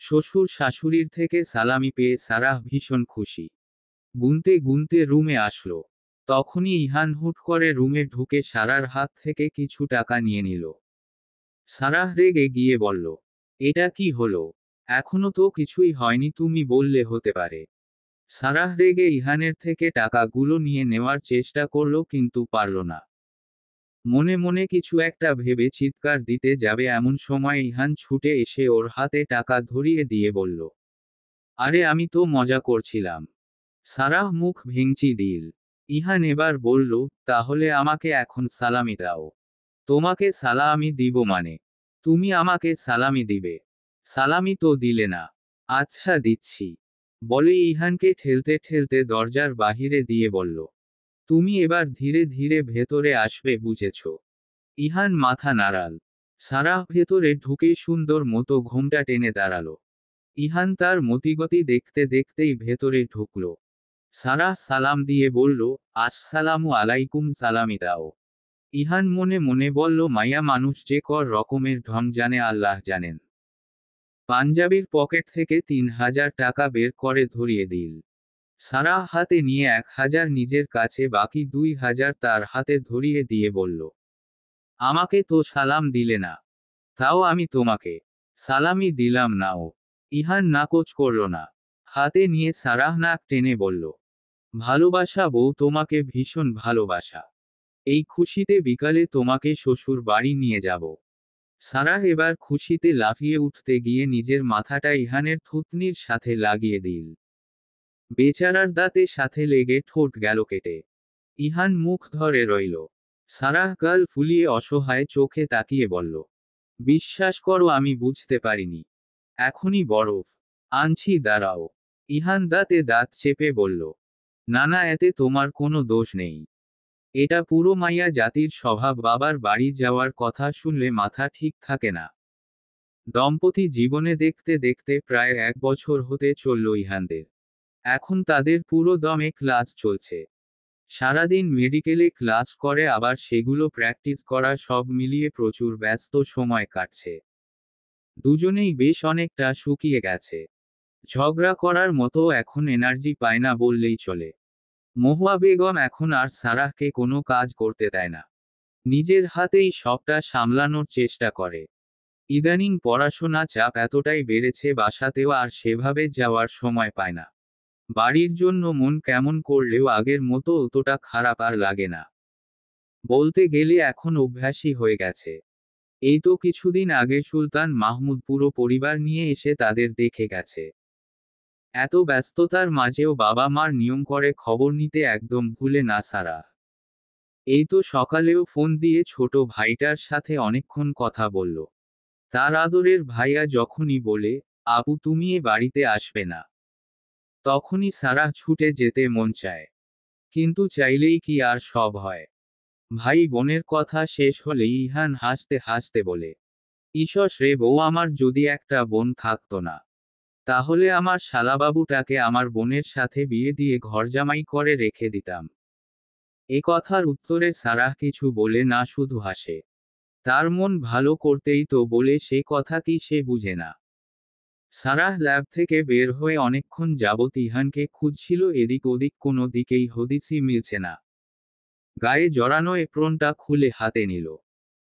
শ্বশুর শাশুড়ির থেকে সালামি পেয়ে সারাহ ভীষণ খুশি। গুনতে গুনতে রুমে আসলো। তখনই ইহান হুট করে রুমে ঢুকে সারার হাত থেকে কিছু টাকা নিয়ে নিল। সারাহ রেগে গিয়ে বলল, এটা কি হলো? এখনো তো কিছুই হয়নি, তুমি বললে হতে পারে। সারাহ রেগে ইহানের থেকে টাকাগুলো নিয়ে নেওয়ার চেষ্টা করল কিন্তু পারল না। মনে মনে কিছু একটা ভেবে চিৎকার দিতে যাবে এমন সময় ইহান ছুটে এসে ওর হাতে টাকা ধরিয়ে দিয়ে বলল, আরে আমি তো মজা করছিলাম। সারাহ মুখ ভেঙচি দিল। ইহান এবার বলল, তাহলে আমাকে এখন সালামি দাও। তোমাকে সালামি দিব মানে? তুমি আমাকে সালামি দিবে? সালামি তো দিলে না। আচ্ছা দিচ্ছি। বলে ইহানকে ঠেলতে ঠেলতে দরজার বাহিরে দিয়ে বলল, তুমি এবার ধীরে ধীরে ভেতরে আসবে, বুঝেছ? ইহান মাথা নাড়াল। সারাহ ভেতরে ঢুকে সুন্দর মতো ঘোমটা টেনে দাঁড়ালো। ইহান তার মতিগতি দেখতে দেখতেই ভেতরে ঢুকল। সারাহ সালাম দিয়ে বলল, আসসালামু আলাইকুম, সালামি দাও। ইহান মনে মনে বলল, মাইয়া মানুষ যে কর রকমের ঢং জানে আল্লাহ জানেন। পাঞ্জাবির পকেট থেকে ৩,০০০ টাকা বের করে ধরিয়ে দিল। সারাহ হাতে নিয়ে ১,০০০ নিজের কাছে, বাকি ২,০০০ তার হাতে ধরিয়ে দিয়ে বলল, আমাকে তো সালাম দিলে না। তাও আমি তোমাকে সালামি দিলাম নাও। ইহান নাকচ করল না। হাতে নিয়ে সারাহ নাক টেনে বলল, ভালোবাসা বউ, তোমাকে ভীষণ ভালোবাসা। এই খুশিতে বিকালে তোমাকে শ্বশুর বাড়ি নিয়ে যাব। সারাহ এবার খুশিতে লাফিয়ে উঠতে গিয়ে নিজের মাথাটা ইহানের থুতনির সাথে লাগিয়ে দিল। বেচারার দাঁতে সাথে লেগে ঠোঁট গেল কেটে। ইহান মুখ ধরে রইল। সারাহ গাল ফুলিয়ে অসহায় চোখে তাকিয়ে বলল, বিশ্বাস করো আমি বুঝতে পারিনি। এখনই বরফ আনছি, দাঁড়াও। ইহান দাঁতে দাঁত চেপে বলল, না না, এতে তোমার কোনো দোষ নেই। এটা পুরো মাইয়া জাতির স্বভাব, বাবার বাড়ি যাওয়ার কথা শুনলে মাথা ঠিক থাকে না। দম্পতি জীবনে দেখতে দেখতে প্রায় 1 বছর হতে চলল ইহানদের। এখন তাদের পুরো দমে ক্লাস চলছে। সারাদিন মেডিকেলে ক্লাস করে আবার সেগুলো প্র্যাকটিস করা, সব মিলিয়ে প্রচুর ব্যস্ত সময় কাটছে। দুজনেই বেশ অনেকটা শুকিয়ে গেছে। ঝগড়া করার মতো এখন এনার্জি পায় না বললেই চলে। মহুয়া বেগম এখন আর সারাহকে কোনো কাজ করতে দেয় না। নিজের হাতেই সবটা সামলানোর চেষ্টা করে। ইদানিং পড়াশোনা চাপ এতটাই বেড়েছে, বাসাতেও আর সেভাবে যাওয়ার সময় পায় না। বাড়ির জন্য মন কেমন করলেও আগের মতো অতটা খারাপ আর লাগে না। বলতে গেলে এখন অভ্যাসই হয়ে গেছে। এই তো কিছুদিন আগে সুলতান মাহমুদ পুরো পরিবার নিয়ে এসে তাদের দেখে গেছে। এত ব্যস্ততার মাঝেও বাবা মার নিয়ম করে খবর নিতে একদম ভুলে না সারা। এই তো সকালেও ফোন দিয়ে ছোট ভাইটার সাথে অনেকক্ষণ কথা বলল। তার আদরের ভাইয়া যখনই বলে, আপু তুমি এ বাড়িতে আসবে না, তখনই সারাহ ছুটে যেতে মন চায়। কিন্তু চাইলেই কি আর সব হয়? ভাই বোনের কথা শেষ হলে ইহান হাসতে হাসতে বলে, ইসস রে বউ, আমার যদি একটা বোন থাকতো না, তাহলে আমার শালাবাবুটাকে আমার বোনের সাথে বিয়ে দিয়ে ঘরজামাই করে রেখে দিতাম। এ কথার উত্তরে সারাহ কিছু বলে না, শুধু হাসে। তার মন ভালো করতেই তো বলে, সে কথা কি সে বুঝে না? সারাহ ল্যাব থেকে বের হয়ে অনেকক্ষণ যাবৎ ইহানকে খুঁজছিল, এদিক ওদিক কোনো দিকেই হদিসই মিলছে না। গায়ে জড়ানো এপ্রনটা খুলে হাতে নিল।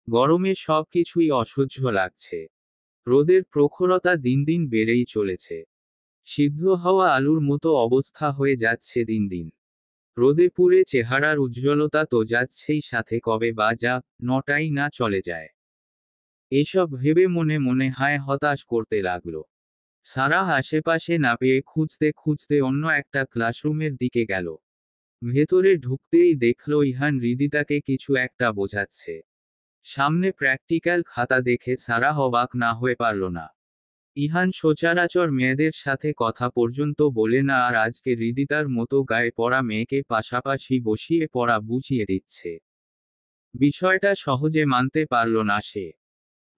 গরমে সব কিছুই অসহ্য লাগছে। রোদের প্রখরতা দিন দিন বেড়েই চলেছে। সিদ্ধ হওয়া আলুর মতো অবস্থা হয়ে যাচ্ছে দিন দিন। রোদে পুড়ে চেহারার উজ্জ্বলতা তো যাচ্ছেই, সাথে কবে বা যা 9টাই না চলে যায়। এসব ভেবে মনে মনে হায় হতাশ করতে লাগলো। সারাহ আশেপাশে না পেয়ে খুঁজতে খুঁজতে অন্য একটা ক্লাসরুমের দিকে গেল। ভেতরে ঢুকতেই দেখল ইহান হৃদিতাকে কিছু একটা বোঝাচ্ছে। সামনে প্র্যাকটিক্যাল খাতা দেখে সারাহ অবাক না হয়ে পারল না। ইহান সচরাচর মেয়েদের সাথে কথা পর্যন্ত বলে না, আর আজকে হৃদিতার মতো গায়ে পড়া মেয়েকে পাশাপাশি বসিয়ে পড়া বুঝিয়ে দিচ্ছে। বিষয়টা সহজে মানতে পারল না সে।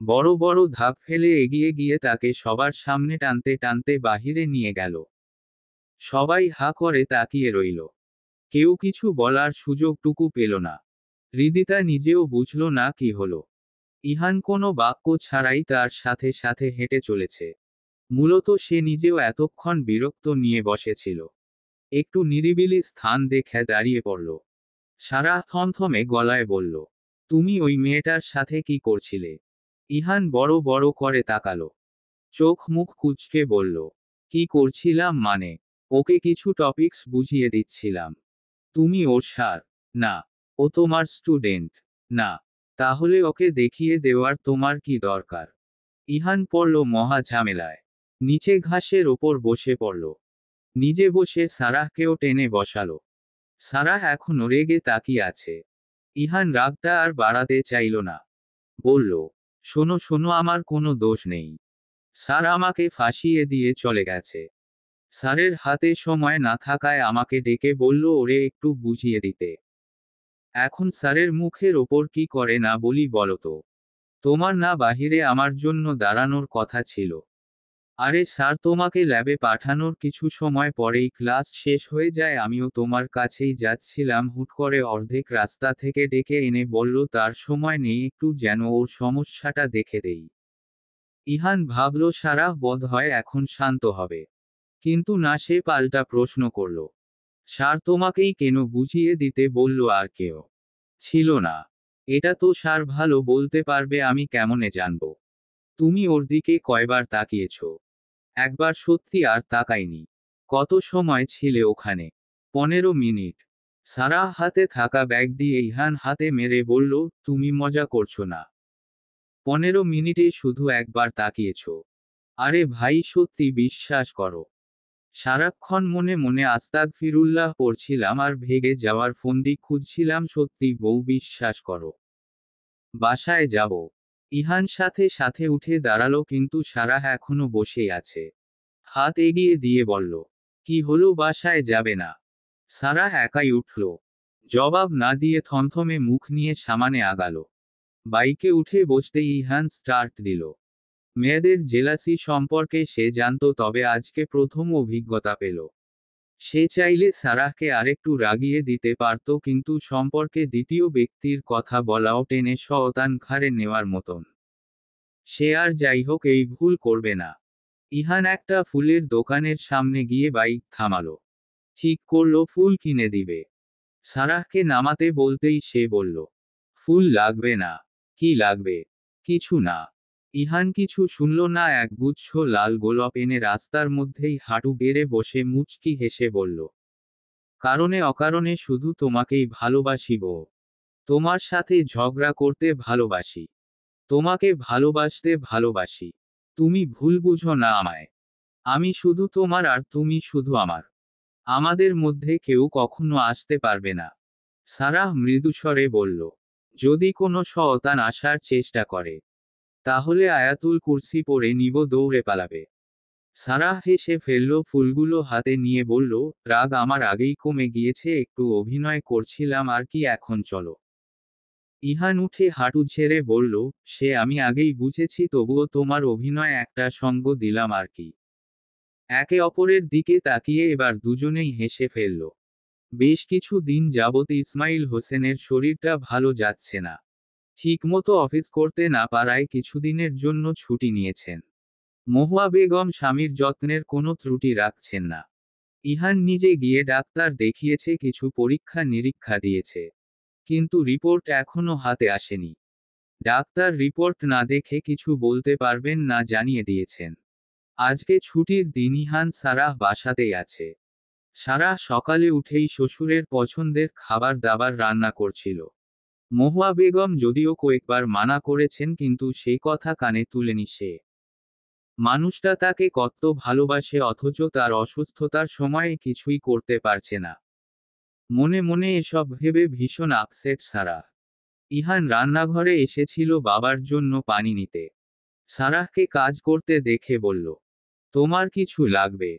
বড় বড় ধাপ ফেলে এগিয়ে গিয়ে তাকে সবার সামনে টানতে টানতে বাহিরে নিয়ে গেল। সবাই হা করে তাকিয়ে রইল। কেউ কিছু বলার সুযোগটুকু পেল না। হৃদিতা নিজেও বুঝল না কি হলো। ইহান কোনো বাক্য ছাড়াই তার সাথে সাথে হেঁটে চলেছে। মূলত সে নিজেও এতক্ষণ বিরক্ত নিয়ে বসেছিল। একটু নিরিবিলি স্থান দেখে দাঁড়িয়ে পড়ল। সারাহ থমথমে গলায় বলল, তুমি ওই মেয়েটার সাথে কি করছিলে? ইহান বড় বড় করে তাকালো। চোখ মুখ কুঁচকে বলল, কি করছিলাম মানে? ওকে কিছু টপিকস বুঝিয়ে দিচ্ছিলাম। তুমি ওর স্যার? না। ও তোমার স্টুডেন্ট? না। তাহলে ওকে দেখিয়ে দেওয়ার তোমার কি দরকার? ইহান পড়ল মহা ঝামেলায়। নিচে ঘাসের ওপর বসে পড়ল। নিজে বসে সারাহকেও টেনে বসালো। সারাহ এখনো রেগে তাকিয়ে আছে। ইহান রাগটা আর বাড়াতে চাইল না। বলল, শোনো শোনো, আমার কোনো দোষ নেই। স্যার আমাকে ফাঁসিয়ে দিয়ে চলে গেছে। স্যারের হাতে সময় না থাকায় আমাকে ডেকে বলল ওরে একটু বুঝিয়ে দিতে। এখন স্যারের মুখের ওপর কি করে না বলি বলো তো? তোমার না বাহিরে আমার জন্য দাঁড়ানোর কথা ছিল? আরে স্যার তোমাকে ল্যাবে পাঠানোর কিছু সময় পরেই ক্লাস শেষ হয়ে যায়, আমিও তোমার কাছেই যাচ্ছিলাম, হুট করে অর্ধেক রাস্তা থেকে ডেকে এনে বলল তার সময় নেই, একটু যেন ওর সমস্যাটা দেখে দেই। ইহান ভাবল সারাহ বোধহয় এখন শান্ত হবে। কিন্তু না, সে পাল্টা প্রশ্ন করল, স্যার তোমাকেই কেন বুঝিয়ে দিতে বলল, আর কেউ ছিল না? এটা তো স্যার ভালো বলতে পারবে, আমি কেমনে জানব? তুমি ওর দিকে কয়বার তাকিয়েছ? একবার সত্যি আর তাকাইনি। কত সময় ছিলে ওখানে? 15 মিনিট। সারাহ হাতে থাকা ব্যাগ দিয়ে ইহান হাতে মেরে বলল, তুমি মজা করছো না? 15 মিনিটে শুধু একবার তাকিয়েছ? আরে ভাই সত্যি বিশ্বাস করো। সারাক্ষণ মনে মনে আস্তাগফিরুল্লাহ পড়ছিলাম আর ভেগে যাওয়ার ফন্দি খুঁজছিলাম। সত্যি বউ, বিশ্বাস করো, বাসায় যাব। ইহান সাথে সাথে উঠে দাঁড়ালো, কিন্তু সারাহ এখনো বসেই আছে। হাত এগিয়ে দিয়ে বলল, কি হলো, বাসায় যাবে না? সারাহ একাই উঠল। জবাব না দিয়ে থমথমে মুখ নিয়ে সামনে আগালো। বাইকে উঠে বসতেই ইহান স্টার্ট দিল। মেয়েদের জেলাসি সম্পর্কে সে জানতো, তবে আজকে প্রথম অভিজ্ঞতা পেল। সে চাইলে সারাহকে আরেকটু রাগিয়ে দিতে পারত, কিন্তু সম্পর্কে দ্বিতীয় ব্যক্তির কথা বলাও টেনে শয়তান ঘাড়ে নেওয়ার মতন। সে আর যাই হোক এই ভুল করবে না। ইহান একটা ফুলের দোকানের সামনে গিয়ে বাইক থামালো। ঠিক করলো ফুল কিনে দিবে। সারাহকে নামাতে বলতেই সে বলল, ফুল লাগবে না। কি লাগবে? কিছু না। ইহান কিছু শুনল না। একগুচ্ছ লাল গোলাপ এনে রাস্তার মধ্যেই হাঁটু গেড়ে বসে মুচকি হেসে বলল, কারণে অকারণে শুধু তোমাকেই ভালোবাসি বউ। তোমার সাথে ঝগড়া করতে ভালোবাসি। তোমাকে ভালোবাসতে ভালোবাসি। তুমি ভুল বুঝো না আমায়। আমি শুধু তোমার আর তুমি শুধু আমার। আমাদের মধ্যে কেউ কখনো আসতে পারবে না। সারাহ মৃদুস্বরে বলল, যদি কোনো শয়তান আসার চেষ্টা করে, তাহলে আয়াতুল কুরসি পড়ে নিব, দৌড়ে পালাবে। সারাহ হেসে ফেলল, ফুলগুলো হাতে নিয়ে বলল, রাগ আমার আগেই কমে গিয়েছে, একটু অভিনয় করছিলাম আর কি, এখন চলো। ইহান উঠে হাঁটু ছেড়ে বলল, সে আমি আগেই বুঝেছি, তবুও তোমার অভিনয় একটা সঙ্গ দিলাম আর কি। একে অপরের দিকে তাকিয়ে এবার দুজনেই হেসে ফেলল। বেশ কিছু দিন যাবত ইসমাইল হোসেনের শরীরটা ভালো যাচ্ছে না। ঠিকমতো অফিস করতে না পারায় কিছুদিনের জন্য ছুটি নিয়েছেন। মহুয়া বেগম স্বামীর যত্নের কোনো ত্রুটি রাখছেন না। ইহান নিজে গিয়ে ডাক্তার দেখিয়েছে, কিছু পরীক্ষা নিরীক্ষা দিয়েছে, কিন্তু রিপোর্ট এখনো হাতে আসেনি। ডাক্তার রিপোর্ট না দেখে কিছু বলতে পারবেন না জানিয়ে দিয়েছেন। আজকে ছুটির দিন, ইহান সারাহ বাসাতেই আছে। সারাহ সকালে উঠেই শ্বশুরের পছন্দের খাবার দাবার রান্না করছিল। মহুয়া বেগম যদিও কয়েকবার মানা করেছেন, কিন্তু সেই কথা কানে তুলেনি সে। মানুষটা তাকে কত ভালোবাসে, অথচ তার অসুস্থতার সময়ে কিছুই করতে পারছে না। মনে মনে এসব ভেবে ভীষণ আপসেট সারাহ। ইহান রান্নাঘরে এসেছিল বাবার জন্য পানি নিতে। সারাহকে কাজ করতে দেখে বলল, তোমার কিছু লাগবে?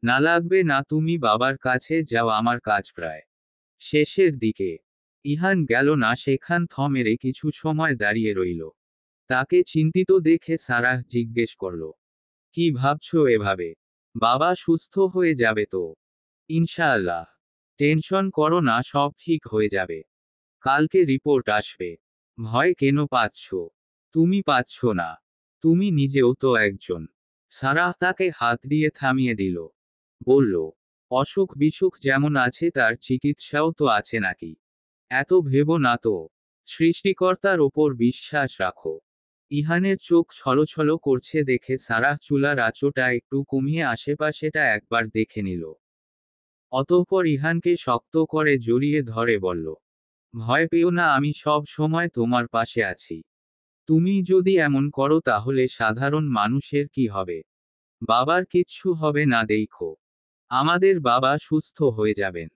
না লাগবে না, তুমি বাবার কাছে যাও, আমার কাজ প্রায় শেষের দিকে। ইহান গেল না, সেখান থমেরে কিছু সময় দাঁড়িয়ে রইল। তাকে চিন্তিত দেখে সারাহ জিজ্ঞেস করল, কি ভাবছো এভাবে? বাবা সুস্থ হয়ে যাবে তো? ইনশাআল্লাহ। টেনশন করো না, সব ঠিক হয়ে যাবে। কালকে রিপোর্ট আসবে। ভয় কেন পাচ্ছ? তুমি পাচ্ছ না? তুমি নিজেও তো একজন। সারাহ তাকে হাত দিয়ে থামিয়ে দিল। বলল, অসুখ বিসুখ যেমন আছে, তার চিকিৎসাও তো আছে নাকি? এত ভেবো না তো। সৃষ্টিকর্তার ওপর বিশ্বাস রাখো। ইহানের চোখ ছলছল করছে দেখে সারাহ চুলার আঁচটা একটু কমিয়ে আশেপাশেটা একবার দেখে নিল। অতঃপর ইহানকে শক্ত করে জড়িয়ে ধরে বলল, ভয় পেও না, আমি সব সময় তোমার পাশে আছি। তুমি যদি এমন করো তাহলে সাধারণ মানুষের কি হবে? বাবার কিচ্ছু হবে না দেখো। আমাদের বাবা সুস্থ হয়ে যাবেন।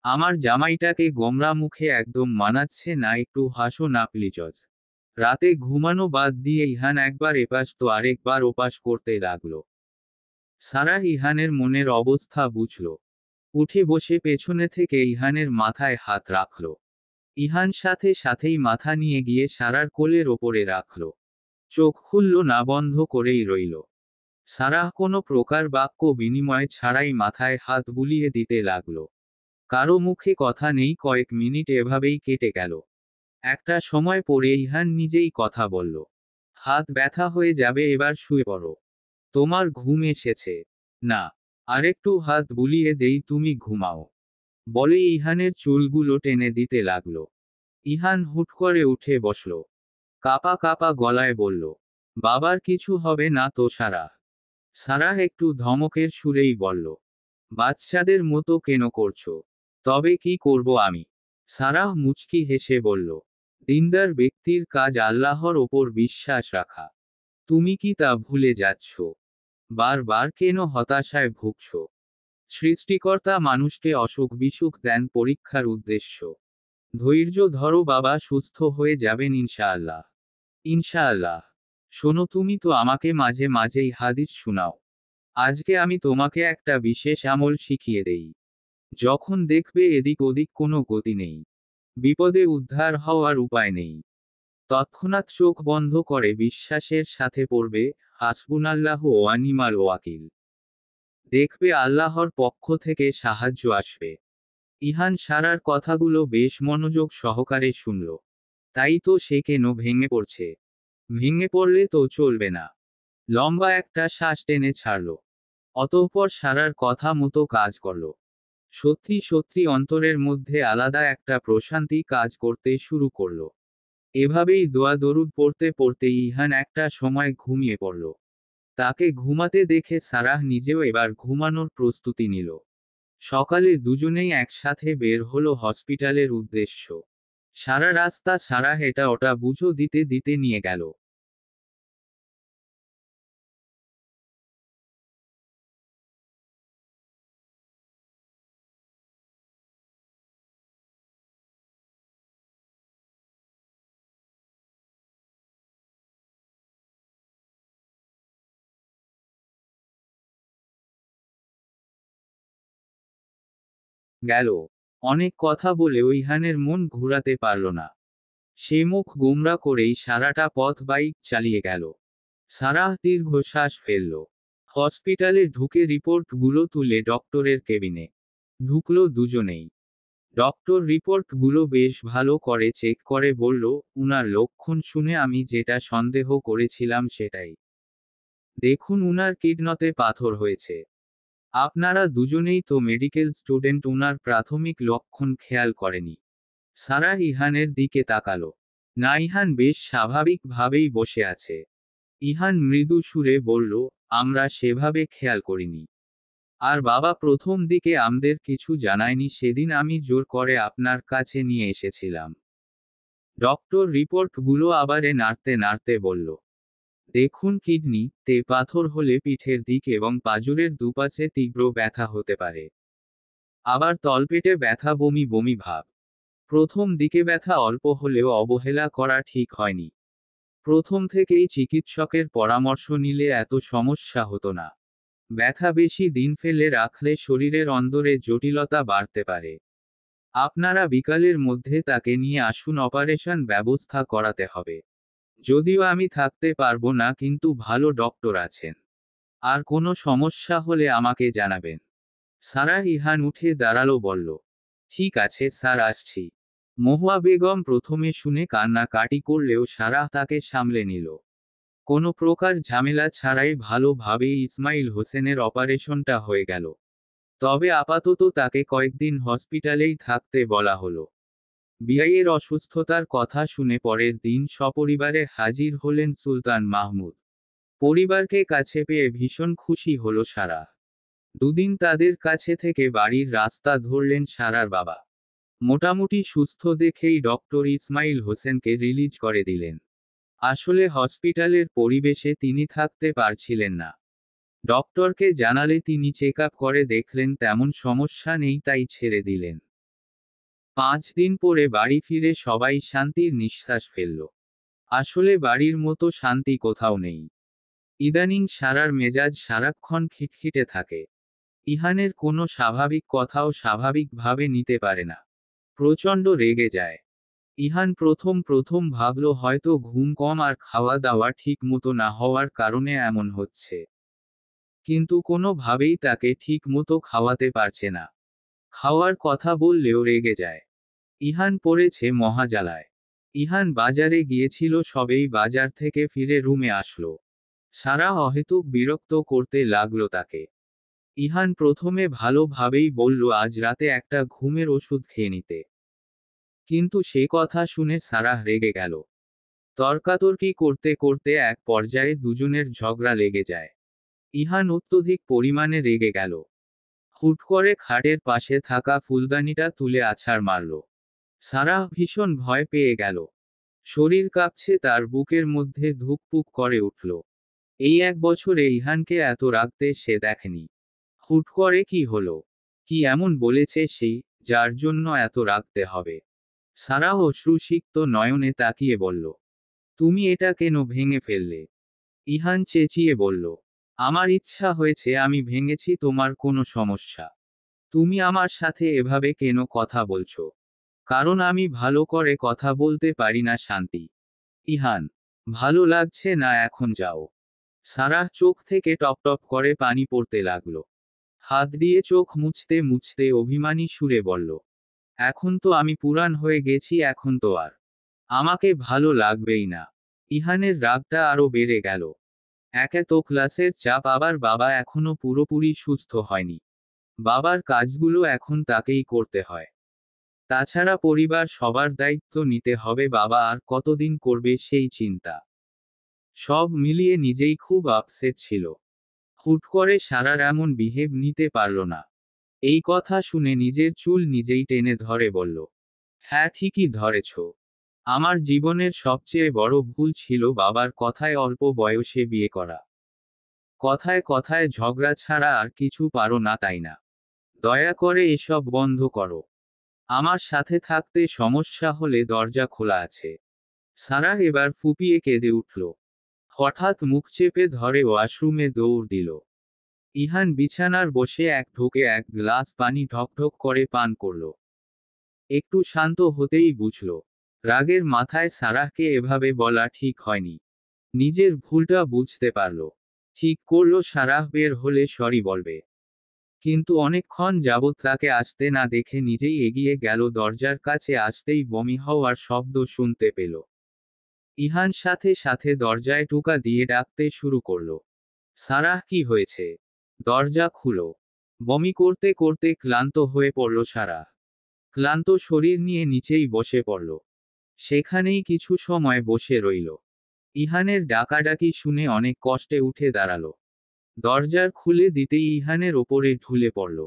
আমার জামাইটাকে গোমরা মুখে একদম মানাচ্ছে না, একটু হাসো না প্লিজজ। রাতে ঘুমানো বাদ দিয়ে ইহান একবার এপাশ তো আরেকবার ওপাশ করতে লাগলো। সারাহ ইহানের মনের অবস্থা বুঝল। উঠে বসে পেছনে থেকে ইহানের মাথায় হাত রাখল। ইহান সাথে সাথেই মাথা নিয়ে গিয়ে সারার কোলের ওপরে রাখল। চোখ খুলল না, বন্ধ করেই রইল। সারাহ কোনো প্রকার বাক্য বিনিময় ছাড়াই মাথায় হাত বুলিয়ে দিতে লাগল। কারো মুখে কথা নেই, কয়েক মিনিট এভাবেই কেটে গেল। একটা সময় পরে ইহান নিজেই কথা বলল, হাত ব্যথা হয়ে যাবে, এবার শুয়ে পড়ো। তোমার ঘুম এসেছে? না, আরেকটু হাত বুলিয়ে দেই, তুমি ঘুমাও। বলে ইহানের চুলগুলো টেনে দিতে লাগল। ইহান হুট করে উঠে বসল। কাপা কাপা গলায় বলল, বাবার কিছু হবে না তো সারাহ? সারাহ একটু ধমকের সুরেই বলল, বাচ্চাদের মতো কেন করছো? তবে কি করব আমি? সারাহ মুচকি হেসে বলল, দিনদার ব্যক্তির কাজ আল্লাহর ওপর বিশ্বাস রাখা। তুমি কি তা ভুলে যাচ্ছ? বারবার কেন হতাশায় ভুগছো? সৃষ্টিকর্তা মানুষকে অসুখ বিসুখ দেন পরীক্ষার উদ্দেশ্য। ধৈর্য ধরো বাবা, সুস্থ হয়ে যাবেন ইনশাআল্লাহ। ইনশাআল্লাহ। শোনো, তুমি তো আমাকে মাঝে মাঝেই হাদিস শোনাও। আজকে আমি তোমাকে একটা বিশেষ আমল শিখিয়ে দেই। যখন দেখবে এদিক ওদিক কোনো গতি নেই, বিপদে উদ্ধার হওয়ার উপায় নেই, তৎক্ষণাৎ চোখ বন্ধ করে বিশ্বাসের সাথে পড়বে, হাসবুনাল্লাহু ওয়া নিমাল ওয়াকিল। দেখবে আল্লাহর পক্ষ থেকে সাহায্য আসবে। ইহান সারার কথাগুলো বেশ মনোযোগ সহকারে শুনল। তাই তো সে কেন ভেঙে পড়ছে। ভেঙে পড়লে তো চলবে না। লম্বা একটা শ্বাস টেনে ছাড়ল। অতঃপর সারার কথা মতো কাজ করল। সত্যি সত্যি অন্তরের মধ্যে আলাদা একটা প্রশান্তি কাজ করতে শুরু করল। এভাবেই দোয়া দরুদ পড়তে পড়তে ইহান একটা সময় ঘুমিয়ে পড়ল। তাকে ঘুমাতে দেখে সারাহ নিজেও এবার ঘুমানোর প্রস্তুতি নিল। সকালে দুজনেই একসাথে বের হলো হসপিটালের উদ্দেশ্য। সারা রাস্তা সারাহ এটা ওটা বুঝো দিতে দিতে নিয়ে গেল। গেল। অনেক কথা বলেও ইহানের মন ঘুরাতে পারল না। সে মুখ গোমরা করেই সারাটা পথ বাইক চালিয়ে গেল। সারাহ দীর্ঘশ্বাস ফেলল। হসপিটালে ঢুকে রিপোর্টগুলো তুলে ডক্টরের কেবিনে ঢুকলো দুজনেই। ডক্টর রিপোর্টগুলো বেশ ভালো করে চেক করে বলল, উনার লক্ষণ শুনে আমি যেটা সন্দেহ করেছিলাম সেটাই। দেখুন, উনার কিডনিতে পাথর হয়েছে। আপনারা দুজনেই তো মেডিকেল স্টুডেন্ট, উনার প্রাথমিক লক্ষণ খেয়াল করেনি। সারা ইহানের দিকে তাকালো। না, ইহান বেশ স্বাভাবিকভাবেই বসে আছে। ইহান মৃদু সুরে বলল, আমরা সেভাবে খেয়াল করিনি। আর বাবা প্রথম দিকে আমাদের কিছু জানায়নি, সেদিন আমি জোর করে আপনার কাছে নিয়ে এসেছিলাম। ডক্টর রিপোর্টগুলো আবারে নাড়তে নাড়তে বলল, দেখুন, কিডনি তে পাথর হলে পিঠের দিক এবং পাঁজরের দুপাশে তীব্র ব্যথা হতে পারে। আবার তলপেটে ব্যথা, বমি বমি ভাব। প্রথম দিকে ব্যথা অল্প হলেও অবহেলা করা ঠিক হয়নি। প্রথম থেকেই চিকিৎসকের পরামর্শ নিলে এত সমস্যা হতো না। ব্যথা বেশি দিন ফেলে রাখলে শরীরের অন্দরে জটিলতা বাড়তে পারে। আপনারা বিকালের মধ্যে তাকে নিয়ে আসুন, অপারেশন ব্যবস্থা করাতে হবে। যদিও আমি থাকতে পারবো না, কিন্তু ভালো ডক্টর আছেন। আর কোনো সমস্যা হলে আমাকে জানাবেন। সারাহ ইহান উঠে দাঁড়ালো, বলল, ঠিক আছে স্যার, আসছি। মহুয়া বেগম প্রথমে শুনে কান্নাকাটি করলেও সারাহ তাকে সামলে নিল। কোনো প্রকার ঝামেলা ছাড়াই ভালোভাবেই ইসমাইল হোসেনের অপারেশনটা হয়ে গেল। তবে আপাতত তাকে কয়েকদিন হসপিটালেই থাকতে বলা হলো। বিআইয়ের অসুস্থতার কথা শুনে পরের দিন সপরিবারে হাজির হলেন সুলতান মাহমুদ। পরিবারকে কাছে পেয়ে ভীষণ খুশি হলো সারা। দুদিন তাদের কাছে থেকে বাড়ির রাস্তা ধরলেন সারার বাবা। মোটামুটি সুস্থ দেখেই ডক্টর ইসমাইল হোসেনকে রিলিজ করে দিলেন। আসলে হসপিটালের পরিবেশে তিনি থাকতে পারছিলেন না। ডক্টরকে জানালে তিনি চেক আপ করে দেখলেন তেমন সমস্যা নেই, তাই ছেড়ে দিলেন। 5 দিন পরে বাড়ি ফিরে সবাই শান্তির নিঃশ্বাস ফেলল। আসলে বাড়ির মতো শান্তি কোথাও নেই। ইদানিং সারার মেজাজ সারাক্ষণ খিটখিটে থাকে। ইহানের কোনো স্বাভাবিক কথাও স্বাভাবিকভাবে নিতে পারে না। প্রচণ্ড রেগে যায়। ইহান প্রথম প্রথম ভাবল হয়তো ঘুম কম আর খাওয়া দাওয়া ঠিক মতো না হওয়ার কারণে এমন হচ্ছে। কিন্তু কোনোভাবেই তাকে ঠিক মতো খাওয়াতে পারছে না। খাওয়ার কথা বললেও রেগে যায়। ইহান পড়েছে মহাজালায়। ইহান বাজারে গিয়েছিল, সবেই বাজার থেকে ফিরে রুমে আসলো। সারা অহেতুক বিরক্ত করতে লাগলো তাকে। ইহান প্রথমে ভালোভাবেই বলল আজ রাতে একটা ঘুমের ওষুধ খেয়ে নিতে। কিন্তু সে কথা শুনে সারাহ রেগে গেল। তর্কাতর্কি করতে করতে এক পর্যায়ে দুজনের ঝগড়া লেগে যায়। ইহান অত্যধিক পরিমাণে রেগে গেল। হুট করে খাটের পাশে থাকা ফুলদানিটা তুলে আছাড় মারল। সারাহ ভীষণ ভয় পেয়ে গেল। শরীর কাঁপছে, তার বুকের মধ্যে ধুকপুক করে উঠল। এই 1 বছরে ইহানকে এত রাগতে সে দেখেনি। হুট করে কি হলো? কি এমন বলেছে সেই, যার জন্য এত রাগতে হবে? সারাহ অশ্রুসিক্ত নয়নে তাকিয়ে বলল, তুমি এটা কেন ভেঙে ফেললে? ইহান চেঁচিয়ে বলল, আমার ইচ্ছা হয়েছে, আমি ভেঙেছি, তোমার কোনো সমস্যা? তুমি আমার সাথে এভাবে কেন কথা বলছো? কারণ আমি ভালো করে কথা বলতে পারি না শান্তি। ইহান, ভালো লাগছে না, এখন যাও। সারাহ চোখ থেকে টপ টপ করে পানি পড়তে লাগলো। হাত দিয়ে চোখ মুছতে মুছতে অভিমানী সুরে বলল, এখন তো আমি পুরান হয়ে গেছি, এখন তো আর আমাকে ভালো লাগবেই না। ইহানের রাগটা আরো বেড়ে গেল। একে তো ক্লাসের চাপ, আবার বাবা এখনো পুরোপুরি সুস্থ হয়নি। বাবার কাজগুলো এখন তাকেই করতে হয়। তাছাড়া পরিবার সবার দায়িত্ব নিতে হবে, বাবা আর কতদিন করবে সেই চিন্তা। সব মিলিয়ে নিজেই খুব আপসেট ছিল। হুট করে সারার এমন বিহেভ নিতে পারল না। এই কথা শুনে নিজের চুল নিজেই টেনে ধরে বলল, হ্যাঁ ঠিকই ধরেছ। আমার জীবনের সবচেয়ে বড় ভুল ছিল বাবার কথায় অল্প বয়সে বিয়ে করা। কথায় কথায় ঝগড়া ছাড়া আর কিছু পারো না, তাই না? দয়া করে এসব বন্ধ করো। আমার সাথে থাকতে সমস্যা হলে দরজা খোলা আছে। সারা এবার ফুপিয়ে কেঁদে উঠল। হঠাৎ মুখ চেপে ধরে ওয়াশরুমে দৌড় দিল। ইহান বিছানার বসে এক ঢোকে এক গ্লাস পানি ঢকঢক করে পান করল। একটু শান্ত হতেই বুঝল, রাগের মাথায় সারাহকে এভাবে বলা ঠিক হয়নি। নিজের ভুলটা বুঝতে পারল। ঠিক করল সারাহ বের হলে সরি বলবে। কিন্তু অনেকক্ষণ যাবৎ তাকে আসতে না দেখে নিজেই এগিয়ে গেল, দরজার কাছে আসতেই বমি হওয়ার শব্দ শুনতে পেল। ইহান সাথে সাথে দরজায় টোকা দিয়ে ডাকতে শুরু করল, সারাহ কি হয়েছে? দরজা খুলো। বমি করতে করতে ক্লান্ত হয়ে পড়ল সারাহ। ক্লান্ত শরীর নিয়ে নিচেই বসে পড়ল। সেখানেই কিছু সময় বসে রইল। ইহানের ডাকাডাকি শুনে অনেক কষ্টে উঠে দাঁড়ালো। দরজার খুলে দিতেই ইহানের ওপরে ঢুলে পড়ল।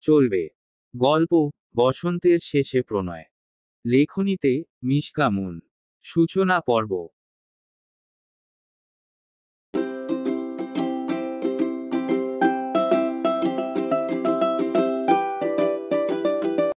চলবে। গল্প, বসন্তের শেষে প্রণয়। লেখনীতে মিশকা মুন। সূচনা পর্ব।